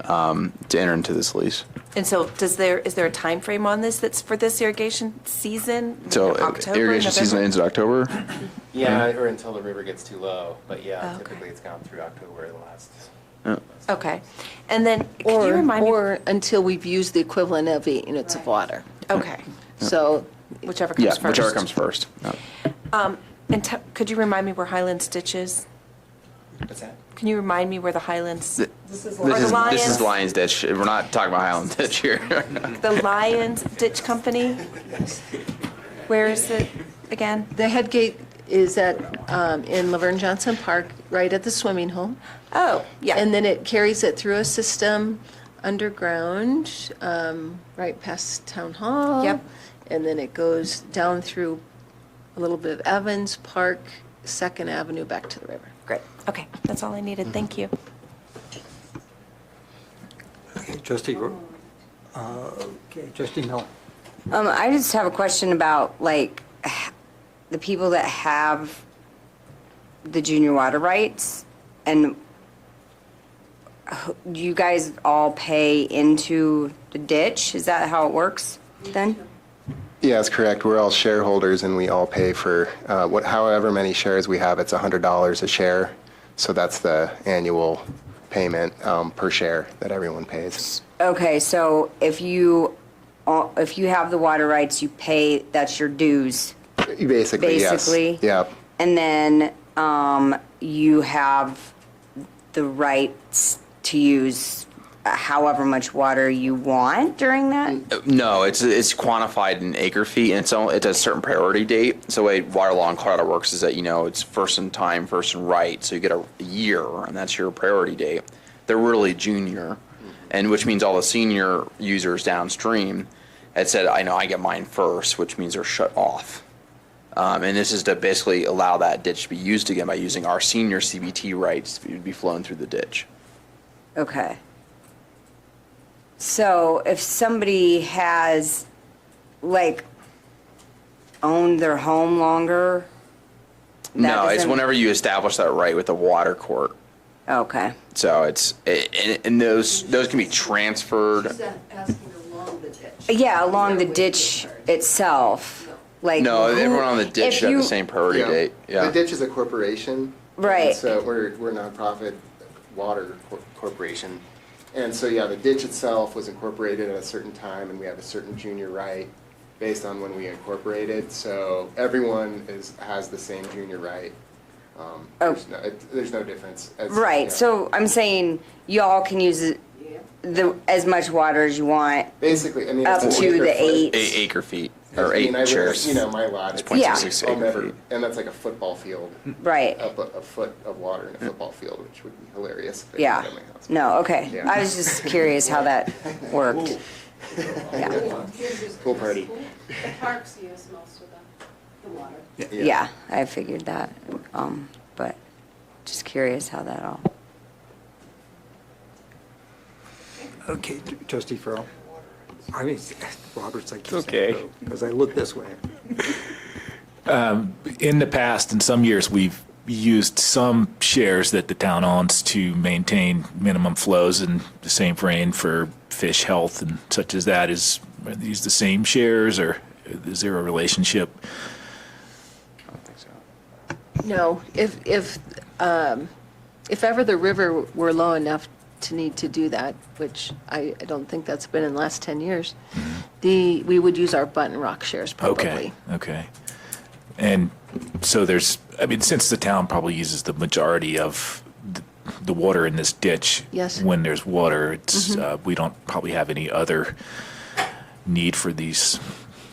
to enter into this lease. And so is there a time frame on this that's for this irrigation season? So October, irrigation season November? ends in October? Yeah, or until the river gets too low. But yeah, Okay. typically it's gone through October the last. Okay. And then, can you remind me? Or until we've used the equivalent of 8 units of water. Okay. So, Whichever comes Yeah, first. whichever comes first. Yeah. And could you remind me where Highlands Ditch is? What's that? Can you remind me where the Highlands? This is Lions Ditch. We're not talking about Highland Ditch here. The Lions Ditch Company? Where is it again? the head gate is in Laverne Johnson Park, right at the swimming hole. Oh, yeah. And then it carries it through a system underground, right past Town Hall. Yep. And then it goes down through a little bit of Evans Park, 2nd Avenue, back to the river. Great. Okay, that's all I needed. Thank you. Okay, Trustee Miller. I just have a question about, like, the people that have the junior water rights, and you guys all pay into the ditch? Is that how it works then? Yeah, that's correct. We're all shareholders and we all pay for however many shares we have. It's $100 a share. So that's the annual payment per share that everyone pays. Okay, so if you have the water rights, you pay, that's your dues. Basically, yes. Basically. Yep. And then you have the rights to use however much water you want during that? No, it's quantified in acre feet, and it's a certain priority date. So the way water law in Colorado works is that, it's first in time, first in right. So you get a year, and that's your priority date. They're really junior, and which means all the senior users downstream had said, I know I get mine first, which means they're shut off. And this is to basically allow that ditch to be used again by using our senior CBT rights to be flown through the ditch. Okay. So if somebody has, owned their home longer? No, it's whenever you establish that right with the water court. Okay. So and those can be transferred. Yeah, along the ditch itself. No, everyone on the ditch should have the same priority date. Yeah. The ditch is a corporation. Right. So we're a nonprofit water corporation. And so, the ditch itself was incorporated at a certain time, and we have a certain junior right based on when we incorporated. So everyone has the same junior right. There's no difference. Right. So I'm saying y'all can use as much water as you want. Basically, I mean, up it's to the 8 acre feet or 8 shares. My lot. It's 0.26 acre feet. And that's like a football field. Right. A foot of water in a football field, which would be hilarious. If Yeah. at my house. No. Okay. Yeah. I was just curious how that worked. Yeah. Pool party. The parks use most of the water. Yeah. I figured that. But just curious how that all. Okay, Trustee Farrell. I mean, Robert's like, Okay. because I look this way. In the past, in some years, we've used some shares that the town owns to maintain minimum flows, and the same for rain for fish health and such as that. Are these the same shares, or is there a relationship? I don't think so. No, if ever the river were low enough to need to do that, which I don't think that's been in the last 10 years, we would use our Button Rock shares probably. Okay. And so since the town probably uses the majority of the water in this ditch, Yes. when there's water, it's we don't probably have any other need for these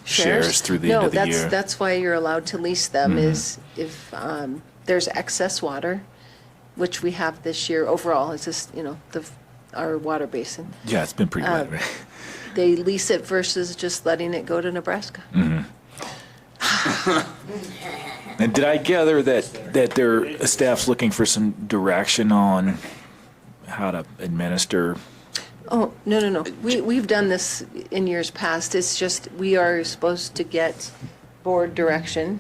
shares through the end of the year. No, that's why you're allowed to lease them, is if there's excess water, which we have this year overall, it's just, our water basin. Yeah, it's been pretty wet. Right? They lease it versus just letting it go to Nebraska. And did I gather that their staff's looking for some direction on how to administer? Oh, no. We've done this in years past. It's just, we are supposed to get board direction.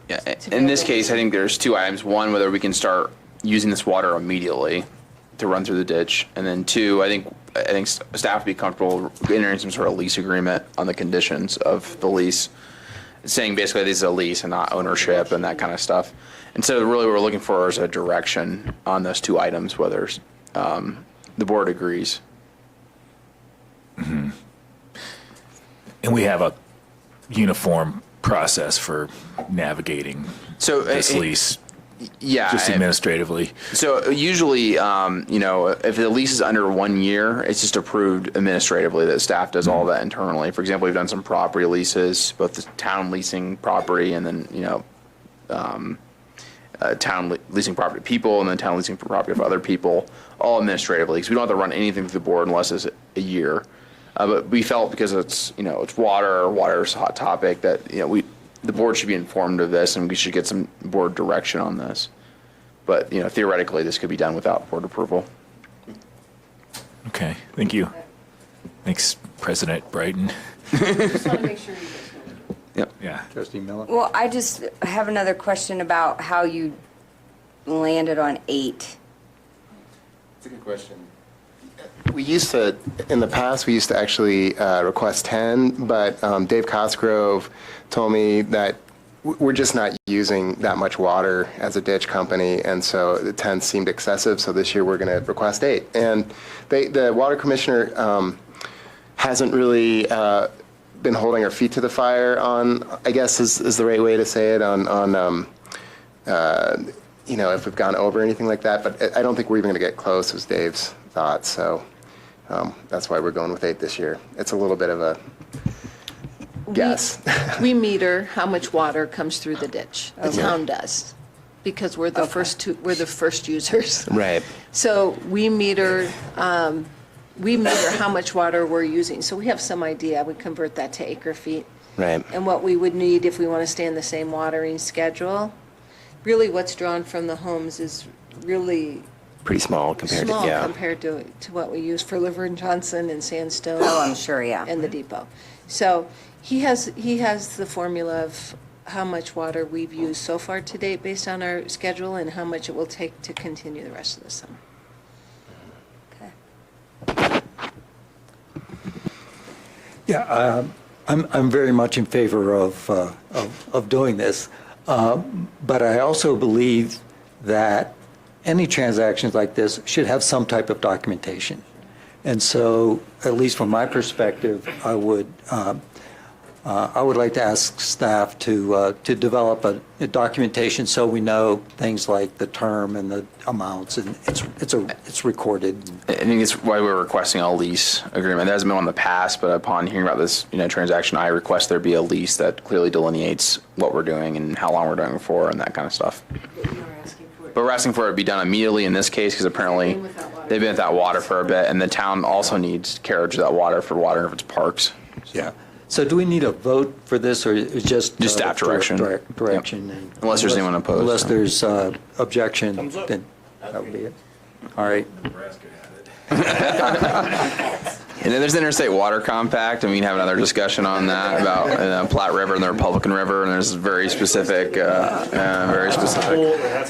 Yeah, in this case, I think there's 2 items. One, whether we can start using this water immediately to run through the ditch, and then 2, I think staff would be comfortable entering some sort of lease agreement on the conditions of the lease, saying basically this is a lease and not ownership and that kind of stuff. And so really what we're looking for is a direction on those 2 items, whether the board agrees. And we have a uniform process for navigating this lease. Yeah. Just administratively. So usually, if the lease is under 1 year, it's just approved administratively. That staff does all that internally. For example, we've done some property leases, both the town leasing property and then, town leasing property to people and then town leasing for property of other people, all administratively. Because we don't have to run anything through the board unless it's a year. But we felt because it's water's a hot topic that, the board should be informed of this, and we should get some board direction on this. But, theoretically, this could be done without board approval. Okay, thank you. Thanks, President Brighton. Just want to make sure you guys know. Yep. Yeah. Trustee Miller? Well, I just have another question about how you landed on 8. That's a good question. We used to, in the past, we used to actually request 10, but Dave Cosgrove told me that we're just not using that much water as a ditch company, and so the 10 seemed excessive, so this year we're going to request 8. And the water commissioner hasn't really been holding our feet to the fire on, I guess is the right way to say it, on if we've gone over anything like that, but I don't think we're even going to get close, was Dave's thought, so that's why we're going with 8 this year. It's a little bit of a guess. We meter how much water comes through the ditch. The town does, because we're the first users. Right. So we meter how much water we're using. So we have some idea. We convert that to acre feet. Right. And what we would need if we want to stay in the same watering schedule. Really, what's drawn from the homes is really Pretty small compared small to, yeah. compared to what we use for Liver and Johnson and Sandstone. Oh, I'm sure, yeah. And the depot. So he has the formula of how much water we've used so far to date based on our schedule and how much it will take to continue the rest of the summer. Yeah, I'm very much in favor of doing this, but I also believe that any transactions like this should have some type of documentation. And so, at least from my perspective, I would like to ask staff to develop a documentation so we know things like the term and the amounts, and it's recorded. I think it's why we're requesting a lease agreement. That hasn't been one in the past, but upon hearing about this, transaction, I request there be a lease that clearly delineates what we're doing and how long we're doing it for and that kind of stuff. But we're asking for it to be done immediately in this case because apparently they've been without water for a bit, and the town also needs carriage of that water for watering of its parks. Yeah. So do we need a vote for this, or is just staff direction? Direction. Yep. Unless there's anyone opposed. Unless there's objection, then that would be it. All right. And then there's the Interstate Water Compact, and we can have another discussion on that about Platte River and the Republican River, and there's very specific. That's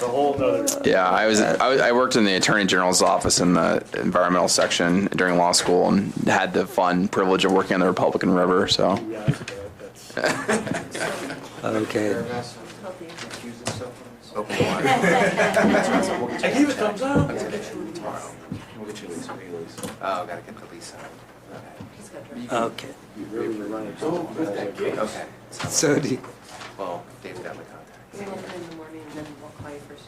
a whole other. Yeah, I worked in the Attorney General's office in the environmental section during law school, and had the fun privilege of working on the Republican River. So. Okay. I gave it thumbs up. We'll get you a lease. Oh, gotta get the lease signed. Okay. Okay. So do you, Well, Dave's got my contact. We'll open in the morning and then we'll call you first.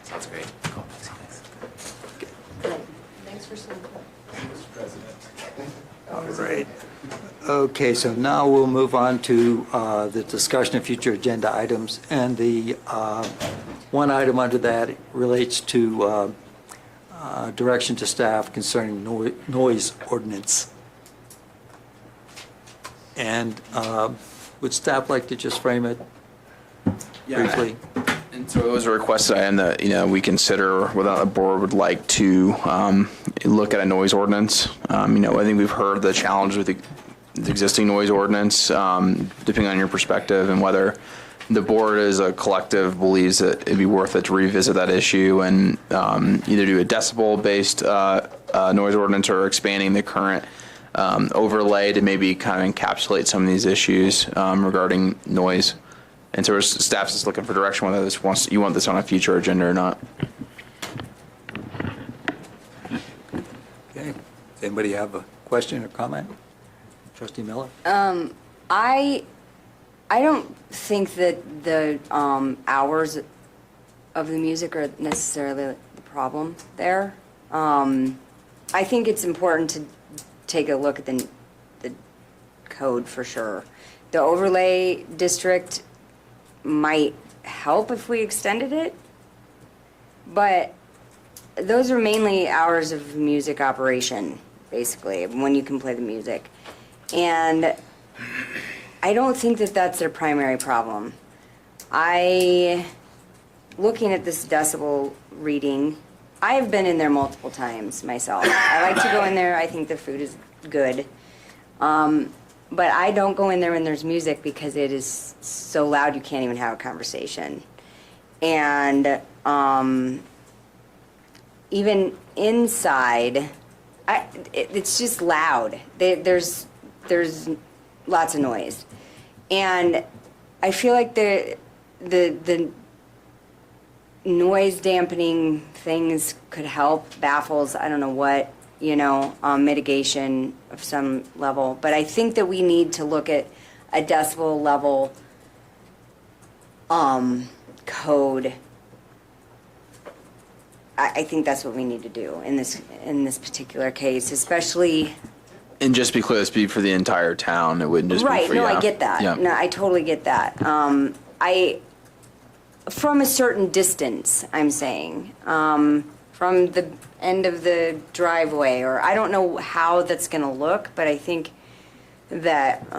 Sounds great. Cool. Thanks. Thanks for some input. Mr. President. all right. Okay, so now we'll move on to the discussion of future agenda items. And the one item under that relates to direction to staff concerning noise ordinance. And would staff like to just frame it briefly? And so it was a requested item that, we consider whether the board would like to look at a noise ordinance. I think we've heard the challenge with the existing noise ordinance, depending on your perspective, and whether the board as a collective believes that it'd be worth it to revisit that issue and either do a decibel-based noise ordinance or expanding the current overlay to maybe kind of encapsulate some of these issues regarding noise. And so staff's just looking for direction whether you want this on a future agenda or not. Okay. Does anybody have a question or comment? Trustee Miller? I don't think that the hours of the music are necessarily the problem there. I think it's important to take a look at the code for sure. The overlay district might help if we extended it, but those are mainly hours of music operation, basically, when you can play the music. And I don't think that that's their primary problem. Looking at this decibel reading, I have been in there multiple times myself. I like to go in there. I think the food is good. But I don't go in there when there's music because it is so loud you can't even have a conversation. And even inside, it's just loud. There's lots of noise. And I feel like the noise dampening things could help, baffles, I don't know what, mitigation of some level. But I think that we need to look at a decibel level code. I think that's what we need to do in this particular case, especially. And just be clear, this be for the entire town. It wouldn't just Right, be for no, yeah. I get that. Yeah. No, I totally get that. From a certain distance, I'm saying, from the end of the driveway, or I don't know how that's gonna look, but I think that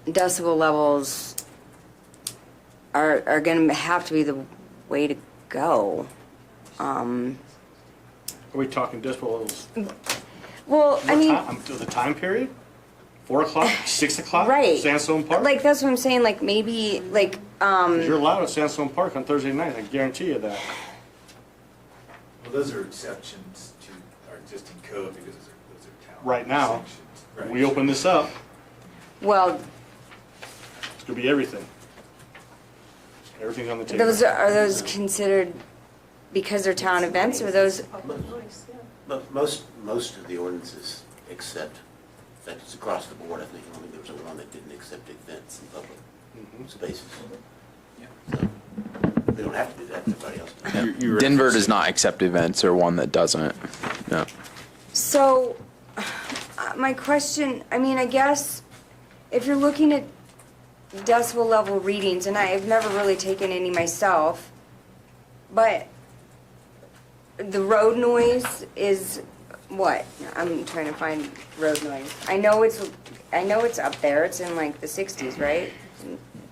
decibel levels are gonna have to be the way to go. Are we talking decibels? Well, I mean. The time period? 4 o'clock, 6 o'clock? Right. Sandstone Park? Like, that's what I'm saying, like, maybe, like, 'Cause you're allowed at Sandstone Park on Thursday night, I guarantee you that. Well, those are exceptions to our existing code because those are town. Right now, Right. we open this up, well, it's gonna be everything. Everything's on the table. are those considered, because they're town events, or those? But most of the ordinances accept, in fact, it's across the board, I think only there was one that didn't accept events in public spaces. So, they don't have to do that, everybody else does. Denver does not accept events, or one that doesn't. No. So, my question, I mean, I guess, if you're looking at decibel level readings, and I've never really taken any myself, but the road noise is what? I'm trying to find road noise. I know it's up there. It's in like the 60s, right?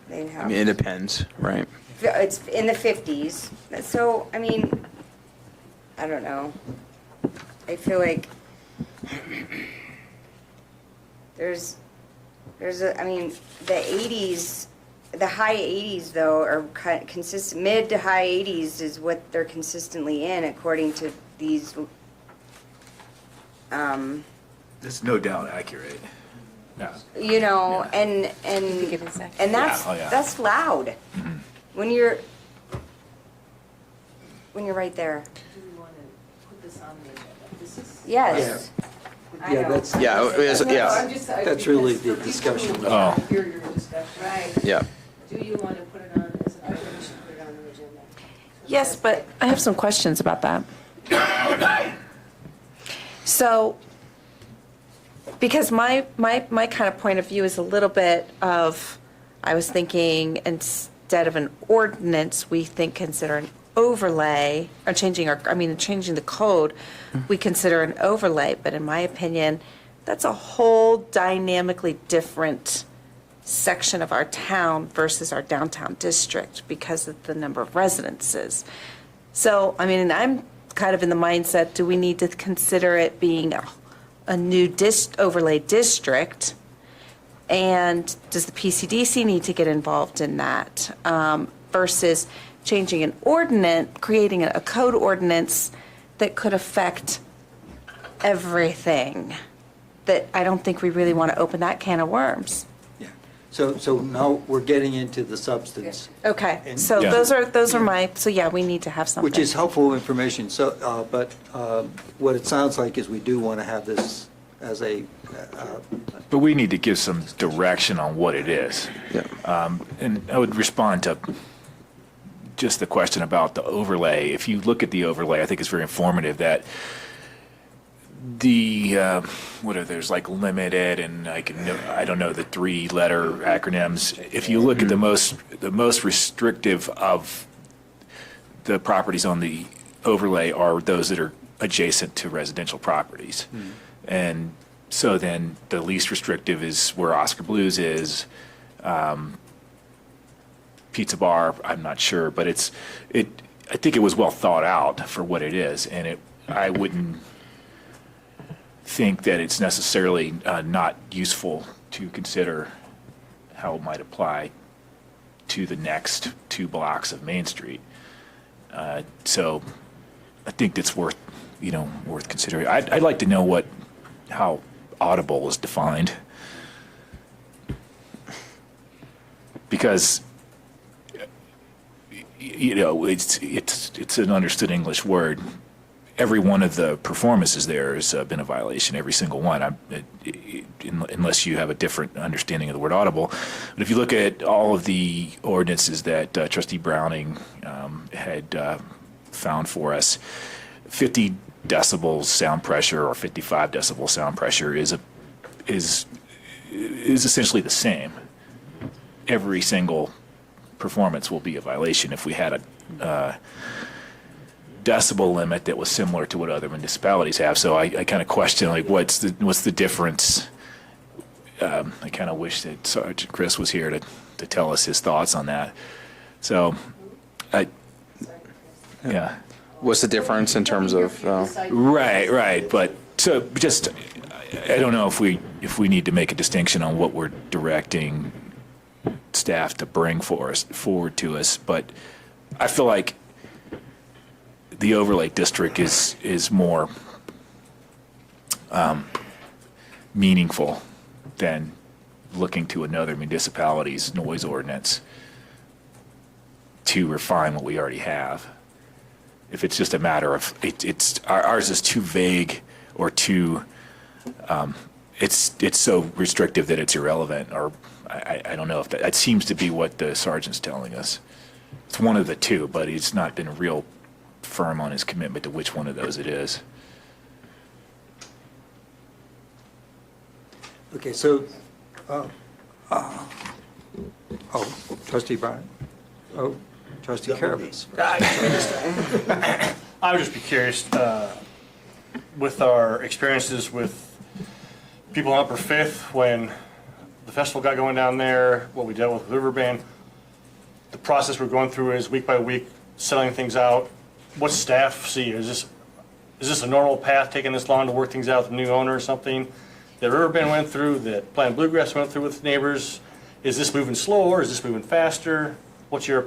They have. I mean, it depends, right? It's in the 50s. So, I mean, I don't know. I feel like there's I mean, the 80s, the high 80s though are consistent, mid to high 80s is what they're consistently in according to these. That's no doubt accurate. Yeah. And that's Yeah, oh, yeah. that's loud when you're right there. Do we want to put this on the agenda? This is. Yes. Yeah, that's. Yeah, it is- yeah. I'm just- That's really because the for discussion. people who Oh. want to hear your discussion. Right. Yeah. Do you want to put it on, as I think we should put it on the agenda? Yes, but I have some questions about that. So, because my kind of point of view is a little bit of, I was thinking instead of an ordinance, we consider an overlay, or changing the code, we consider an overlay, but in my opinion, that's a whole dynamically different section of our town versus our downtown district because of the number of residences. So, I mean, I'm kind of in the mindset, do we need to consider it being a new overlay district? And does the PCDC need to get involved in that versus changing an ordinance, creating a code ordinance that could affect everything? That I don't think we really want to open that can of worms. Yeah. So now we're getting into the substance. Okay, And- so Yeah. those are my, so yeah, we need to have something. Which is helpful information, so, but what it sounds like is we do want to have this as a, But we need to give some direction on what it is. And I would respond to just the question about the overlay. If you look at the overlay, I think it's very informative that there's like limited and I don't know the 3-letter acronyms. If you look at the most restrictive of the properties on the overlay are those that are adjacent to residential properties. And so then the least restrictive is where Oscar Blues is, Pizza Bar, I'm not sure, but I think it was well thought out for what it is, and I wouldn't think that it's necessarily not useful to consider how it might apply to the next 2 blocks of Main Street. So I think it's worth, worth considering. I'd like to know how audible is defined. Because, it's an understood English word. Every one of the performances there has been a violation, every single one, unless you have a different understanding of the word audible. But if you look at all of the ordinances that Trustee Browning had found for us, 50 decibels sound pressure or 55 decibel sound pressure is essentially the same. Every single performance will be a violation if we had a decibel limit that was similar to what other municipalities have. So I kind of question, like, what's the difference? I kind of wish that Sergeant Chris was here to tell us his thoughts on that. So, yeah. What's the difference in terms of? Right. But so just, I don't know if we need to make a distinction on what we're directing staff to bring forward to us, but I feel like the overlay district is more meaningful than looking to another municipality's noise ordinance to refine what we already have. If it's just a matter of ours is too vague or too it's so restrictive that it's irrelevant, or I don't know if that seems to be what the sergeant's telling us. It's one of the two, but he's not been real firm on his commitment to which one of those it is. Okay, so, Trustee Brown. Oh, Trustee Carabas. I would just be curious, with our experiences with people on Upper Fifth, when the festival got going down there, what we dealt with River Band, the process we're going through is week by week, selling things out. What staff see? Is this a normal path, taking this long to work things out with the new owner or something that River Band went through, that Planned Bluegrass went through with neighbors? Is this moving slower? Is this moving faster? What's your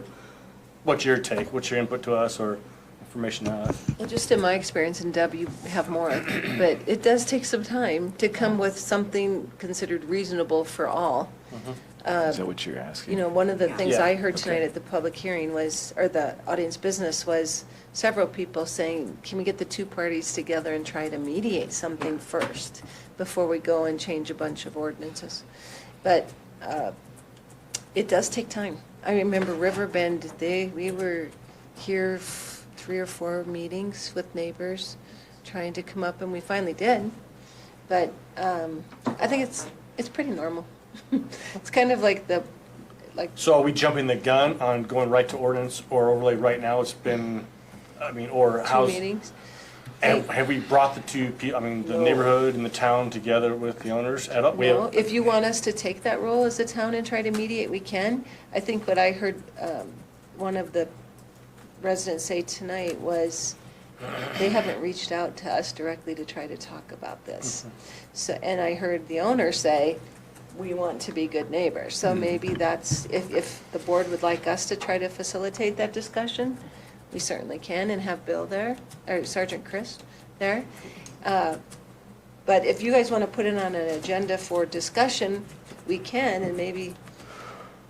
take? What's your input to us or information to us? Well, just in my experience, and Deb, you have more, but it does take some time to come with something considered reasonable for all. Is that what you're asking? One of the things Yeah. I heard tonight Okay. at the public hearing was, or the audience business was, several people saying, can we get the two parties together and try to mediate something first before we go and change a bunch of ordinances? But it does take time. I remember Riverbend, we were here 3 or 4 meetings with neighbors trying to come up, and we finally did. But I think it's pretty normal. It's kind of like So are we jumping the gun on going right to ordinance or overlay right now? It's been, or 2 how's? meetings. Have we brought the neighborhood and the town together with the owners at all? No, if you want us to take that role as a town and try to mediate, we can. I think what I heard one of the residents say tonight was they haven't reached out to us directly to try to talk about this. So, and I heard the owner say, we want to be good neighbors. So maybe that's, if the board would like us to try to facilitate that discussion, we certainly can, and have Bill there, or Sergeant Chris there. But if you guys want to put it on an agenda for discussion, we can, and maybe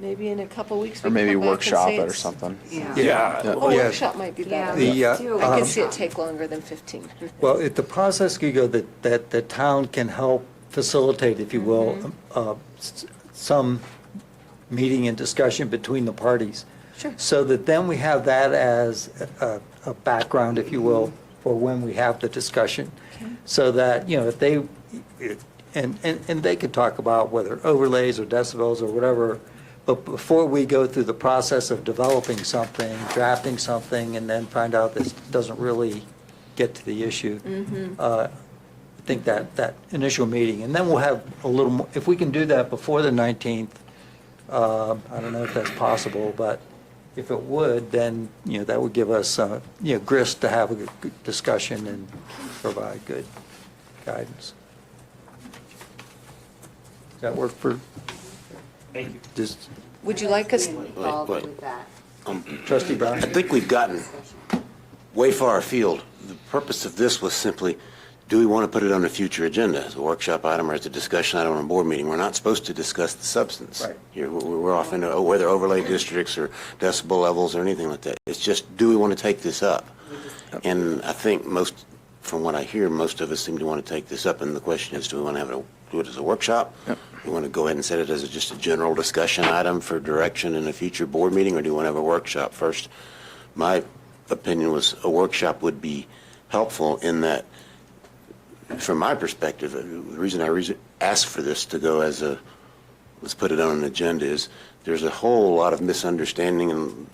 in a couple weeks we Or can maybe come back and workshop say it or it's- something. Yeah. Oh, workshop might be better. Yeah. I can see it take longer than 15 minutes. Well, if the process could go that the town can help facilitate, if you will, some meeting and discussion between the parties. Sure. So that then we have that as a background, if you will, for when we have the discussion. Okay. So that, if they, and they could talk about whether overlays or decibels or whatever, but before we go through the process of developing something, drafting something, and then find out this doesn't really get to the issue, I think that initial meeting, and then we'll have a little more, if we can do that before the 19th, I don't know if that's possible, but if it would, then, that would give us, grist to have a good discussion and provide good guidance. Does that work for? Thank you. Just Would you like us, But Trustee Brown? I think we've gotten way far afield. purpose of this was simply, do we want to put it on a future agenda as a workshop item or as a discussion item on a board meeting? We're not supposed to discuss the substance. Right. Here, we're off into whether overlay districts or decibel levels or anything like that. It's just, do we want to take this up? And I think from what I hear, most of us seem to want to take this up. And the question is, do we want to do it as a workshop? Yep. We want to go ahead and set it as just a general discussion item for direction in a future board meeting, or do you want to have a workshop first? My opinion was a workshop would be helpful in that, from my perspective, the reason I asked for this to go as let's put it on an agenda is there's a whole lot of misunderstanding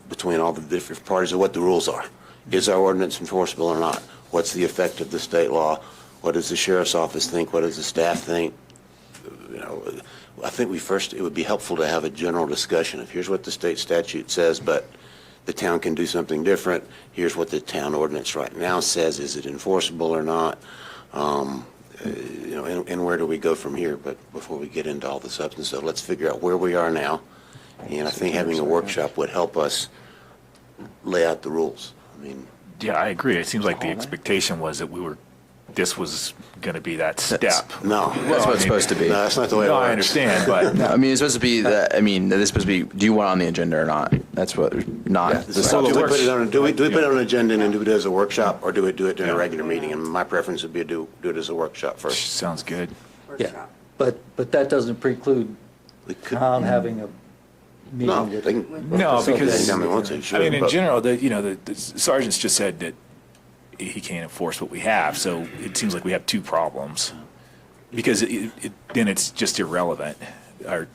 between all the different parties of what the rules are. Is our ordinance enforceable or not? What's the effect of the state law? What does the sheriff's office think? What does the staff think? I think it would be helpful to have a general discussion of here's what the state statute says, but the town can do something different. Here's what the town ordinance right now says. Is it enforceable or not? And where do we go from here? But before we get into all the substance, so let's figure out where we are now. And I think having a workshop would help us lay out the rules. Yeah, I agree. It seems like the expectation was that this was going to be that step. No. That's what it's supposed to be. No, that's not the way it No, works. I understand, but No, I mean, it's supposed to be that. I mean, this is supposed to be. Do you want it on the agenda or not? That's what. Not the Do substance. we put it on? Do we put it on an agenda and then do it as a workshop, or do we do it during a regular meeting? And my preference would be to do it as a workshop first. sounds good. Yeah, but that doesn't preclude Tom having a meeting No, with. they can, No, because anytime they want to, sure, I mean, in but- general, the sergeant's just said that he can't enforce what we have, so it seems like we have two problems. Because then it's just irrelevant, our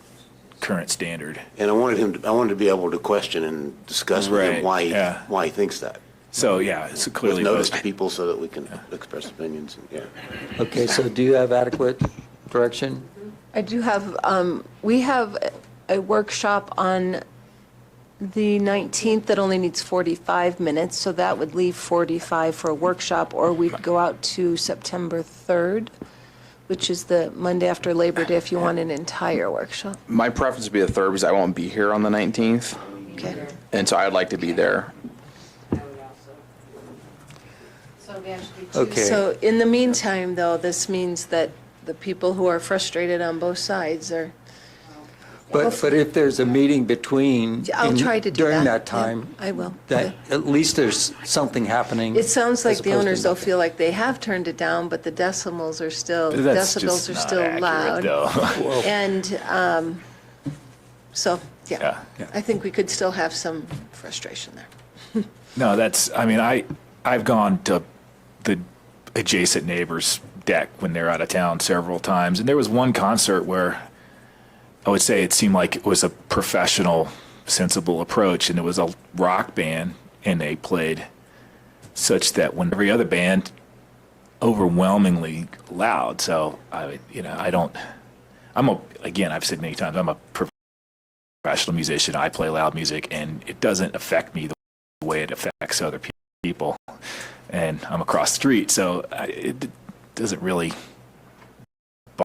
current standard. And I wanted to be able to question and discuss with him Right, why he thinks that. So, yeah, so clearly. With notice to people so that we can express opinions. Okay, so do you have adequate direction? I do have, we have a workshop on the 19th that only needs 45 minutes, so that would leave 45 for a workshop, or we'd go out to September 3rd, which is the Monday after Labor Day, if you want an entire workshop. My preference would be the 3rd because I won't be here on the 19th, Okay. and so I'd like to be there. So we actually two. Okay. So in the meantime, though, this means that the people who are frustrated on both sides are, But if there's a meeting between. I'll try to do that. During that Yeah, time. I will. That at least there's something happening. It sounds like as the opposed to owners, though, nothing. feel like they have turned it down, but the decibels are still That's just not accurate, loud. though. And so, Yeah. I think we could still have some frustration there. No, I've gone to the adjacent neighbor's deck when they're out of town several times, and there was one concert where I would say it seemed like it was a professional, sensible approach, and it was a rock band, and they played such that when every other band overwhelmingly loud. So again, I've said many times, I'm a professional musician. I play loud music, and it doesn't affect me the way it affects other people. And I'm across the street, so it doesn't really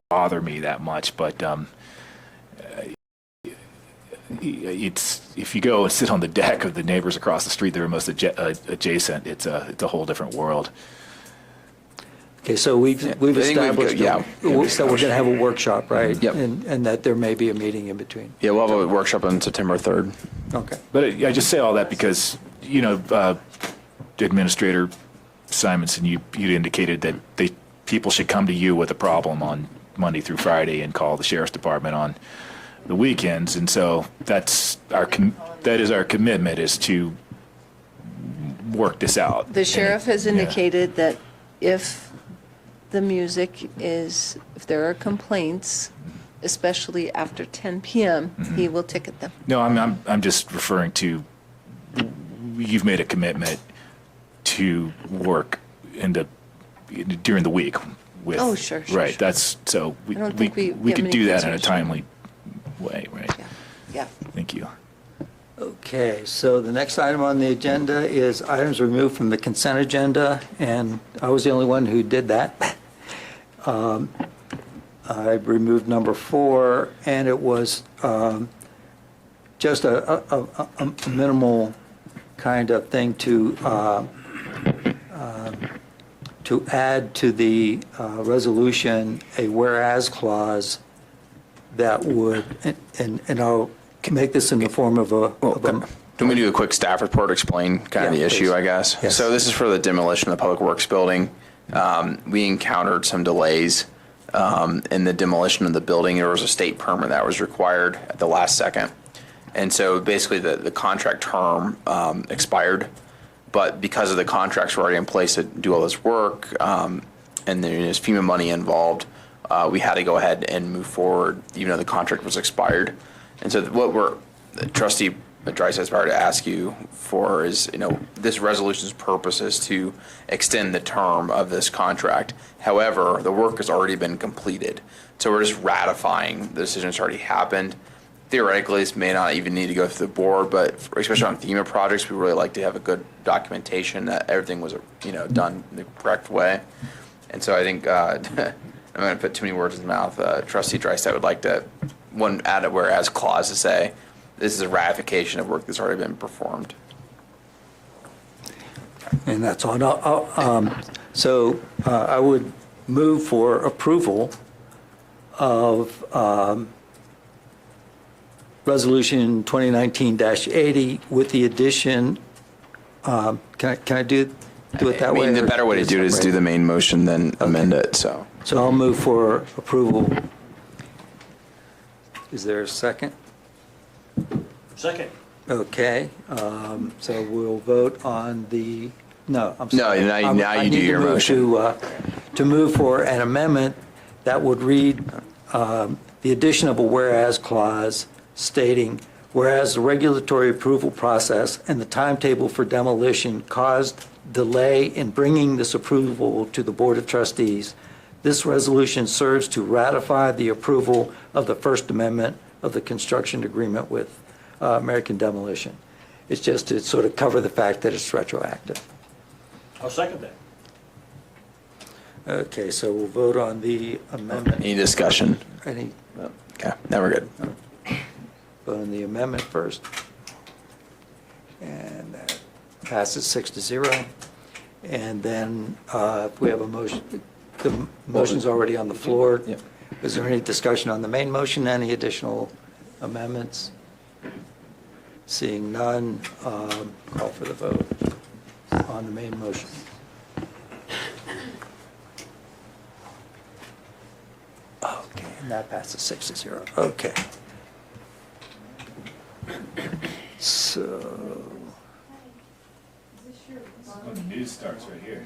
bother me that much, but it's if you go and sit on the deck of the neighbors across the street that are most adjacent, it's a whole different world. Okay, so we've established yeah. that we're going to have a workshop, right? Yep. And that there may be a meeting in between. Yeah, we'll have a workshop on September 3rd. Okay. But I just say all that because Administrator Simonson, you indicated that people should come to you with a problem on Monday through Friday and call the sheriff's department on the weekends, and so that is our commitment, is to work this out. The sheriff has indicated that if the music is, if there are complaints, especially after 10 p.m., he will ticket them. No, I'm just referring to, you've made a commitment to work during the week with. Oh, sure, right. sure. That's so I don't think we we have could many do that in a concerns. timely way, right? Yeah. Thank you. Okay, so the next item on the agenda is items removed from the consent agenda, and I was the only one who did that. I removed number 4, and it was just a minimal kind of thing to to add to the resolution a whereas clause that would, and I'll make this in the form of a. Can we do a quick staff report, explain kind of the Yeah, issue, please. I guess? Yes. So this is for the demolition of the Public Works building. We encountered some delays in the demolition of the building. There was a state permit that was required at the last second. And so basically the contract term expired, but because of the contracts were already in place to do all this work, and there's FEMA money involved, we had to go ahead and move forward, even though the contract was expired. And so what Trustee Dreiss has power to ask you for is, this resolution's purpose is to extend the term of this contract. However, the work has already been completed. So we're just ratifying the decision that's already happened. Theoretically, this may not even need to go through the board, but especially on FEMA projects, we really like to have a good documentation that everything was, done the correct way. And so I think, I'm going to put too many words in the mouth. Trustee Dreiss, I would like to, add a whereas clause to say, this is a ratification of work that's already been performed. And that's all. So I would move for approval of Resolution 2019-80 with the addition, can I do it that way? I mean, the or better way to do it is do the main motion, then amend it, so. So I'll move for approval. Is there a second? Second. Okay, so we'll vote on the, no, I'm sorry. No, now you do your motion. To move for an amendment that would read the addition of a whereas clause stating, whereas the regulatory approval process and the timetable for demolition caused delay in bringing this approval to the Board of Trustees, this resolution serves to ratify the approval of the First Amendment of the construction agreement with American Demolition. It's just to sort of cover the fact that it's retroactive. I'll second that. Okay, so we'll vote on the amendment. Any discussion? Any, Okay, now we're good. vote on the amendment first. And that passes 6-0. And then if we have a motion, the motion's already on the floor. Yep. Is there any discussion on the main motion, any additional amendments? Seeing none, call for the vote on the main motion. Okay, and that passes 6-0. Okay. So, The news starts right here.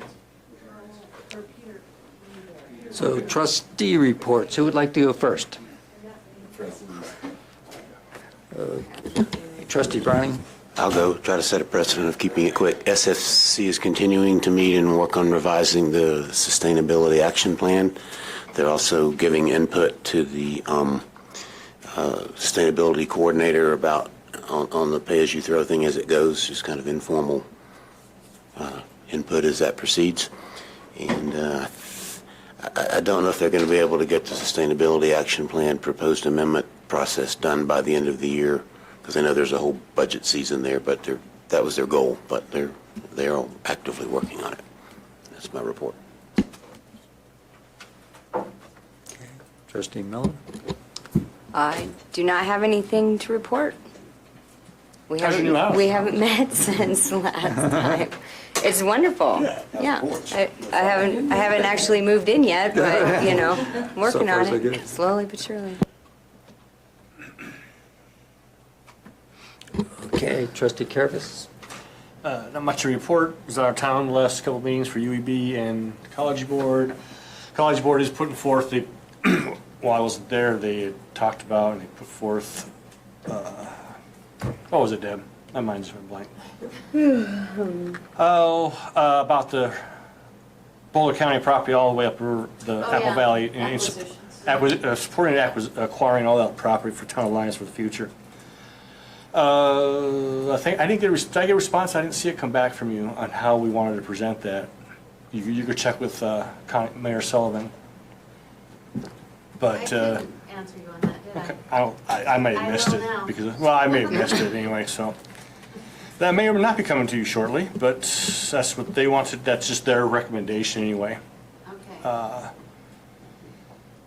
so trustee reports. Who would like to go first? Trustee Browning? I'll go try to set a precedent of keeping it quick. SFC is continuing to meet and work on revising the Sustainability Action Plan. They're also giving input to the Sustainability Coordinator about on the pay-as-you-throw thing as it goes, just kind of informal input as that proceeds. And I don't know if they're going to be able to get the Sustainability Action Plan proposed amendment process done by the end of the year, because I know there's a whole budget season there, but that was their goal, but they're all actively working on it. That's my report. Trustee Miller? I do not have anything to report. How's your new house? We haven't met since last time. It's wonderful. Yeah. I haven't actually moved in yet, but, I'm working far, on so good. it, slowly but surely. Okay, Trustee Kervis? Not much to report. Was at our town the last couple meetings for UEB and College Board. College Board is putting forth while I wasn't there, they had talked about and they put forth, what was it, Deb? My mind's went blank. About the Boulder County property all the way up the Apple Valley. And supporting acquiring all that property for Town Alliance for the future. I did I get a response? I didn't see it come back from you on how we wanted to present that. You could check with Mayor Sullivan. But I couldn't answer you on that, did I? okay, I might have missed it because I may have missed it anyway. So That may or may not be coming to you shortly, but that's what they wanted, that's just their recommendation anyway. Okay.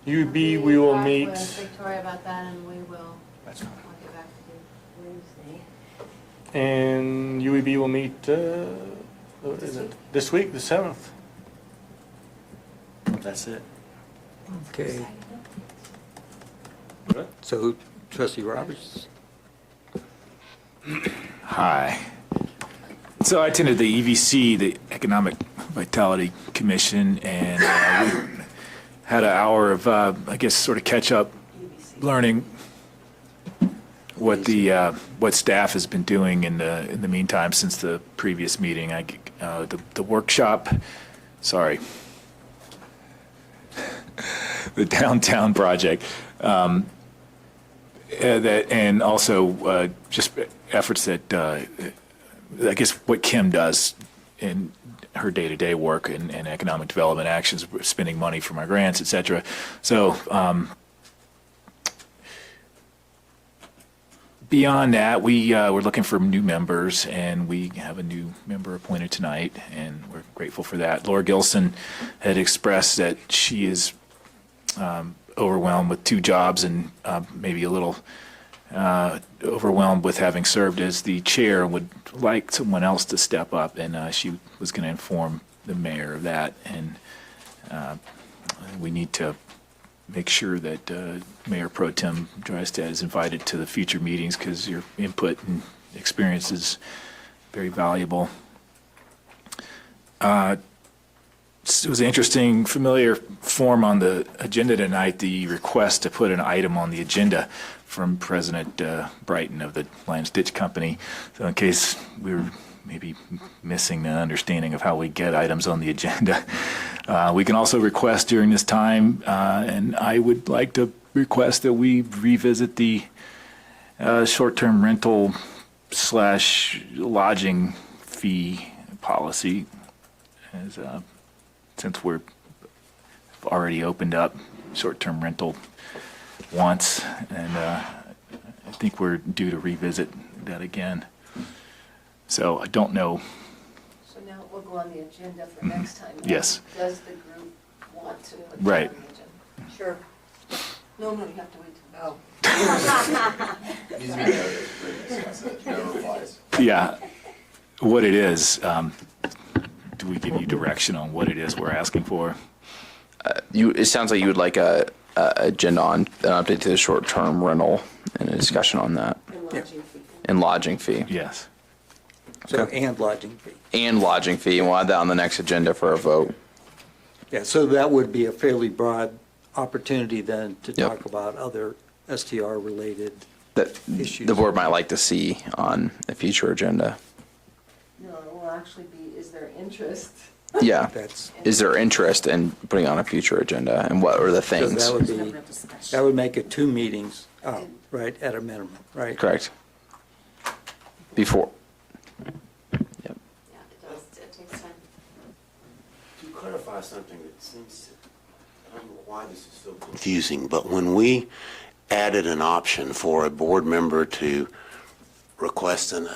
UB, we will Talk meet. with Victoria about that, and we will, That's fine. I'll get back to you Wednesday. And UEB will meet, what is it? This week, the 7th. That's it. Okay. So trustee Roberts? Hi. So I attended the EVC, the Economic Vitality Commission, and we had an hour of, I guess, sort of catch up, learning what what staff has been doing in the meantime since the previous meeting. The workshop, sorry, the downtown project. And also just efforts that I guess what Kim does in her day-to-day work and economic development actions, spending money for my grants, et cetera. So beyond that, we're looking for new members, and we have a new member appointed tonight, and we're grateful for that. Laura Gilson had expressed that she is overwhelmed with 2 jobs and maybe a little overwhelmed with having served as the chair, would like someone else to step up, and she was going to inform the mayor of that. And we need to make sure that Mayor Pro Tem Drystad is invited to the future meetings, because your input and experience is very valuable. It was an interesting, familiar form on the agenda tonight, the request to put an item on the agenda from President Brighton of the Lions Ditch Company. So in case we were maybe missing the understanding of how we get items on the agenda, we can also request during this time, and I would like to request that we revisit the short-term rental / lodging fee policy, as since we're already opened up short-term rental once, and I think we're due to revisit that again. So I don't know. So now it will go on the agenda for next time. Yes. Does the group want to put Right. it on the agenda? Sure. No, you have to wait till. Needs to be noted, we discuss it, no replies. Yeah, what it is, do we give you direction on what it is we're asking for? It sounds like you would like a agenda on an update to the short-term rental and a discussion on that. And lodging fee. Yes. So, and lodging fee. And lodging fee, and we'll add that on the next agenda for a vote. Yeah, so that would be a fairly broad opportunity then to Yep. talk about other STR-related That issues. the board might like to see on a future agenda. No, it will actually be, is there interest? Yeah. That's, Is there interest in putting on a future agenda, and what are the so things? that would make it 2 meetings, right, at a minimum, right? Correct. Before. Yep. Yeah, it does, it takes time. To clarify something that seems to, I don't know why this is so confusing, but when we added an option for a board member to request an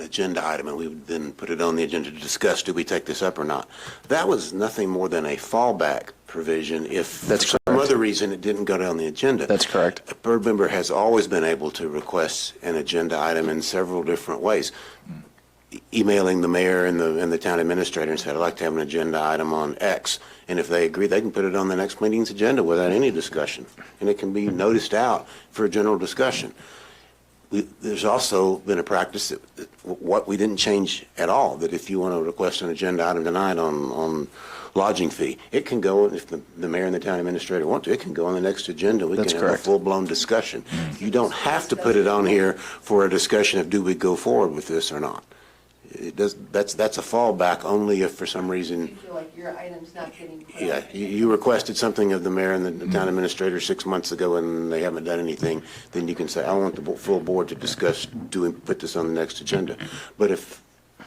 agenda item, and we would then put it on the agenda to discuss, do we take this up or not? That was nothing more than a fallback provision if That's for some other reason it didn't go down the agenda. That's correct. A board member has always been able to request an agenda item in several different ways. Emailing the mayor and the town administrator and said, I'd like to have an agenda item on X. And if they agree, they can put it on the next meeting's agenda without any discussion. And it can be noticed out for a general discussion. There's also been a practice that what we didn't change at all, that if you want to request an agenda item tonight on lodging fee, it can go, if the mayor and the town administrator want to, it can go on the next agenda. We That's can have correct. a full-blown discussion. You don't have to put it on here for a discussion of do we go forward with this or not. It does, that's a fallback only if for some reason, You feel like your item's not getting put on. yeah, you requested something of the mayor and the town administrator 6 months ago and they haven't done anything, then you can say, I want the full board to discuss, do we put this on the next agenda? But if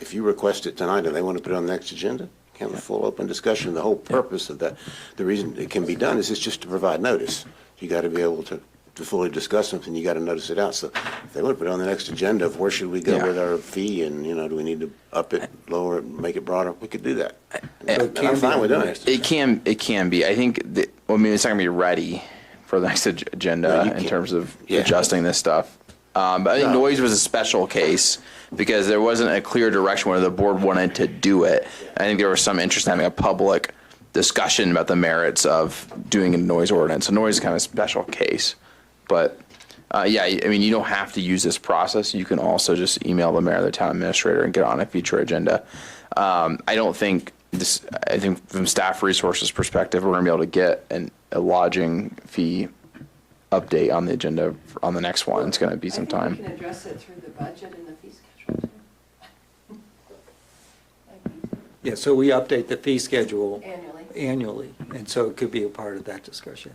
you request it tonight and they want to put it on the next agenda, you can have a full open discussion. The whole purpose of that, the reason it can be done is it's just to provide notice. You got to be able to to fully discuss something, you got to notice it out. So if they want to put it on the next agenda of where should we go Yeah. with our fee and, do we need to up it, lower it, make it broader, we could do that. It And I'm fine with doing it. It can be. I think I mean, it's not going to be ready for the next agenda No, you in can't. terms of Yeah. adjusting this stuff. But I think No. noise was a special case because there wasn't a clear direction where the board wanted to do it. I think there was some interest in having a public discussion about the merits of doing a noise ordinance. So noise is kind of a special case. But yeah, I mean, you don't have to use this process. You can also just email the mayor or the town administrator and get on a future agenda. I don't think this, I think from staff resources perspective, we're gonna be able to get a lodging fee update on the agenda on the next one. It's gonna be some time. I think we can address it through the budget and the fee schedule. Yeah, so we update the fee schedule Annually. and so it could be a part of that discussion.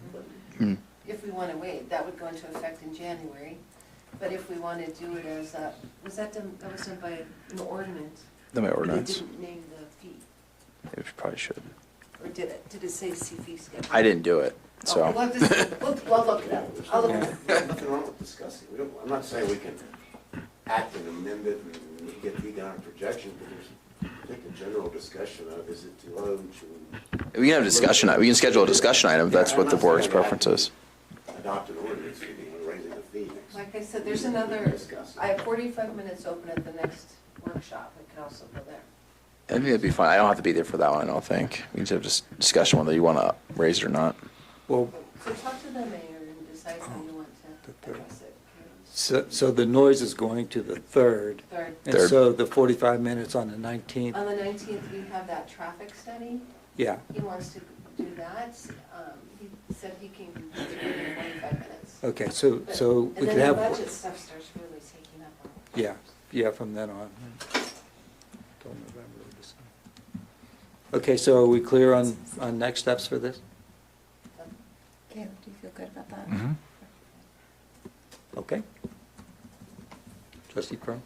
If we want to wait, that would go into effect in January. But if we want to do it as a, that was done by an ordinance? By ordinance. They didn't name the fee, We probably should. or did it? Did it say fee schedule? I didn't do it, so. Okay, we'll look it up. I'll look it up. There's nothing wrong with discussing. I'm not saying we can act and amend it and get the economic projection, but there's, I think, a general discussion of, is it too low? Should We can have a discussion, we can schedule a discussion item if that's what the board's preference is. adopt an ordinance, raising the fee next. Like I said, there's another, I have 45 minutes open at the next workshop. We could also go there. I think that'd be fine. I don't have to be there for that one, I don't think. We can just have just discussion whether you want to raise it or not. Well, So talk to the mayor and decide how you want to address it. so the noise is going to the 3rd. Third. And Third. so the 45 minutes on the 19th, On the 19th, we have that traffic study. yeah. He wants to do that. He said he can do it in 45 minutes. Okay, so But- we could And then have. the budget stuff starts really taking up on it. Yeah, from then on. Till November or December. Okay, so are we clear on next steps for this? Caleb, do you feel good about that? Okay. Trustee Crowe?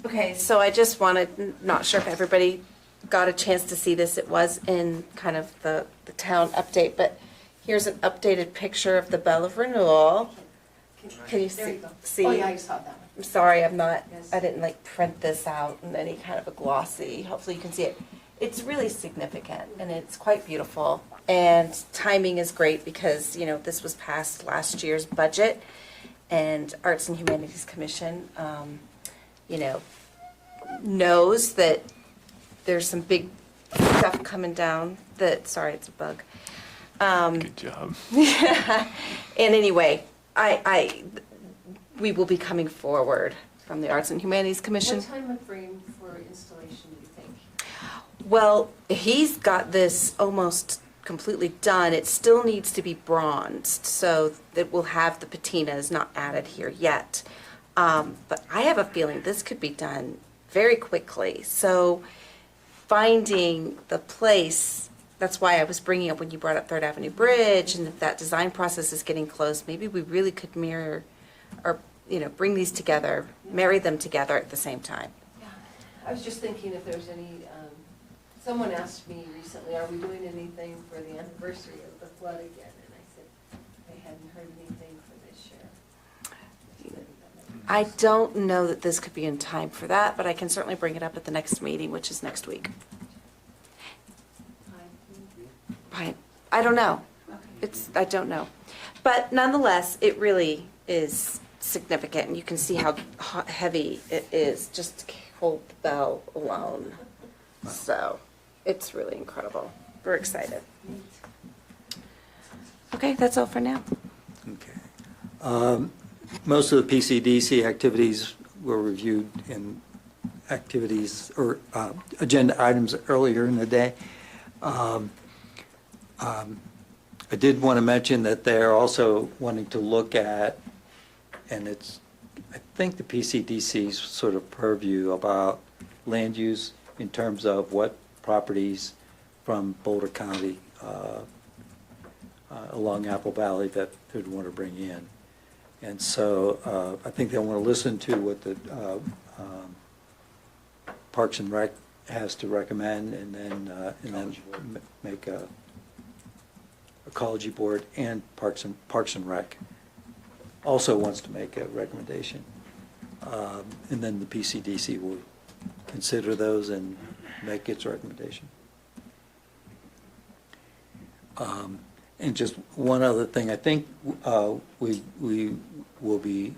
Okay, so I just wanted, not sure if everybody got a chance to see this. It was in kind of the town update, but here's an updated picture of the Bell of Renewal. Can you There you go. see? Oh, yeah, I saw that one. I'm sorry, I Yes. didn't like print this out in any kind of a glossy. Hopefully you can see it. It's really significant and it's quite beautiful. And timing is great because, this was passed last year's budget and Arts and Humanities Commission, knows that there's some big stuff coming down sorry, it's a bug. Good job. And anyway, we will be coming forward from the Arts and Humanities Commission. What time frame for installation do you think? Well, he's got this almost completely done. It still needs to be bronzed, so that we'll have the patinas not added here yet. But I have a feeling this could be done very quickly. So finding the place, that's why I was bringing up when you brought up Third Avenue Bridge, and if that design process is getting close, maybe we really could mirror or, bring these together, marry them together at the same time. Yeah, I was just thinking if there's any, someone asked me recently, are we doing anything for the anniversary of the flood again? And I said, I hadn't heard anything for this year. I don't know that this could be in time for that, but I can certainly bring it up at the next meeting, which is next week. I don't know. I don't know. But nonetheless, it really is significant, and you can see how heavy it is just to hold the bell alone. So it's really incredible. We're excited. Okay, that's all for now. Okay. Most of the PCDC activities were reviewed in activities or agenda items earlier in the day. I did want to mention that they're also wanting to look at, and I think the PCDC's sort of purview about land use in terms of what properties from Boulder County along Apple Valley that they'd want to bring in. And so I think they want to listen to what the Parks and Rec has to recommend and then make a Ecology Board and Parks and Rec also wants to make a recommendation. And then the PCDC will consider those and make its recommendation. And just one other thing, I think we will be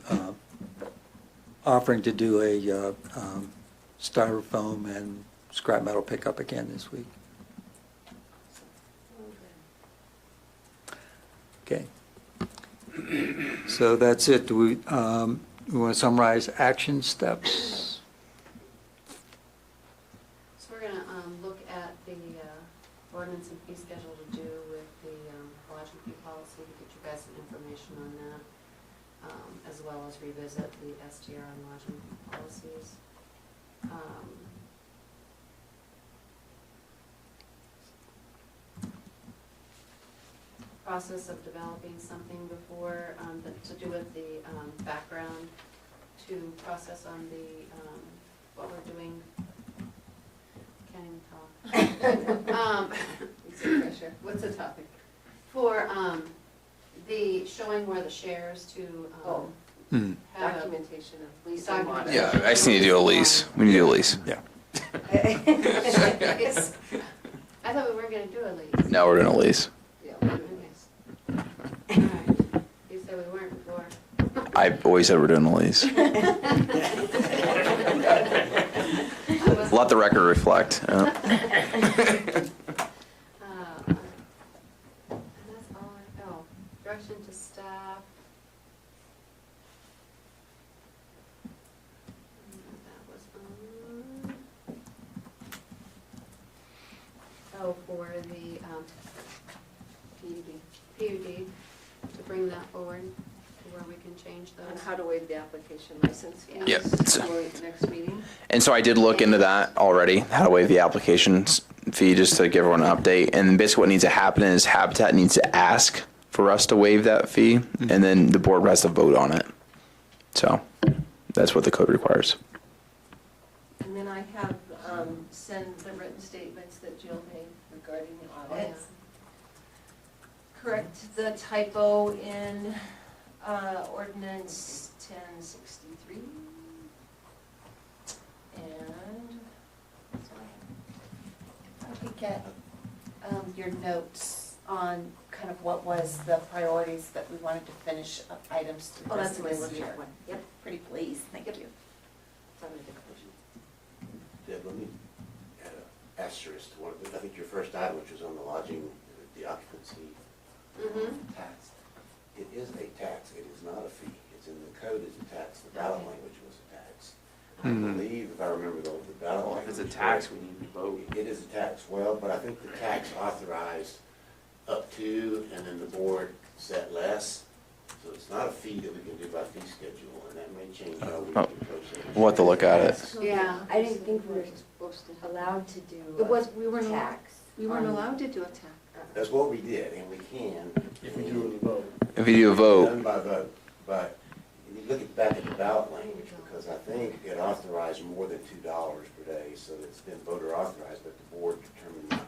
offering to do a styrofoam and scrap metal pickup again this week. Okay. So that's it. Do we want to summarize action steps? So we're going to look at the ordinance and fee schedule to do with the lodging fee policy, to get you guys some information on that, as well as revisit the STR and lodging fee policies. Process of developing something before, to do with the background to process on the, what we're doing. Can't even talk. What's the topic? For the showing where the shares to have Documentation of lease and and Yeah, I just need to do a lease. We need to do a lease. Yeah. I thought we weren't going to do a lease. Now we're going to lease. You said we weren't before. I've always said we're doing a lease. Let the record reflect. And that's all direction to staff. That was on. For the PUD, to bring that forward to where we can change those. And how to waive the application license fees. Yep. For next meeting. And so I did look into that already, how to waive the application fee, just to give everyone an update. And basically what needs to happen is Habitat needs to ask for us to waive that fee, and then the board has to vote on it. So that's what the code requires. And then I have send the written statements that Jill made regarding the audit. Correct the typo in ordinance 1063. And I could get your notes on kind of what was the priorities that we wanted to finish up items through Oh, the that's rest a of nice this year. one. Yep, pretty pleased, thank you. Deb, let me add an asterisk to one, I think your first item, which was on the lodging, the occupancy tax. It is a tax, it is not a fee. It's in the code as a tax, the ballot language was a tax. I believe, if I remember the ballot language. If it's a tax, we need to vote. It is a tax, well, but I think the tax authorized up to, and then the board set less. So it's not a fee that we can do by fee schedule, and that may change how we approach it. We'll have to look at it. Yeah. I didn't think we were supposed to, allowed to do we weren't tax. We weren't allowed to do a tax. That's what we did, and we can. If we do a vote. If you do a vote, Done by vote, but you look back at the ballot language, because I think it authorized more than $2 per day, so it's been voter authorized, but the board determined not to.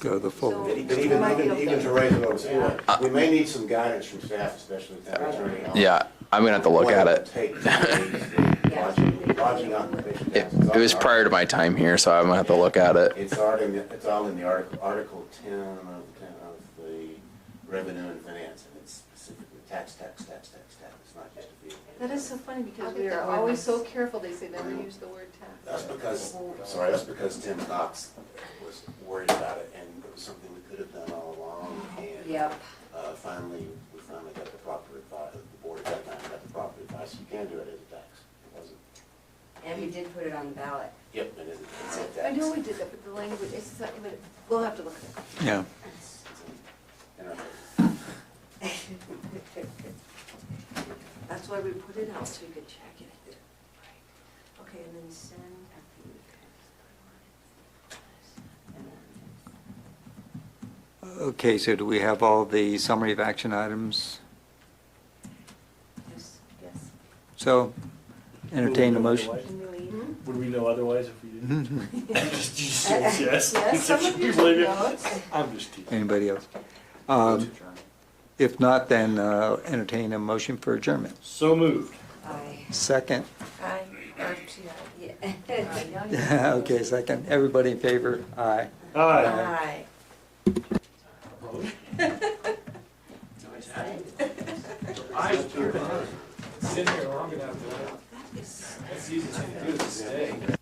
Go the full. But even to raise it over $2, we may need some guidance from staff, especially the town attorney. on yeah, I'm going to have to look what at would it. take to raise the lodging occupation taxes. It was prior to my time here, so I'm going to have to look at it. It's all in the Article 10 of the Revenue and Finance, and it's specifically tax. It's not just a fee. That is so funny because Look at we are the always so ordinance. careful, they say never use the word tax. That's because Tim Cox was worried about it, and it was something we could have done all along, and Yep. we finally got the proper advice, the board at that time got the proper advice, you can do it as a tax. It wasn't, And we did put it on the ballot. yep, and it's a tax. I know we did that, but the language, it's not even, we'll have to look at it. Yeah. in our- That's why we put it out, so we could check it. Okay, and then send. Okay, so do we have all the summary of action items? Yes. So entertain a motion. Would we know otherwise if we didn't? Just yes. Yes, some of you Believe took it? notes. I'm just teasing. Anybody else? If not, then entertain a motion for adjournment. So moved. Second. Aye. Okay, second. Everybody in favor? Aye. Aye. Sitting here long enough, that's easy to do, to stay.